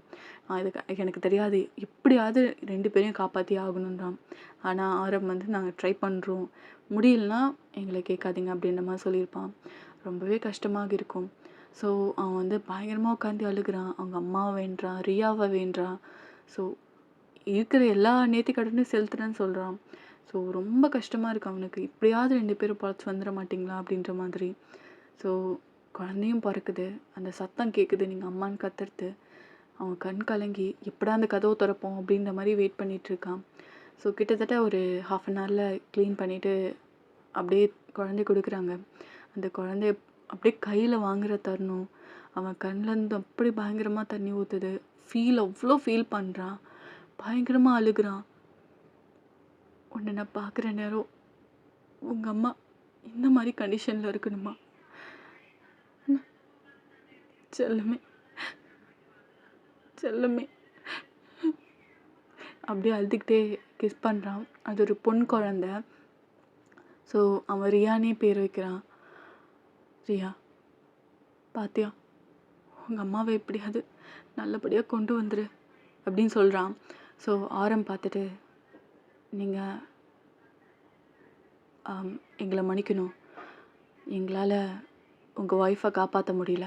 S1: இதுக்கு எனக்கு தெரியாது, எப்படியாவது 2 பேரையும் காப்பாற்றி ஆகணுன்றான். ஆனால் ஆரம் வந்து நாங்கள் ட்ரை பண்ணுறோம், முடியலனா எங்களை கேட்காதீங்க அப்படின்ற மாதிரி சொல்லியிருப்பான். ரொம்பவே கஷ்டமாக இருக்கும். ஸோ அவன் வந்து பயங்கரமாக உட்காந்து அழுகிறான். அவங்க அம்மாவை வேண்டான், ரியாவை வேண்டான். ஸோ இருக்கிற எல்லா நேர்த்திக்கடனையும் செலுத்துறேன்னு சொல்கிறான். ஸோ ரொம்ப கஷ்டமாக இருக்குது அவனுக்கு. எப்படியாவது 2 பேரும் பொழைச்சி வந்துட மாட்டிங்களா அப்படின்ற மாதிரி. ஸோ குழந்தையும் பிறக்குது, அந்த சத்தம் கேட்குது, நீங்கள் அம்மான்னு கத்துறது. அவன் கண் கலங்கி எப்படா அந்த கதவை திறப்போம் அப்படின்ற மாதிரி வெயிட் பண்ணிகிட்ருக்கான். ஸோ கிட்டத்தட்ட ஒரு 1/2 அன் ஹவரில் க்ளீன் பண்ணிவிட்டு அப்படியே குழந்தை கொடுக்குறாங்க. அந்த குழந்தைய அப்படியே கையில் வாங்குகிற தருணம், அவன் கண்ணிலேருந்து அப்படி பயங்கரமாக தண்ணி ஊற்றுது. அவ்வளோ ஃபீல் பண்ணுறான், பயங்கரமாக அழுகிறான். உன்னை நான் பார்க்குற நேரம் உங்கள் அம்மா இந்த மாதிரி கண்டிஷனில் இருக்கணுமா செல்லமே, செல்லமே அப்படியே அழுதுகிட்டே கிஸ் பண்ணுறான். அது ஒரு பொன் குழந்த. ஸோ அவன் ரியானே பேர் வைக்கிறான். ரியா, பாத்தியா, உங்கள் அம்மாவை எப்படியாவது நல்லபடியாக கொண்டு வந்துரு அப்படின்னு சொல்கிறான். ஸோ ஆரம் பார்த்துட்டு, நீங்கள் எங்களை மன்னிக்கணும், எங்களால் உங்கள் ஒய்ஃபை காப்பாற்ற முடியல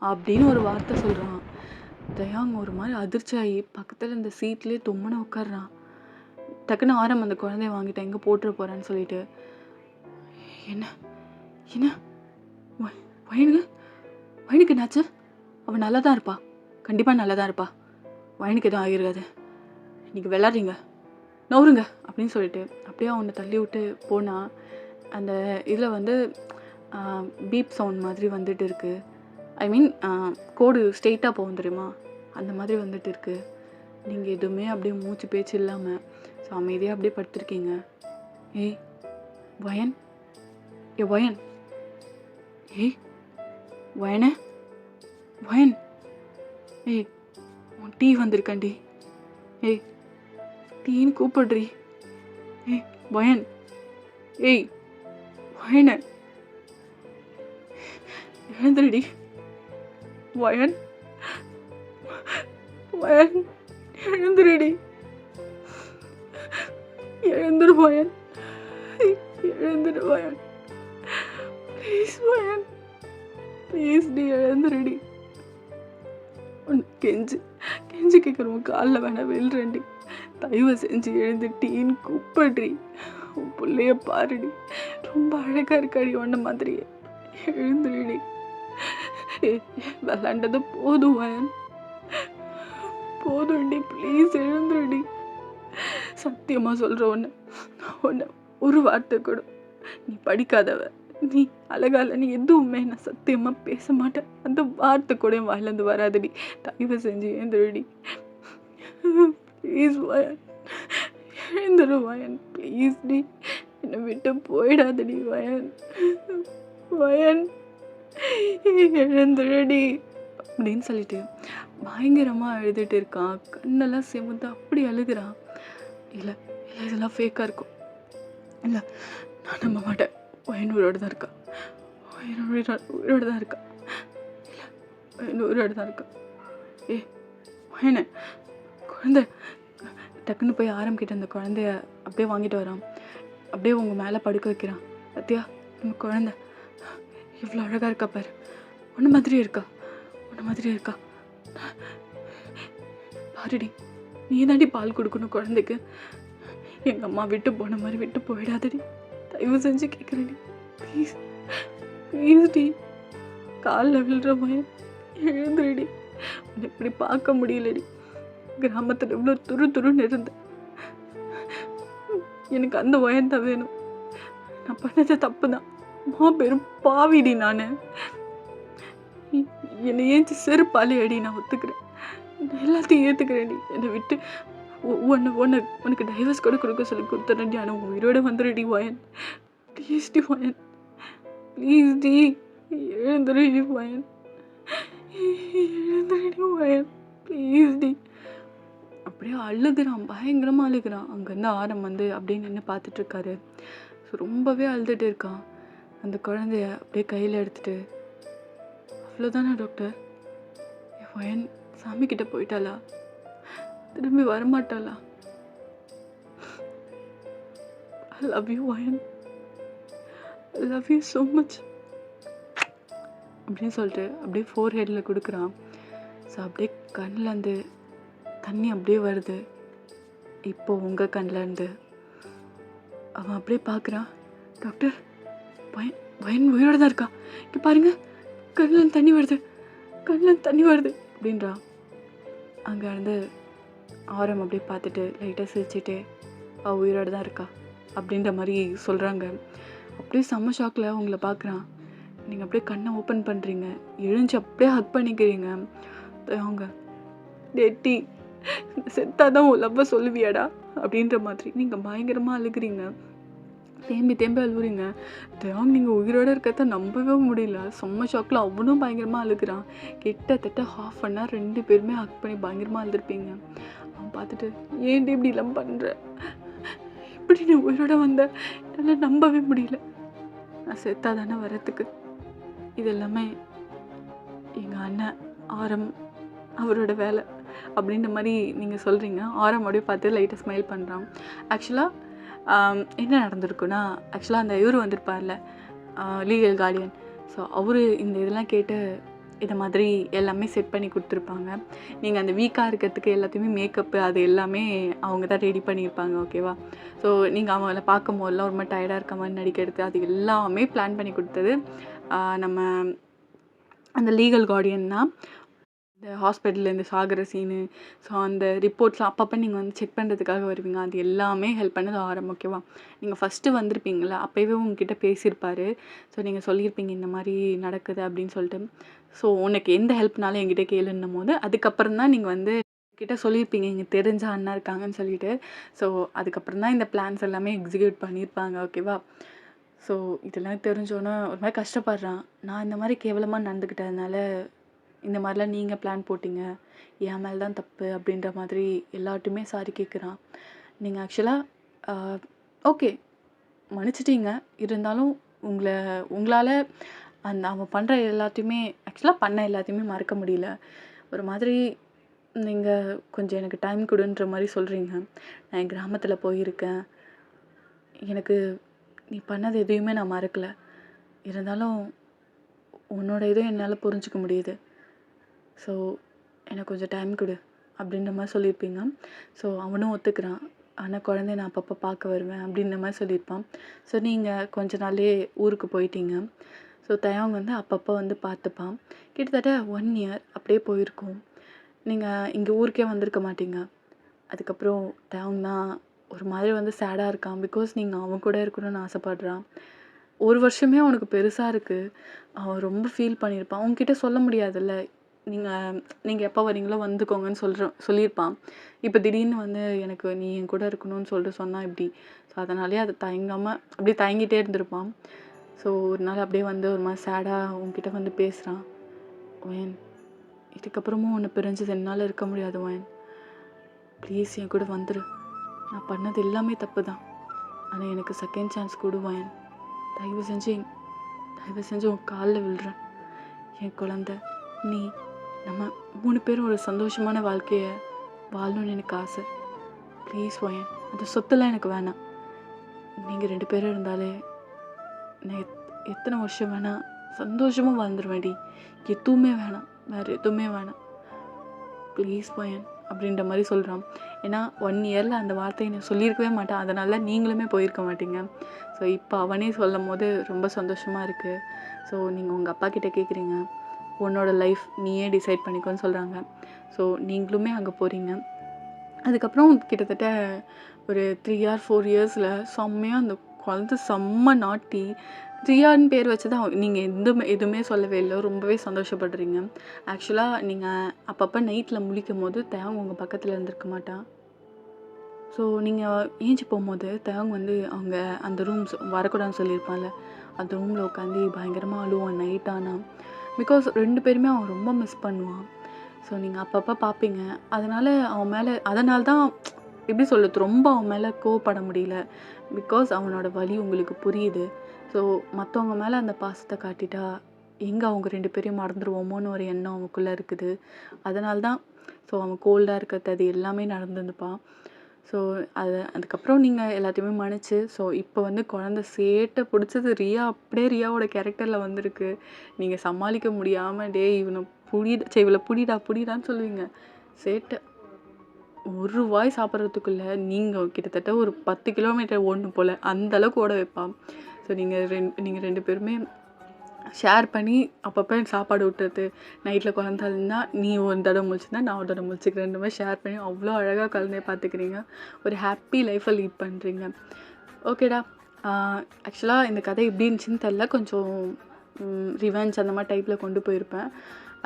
S1: அப்படின்னு ஒரு வார்த்தை சொல்கிறான். தயாங் ஒரு மாதிரி அதிர்ச்சியாகி பக்கத்தில் இந்த சீட்லேயே தொம்முன்னு உட்காடுறான். டக்குன்னு ஆரம் அந்த குழந்தைய வாங்கிட்டேன், எங்கே போட்டுற போகிறான்னு சொல்லிட்டு. என்ன என்ன வயனுக்கு என்னாச்சு? அவன் நல்லா தான் இருப்பா, கண்டிப்பாக நல்லா தான் இருப்பா, வயனுக்கு எதுவும் ஆகிருக்காது, நீங்கள் விளாட்றீங்க, நவுருங்க அப்படின்னு சொல்லிட்டு அப்படியே அவனை தள்ளி விட்டு போனால் அந்த இதில் வந்து பீப் சவுண்ட் மாதிரி வந்துட்டு இருக்குது. ஐ மீன் கோடு ஸ்ட்ரெயிட்டாக போகும் தெரியுமா, அந்த மாதிரி வந்துட்டு இருக்குது. நீங்கள் எதுவுமே அப்படியே மூச்சு பேச்சு இல்லாமல் ஸோ அமைதியாக அப்படியே படுத்துருக்கீங்க. ஏய் வயன், வயன், ஏய் வயனே, வயன், ஏய் உன் டீ வந்திருக்காண்டி, ஏய் டீன்னு கூப்பிடுறி, ஏய் வயன், ஏய் வயனே எழுந்துருடி, வயன், வயன் எழுந்துருடி, எழுந்துரு வயன், எழுந்துரு வயன், ப்ளீஸ் வயன், ப்ளீஸ் டி எழுந்துருடி, உன் கெஞ்சு கெஞ்சு கேட்குறவன் காலில் வேணா விழுறேன்டி, தயவு செஞ்சு எழுந்து டீன்னு கூப்பிடுறி, உன் பிள்ளைய பாருடி, ரொம்ப அழகாக இருக்காடி ஒன்ன மாதிரியே, எழுந்துருடி, விளாண்டது போதும் வயன், போதும்டி, ப்ளீஸ் எழுந்துருடி, சத்தியமாக சொல்கிற ஒன்று ஒரு வார்த்தை கூட, நீ படிக்காதவ, நீ அழகால நீ எதுவுமே நான் சத்தியமா பேச மாட்டேன். அந்த வார்த்தை கூட என் வாயிலேருந்து வராதடி. தயவு செஞ்சு எழுந்துருடி. ப்ளீஸ் வயன், எழுந்துரு வயன், ப்ளீஸ் டி. என்னை விட்டு போயிடாதடி வயன். வயன் எழுந்துருடி அப்படின்னு சொல்லிட்டு பயங்கரமாக அழுதுட்டு இருக்கான். கண்ணெல்லாம் சிமுந்து அப்படி அழுகிறான். இல்லை இல்லை, இதெல்லாம் ஃபேக்காக இருக்கும். இல்லை, நான் நம்ப மாட்டேன். வயன் உயிரோடு தான் இருக்கா. உயிரோடு தான் இருக்கா. இல்லை, உயிரோடு தான் இருக்கா. ஏ வயனே, குழந்தை டக்குன்னு போய் ஆரம்பிக்கிட்ட அந்த குழந்தைய அப்படியே வாங்கிட்டு வரான். அப்படியே உங்கள் மேலே படுக்க வைக்கிறான். சத்யா, நம்ம குழந்தை இவ்வளோ அழகாக இருக்கா பாரு. உன்ன மாதிரி இருக்கா, உன்ன மாதிரி இருக்கா. பாருடி, நீ தாண்டி பால் கொடுக்கணும் குழந்தைக்கு. எங்கள் அம்மா விட்டு போன மாதிரி விட்டு போயிடாதடி. தயவு செஞ்சு கேட்குறேடி, ப்ளீஸ் ப்ளீஸ் டி. காலில் விழுற மாதிரி எழுந்துருடி. உன்னை இப்படி பார்க்க முடியலடி. கிராமத்தில் இவ்வளோ துருன்னு இருந்தேன். எனக்கு அந்த வயந்தான் வேணும். நான் பண்ணது தப்பு தான். பெரும் பாவிடி நான். என்னை ஏஞ்சி செருப்பாலே அடி, நான் ஒத்துக்கிறேன். நான் எல்லாத்தையும் ஏற்றுக்கிறேன்டி. என்னை விட்டு உனக்கு டைவர்ஸ் கூட கொடுக்க சொல்லி கொடுத்துறேன்டி. ஆனால் உயிரோட வந்துடுடி வயன். ப்ளீஸ் டி வயன், ப்ளீஸ் டி. எழுந்துருடி வயன், எழுந்துருடி வயன், ப்ளீஸ் டி. அப்படியே அழுகிறான், பயங்கரமாக அழுகிறான். அங்கேருந்து ஆரம் வந்து அப்படியே நின்று பார்த்துட்ருக்காரு. ஸோ ரொம்பவே அழுதுட்டு இருக்கான். அந்த குழந்தைய அப்படியே கையில் எடுத்துகிட்டு, அவ்வளோதானா டாக்டர், என் வயன் சாமிக்கிட்ட போயிட்டாளா, திரும்பி வரமாட்டாளா? ஐ லவ் யூ வயன், I love you so much அப்படின்னு சொல்லிட்டு அப்படியே ஃபோர் ஹெட்டில் கொடுக்குறான். ஸோ அப்படியே கண்ணில் அந்த தண்ணி அப்படியே வருது. இப்போ உங்கள் கண்ணிலேருந்து அவன் அப்படியே பார்க்குறான். டாக்டர், வயன் உயிரோடு தான் இருக்கா. இங்கே பாருங்க, கண்ணில் தண்ணி வருது, கண்ணில் தண்ணி வருது அப்படின்றான். அங்கே இருந்து ஆரம் அப்படியே பார்த்துட்டு லைட்டாக சிரிச்சுட்டு அவள் உயிரோடு தான் இருக்கா அப்படின்ற மாதிரி சொல்கிறாங்க. அப்படியே செம்ம ஷாக்கில் உங்களை பார்க்குறான். நீங்கள் அப்படியே கண்ணை ஓப்பன் பண்ணுறீங்க, எழுஞ்சி அப்படியே ஹக் பண்ணிக்கிறீங்க. அவங்க டேட்டி செத்தாதான் உன் லவ்வை சொல்லுவியாடா அப்படின்ற மாதிரி நீங்கள் பயங்கரமாக அழுகிறீங்க, தேம்பி அழுகுறீங்க. தேவங்க நீங்கள் உயிரோடு இருக்கிறத நம்பவே முடியல. செம்ம ஷாக்கில் அவனும் பயங்கரமாக அழுகிறான். கிட்டத்தட்ட ½ அன் ஹவர் 2 பேருமே ஹக் பண்ணி பயங்கரமாக அழுதுருப்பீங்க. அவன் பார்த்துட்டு, ஏன்டி இப்படி எல்லாம் பண்ணுற, எப்படி நீ உயிரோட வந்த, என்னால் நம்பவே முடியல. நான் செத்தா தானே வரத்துக்கு, இது எல்லாமே எங்கள் அண்ணன் ஆரம் அவரோட வேலை அப்படின்ற மாதிரி நீங்கள் சொல்கிறீங்க. ஆரம் அப்படியே பார்த்து லைட்டாக ஸ்மைல் பண்ணுறான். ஆக்சுவலாக என்ன நடந்திருக்குன்னா, ஆக்சுவலாக அந்த இவர் வந்திருப்பார்ல, லீகல் கார்டியன். ஸோ அவர் இந்த இதெல்லாம் கேட்டு இதை மாதிரி எல்லாமே செட் பண்ணி கொடுத்துருப்பாங்க. நீங்கள் அந்த வீக்காக இருக்கிறதுக்கு எல்லாத்தையுமே மேக்கப்பு அது எல்லாமே அவங்க தான் ரெடி பண்ணியிருப்பாங்க, ஓகேவா? ஸோ நீங்கள் அவங்கள பார்க்கும் போதெல்லாம் ஒரு மாதிரி டயர்டாக இருக்க மாதிரி நடிக்கிறது, அது எல்லாமே பிளான் பண்ணி கொடுத்தது நம்ம அந்த லீகல் கார்டியன் தான். இந்த ஹாஸ்பிட்டல்லேருந்து சாகிற சீனு, ஸோ அந்த ரிப்போர்ட்ஸ்லாம் அப்பப்போ நீங்கள் வந்து செக் பண்ணுறதுக்காக வருவீங்க, அது எல்லாமே ஹெல்ப் பண்ணது ஆரம், ஓகேவா? நீங்கள் ஃபஸ்ட்டு வந்திருப்பீங்களா, அப்போவே உங்ககிட்ட பேசியிருப்பார். ஸோ நீங்கள் சொல்லியிருப்பீங்க இந்த மாதிரி நடக்குது அப்படின்னு சொல்லிட்டு. ஸோ உனக்கு எந்த ஹெல்ப்னாலும் என்கிட்ட கேளுன்னும் போது அதுக்கப்புறம் தான் நீங்கள் வந்து கிட்ட சொல்லியிருப்பீங்க இங்கே தெரிஞ்ச அண்ணா இருக்காங்கன்னு சொல்லிட்டு. ஸோ அதுக்கப்புறம் தான் இந்த பிளான்ஸ் எல்லாமே எக்ஸிக்யூட் பண்ணியிருப்பாங்க, ஓகேவா? ஸோ இதெல்லாம் தெரிஞ்சோன்னே ஒரு மாதிரி கஷ்டப்படுறான். நான் இந்த மாதிரி கேவலமாக நடந்துக்கிட்டதுனால இந்த மாதிரிலாம் நீங்கள் பிளான் போட்டிங்க, என் மேலே தான் தப்பு அப்படின்ற மாதிரி எல்லார்ட்டுமே சாரி கேட்குறான். நீங்கள் ஆக்சுவலாக ஓகே மன்னிச்சிட்டீங்க, இருந்தாலும் உங்களால் அந்த அவன் பண்ணுற எல்லாத்தையுமே ஆக்சுவலாக பண்ண எல்லாத்தையுமே மறக்க முடியல. ஒரு மாதிரி நீங்கள் கொஞ்சம் எனக்கு டைம் கொடுன்ற மாதிரி சொல்கிறீங்க. நான் என் கிராமத்தில் போயிருக்கேன், எனக்கு நீ பண்ணது எதையுமே நான் மறக்கலை, இருந்தாலும் உன்னோட இதுவும் என்னால் புரிஞ்சிக்க முடியுது. ஸோ எனக்கு கொஞ்சம் டைம் கொடு அப்படின்ற மாதிரி சொல்லியிருப்பீங்க. ஸோ அவனும் ஒத்துக்கிறான். ஆனால் குழந்தைய நான் அப்பப்போ பார்க்க வருவேன் அப்படின்ற மாதிரி சொல்லியிருப்பான். ஸோ நீங்கள் கொஞ்ச நாள்லேயே ஊருக்கு போயிட்டீங்க. ஸோ தயவங்க வந்து அப்பப்போ வந்து பார்த்துப்பான். கிட்டத்தட்ட 1 இயர் அப்படியே போயிருக்கோம். நீங்கள் இங்கே ஊருக்கே வந்திருக்க மாட்டீங்க. அதுக்கப்புறம் தயவங்க தான் ஒரு மாதிரி வந்து சேடாக இருக்கான். பிகாஸ் நீங்கள் அவன் கூட இருக்கணும்னு ஆசைப்பட்றான். 1 வருஷமே அவனுக்கு பெருசா இருக்கு. அவன் ரொம்ப ஃபீல் பண்ணியிருப்பான். உன்கிட்ட சொல்ல முடியாதுல்ல. நீங்க நீங்க எப்போ வரீங்களோ வந்துக்கோங்கன்னு சொல்லியிருப்பான். இப்ப திடீர்னு வந்து எனக்கு நீ என் கூட இருக்கணும்னு சொல்லிட்டு சொன்னா எப்படி? ஸோ அதனாலயே அது தயங்காம அப்படியே தயங்கிட்டே இருந்திருப்பான். ஸோ ஒரு நாள் அப்படியே வந்து ஒரு மாரி சேடா உன்கிட்ட வந்து பேசுறான். "ஒயன், இதுக்கப்புறமும் உன்னை பிரிஞ்சது என்னால இருக்க முடியாது ஒயன். ப்ளீஸ் என் கூட வந்துரு. நான் பண்ணது எல்லாமே தப்பு தான். ஆனா எனக்கு செகண்ட் சான்ஸ் குடு ஒயன். தயவு செஞ்சு தயவு செஞ்சு உன் காலில் விழுறேன். என் குழந்தை, நீ, நம்ம 3 பேரும் ஒரு சந்தோஷமான வாழ்க்கையை வாழணும்னு எனக்கு ஆசை. ப்ளீஸ் ஒயன், அந்த சொத்தெல்லாம் எனக்கு வேணாம். நீங்கள் 2 பேரும் இருந்தாலே நான் எத்தனை வருஷம் வேணாம் சந்தோஷமாக வாழ்ந்துருவேன்டி. எதுவுமே வேணாம், வேறு எதுவுமே வேணாம். ப்ளீஸ் ஒயன் அப்படின்ற மாதிரி சொல்கிறான். ஏன்னா 1 இயரில் அந்த வார்த்தையை நான் சொல்லியிருக்கவே மாட்டேன். அதனால நீங்களுமே போயிருக்க மாட்டீங்க. ஸோ இப்போ அவனே சொல்லும் போது ரொம்ப சந்தோஷமாக இருக்குது. ஸோ நீங்கள் உங்கள் அப்பா கிட்டே கேட்குறீங்க, உன்னோட லைஃப் நீயே டிசைட் பண்ணிக்கோன்னு சொல்கிறாங்க. ஸோ நீங்களுமே அங்கே போகிறீங்க. அதுக்கப்புறம் கிட்டத்தட்ட ஒரு 3 or 4 இயர்ஸில் செம்மையாக அந்த குழந்தை செம்ம நாட்டி. ரியான்னு பேர் வச்சு தான் நீங்கள் எதுவுமே சொல்லவே இல்லை. ரொம்பவே சந்தோஷப்படுறீங்க. ஆக்சுவலாக நீங்கள் அப்பப்போ நைட்டில் முழிக்கும் போது தேவங்க உங்கள் பக்கத்தில் இருந்திருக்க மாட்டான். ஸோ நீங்கள் ஏஞ்சி போகும்போது தேவங்க வந்து அவங்க அந்த ரூம்ஸ் வரக்கூடாதுன்னு சொல்லியிருப்பான்ல, அந்த ரூமில் உட்காந்து பயங்கரமாக அழுவான் நைட் ஆனால். பிகாஸ் 2 பேருமே அவன் ரொம்ப மிஸ் பண்ணுவான். ஸோ நீங்கள் அப்பப்போ பார்ப்பீங்க. அதனால தான் எப்படி சொல்கிறது, ரொம்ப அவன் மேலே கோவப்பட முடியல. பிகாஸ் அவனோட வலி உங்களுக்கு புரியுது. ஸோ மற்றவங்க மேலே அந்த பாசத்தை காட்டிட்டா எங்கே அவங்க 2 பேரையும் மறந்துடுவோமோன்னு ஒரு எண்ணம் அவனுக்குள்ளே இருக்குது. அதனால தான் ஸோ அவன் கோல்டாக இருக்கிறது அது எல்லாமே நடந்துருப்பான். ஸோ அதுக்கப்புறம் நீங்கள் எல்லாத்தையுமே மன்னிச்சு, ஸோ இப்போ வந்து குழந்த சேட்டை பிடிச்சது ரியா அப்படியே ரியாவோட கேரக்டரில் வந்திருக்கு. நீங்கள் சமாளிக்க முடியாமல் டேய் இவளை புடிடான்னு சொல்லுவீங்க. சேட்டை ஒரு வாய் சாப்பிட்றதுக்குள்ளே நீங்கள் கிட்டத்தட்ட ஒரு 10 கிலோமீட்டர் ஓடணும் போல் அந்தளவுக்கு ஓட வைப்பான். ஸோ நீங்கள் 2 பேருமே ஷேர் பண்ணி அப்பப்போ சாப்பாடு விட்டுறது, நைட்டில் குழந்தாருந்தா நீ ஒரு தடவை முழிச்சுன்னா நான் ஒரு தடவை முழிச்சிக்கிறேன், 2 மாதிரி ஷேர் பண்ணி அவ்வளோ அழகாக குழந்தைய பார்த்துக்கிறீங்க. ஒரு ஹாப்பி லைஃப்பை லீட் பண்ணுறீங்க. ஓகேடா. ஆக்சுவலாக இந்த கதை எப்படி இருந்துச்சுன்னு தெரில. கொஞ்சம் ரிவெஞ்ச் அந்த மாதிரி டைப்பில் கொண்டு போயிருப்பேன்.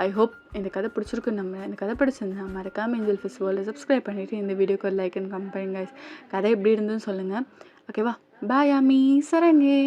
S1: ஐ ஹோப் இந்த கதை பிடிச்சிருக்குன்னு நம்புறேன். இந்த கதை பிடிச்சிருந்தா மறக்காமல் ஏஞ்சல் ஃபெஸ்டிவலில் சப்ஸ்கிரைப் பண்ணிவிட்டு இந்த வீடியோக்கு ஒரு லைக் அண்ட் கமெண்ட் பண்ணுங்க. கதை எப்படி இருந்துன்னு சொல்லுங்கள். ஓகேவா? பாய் ஆமி சரங்கே.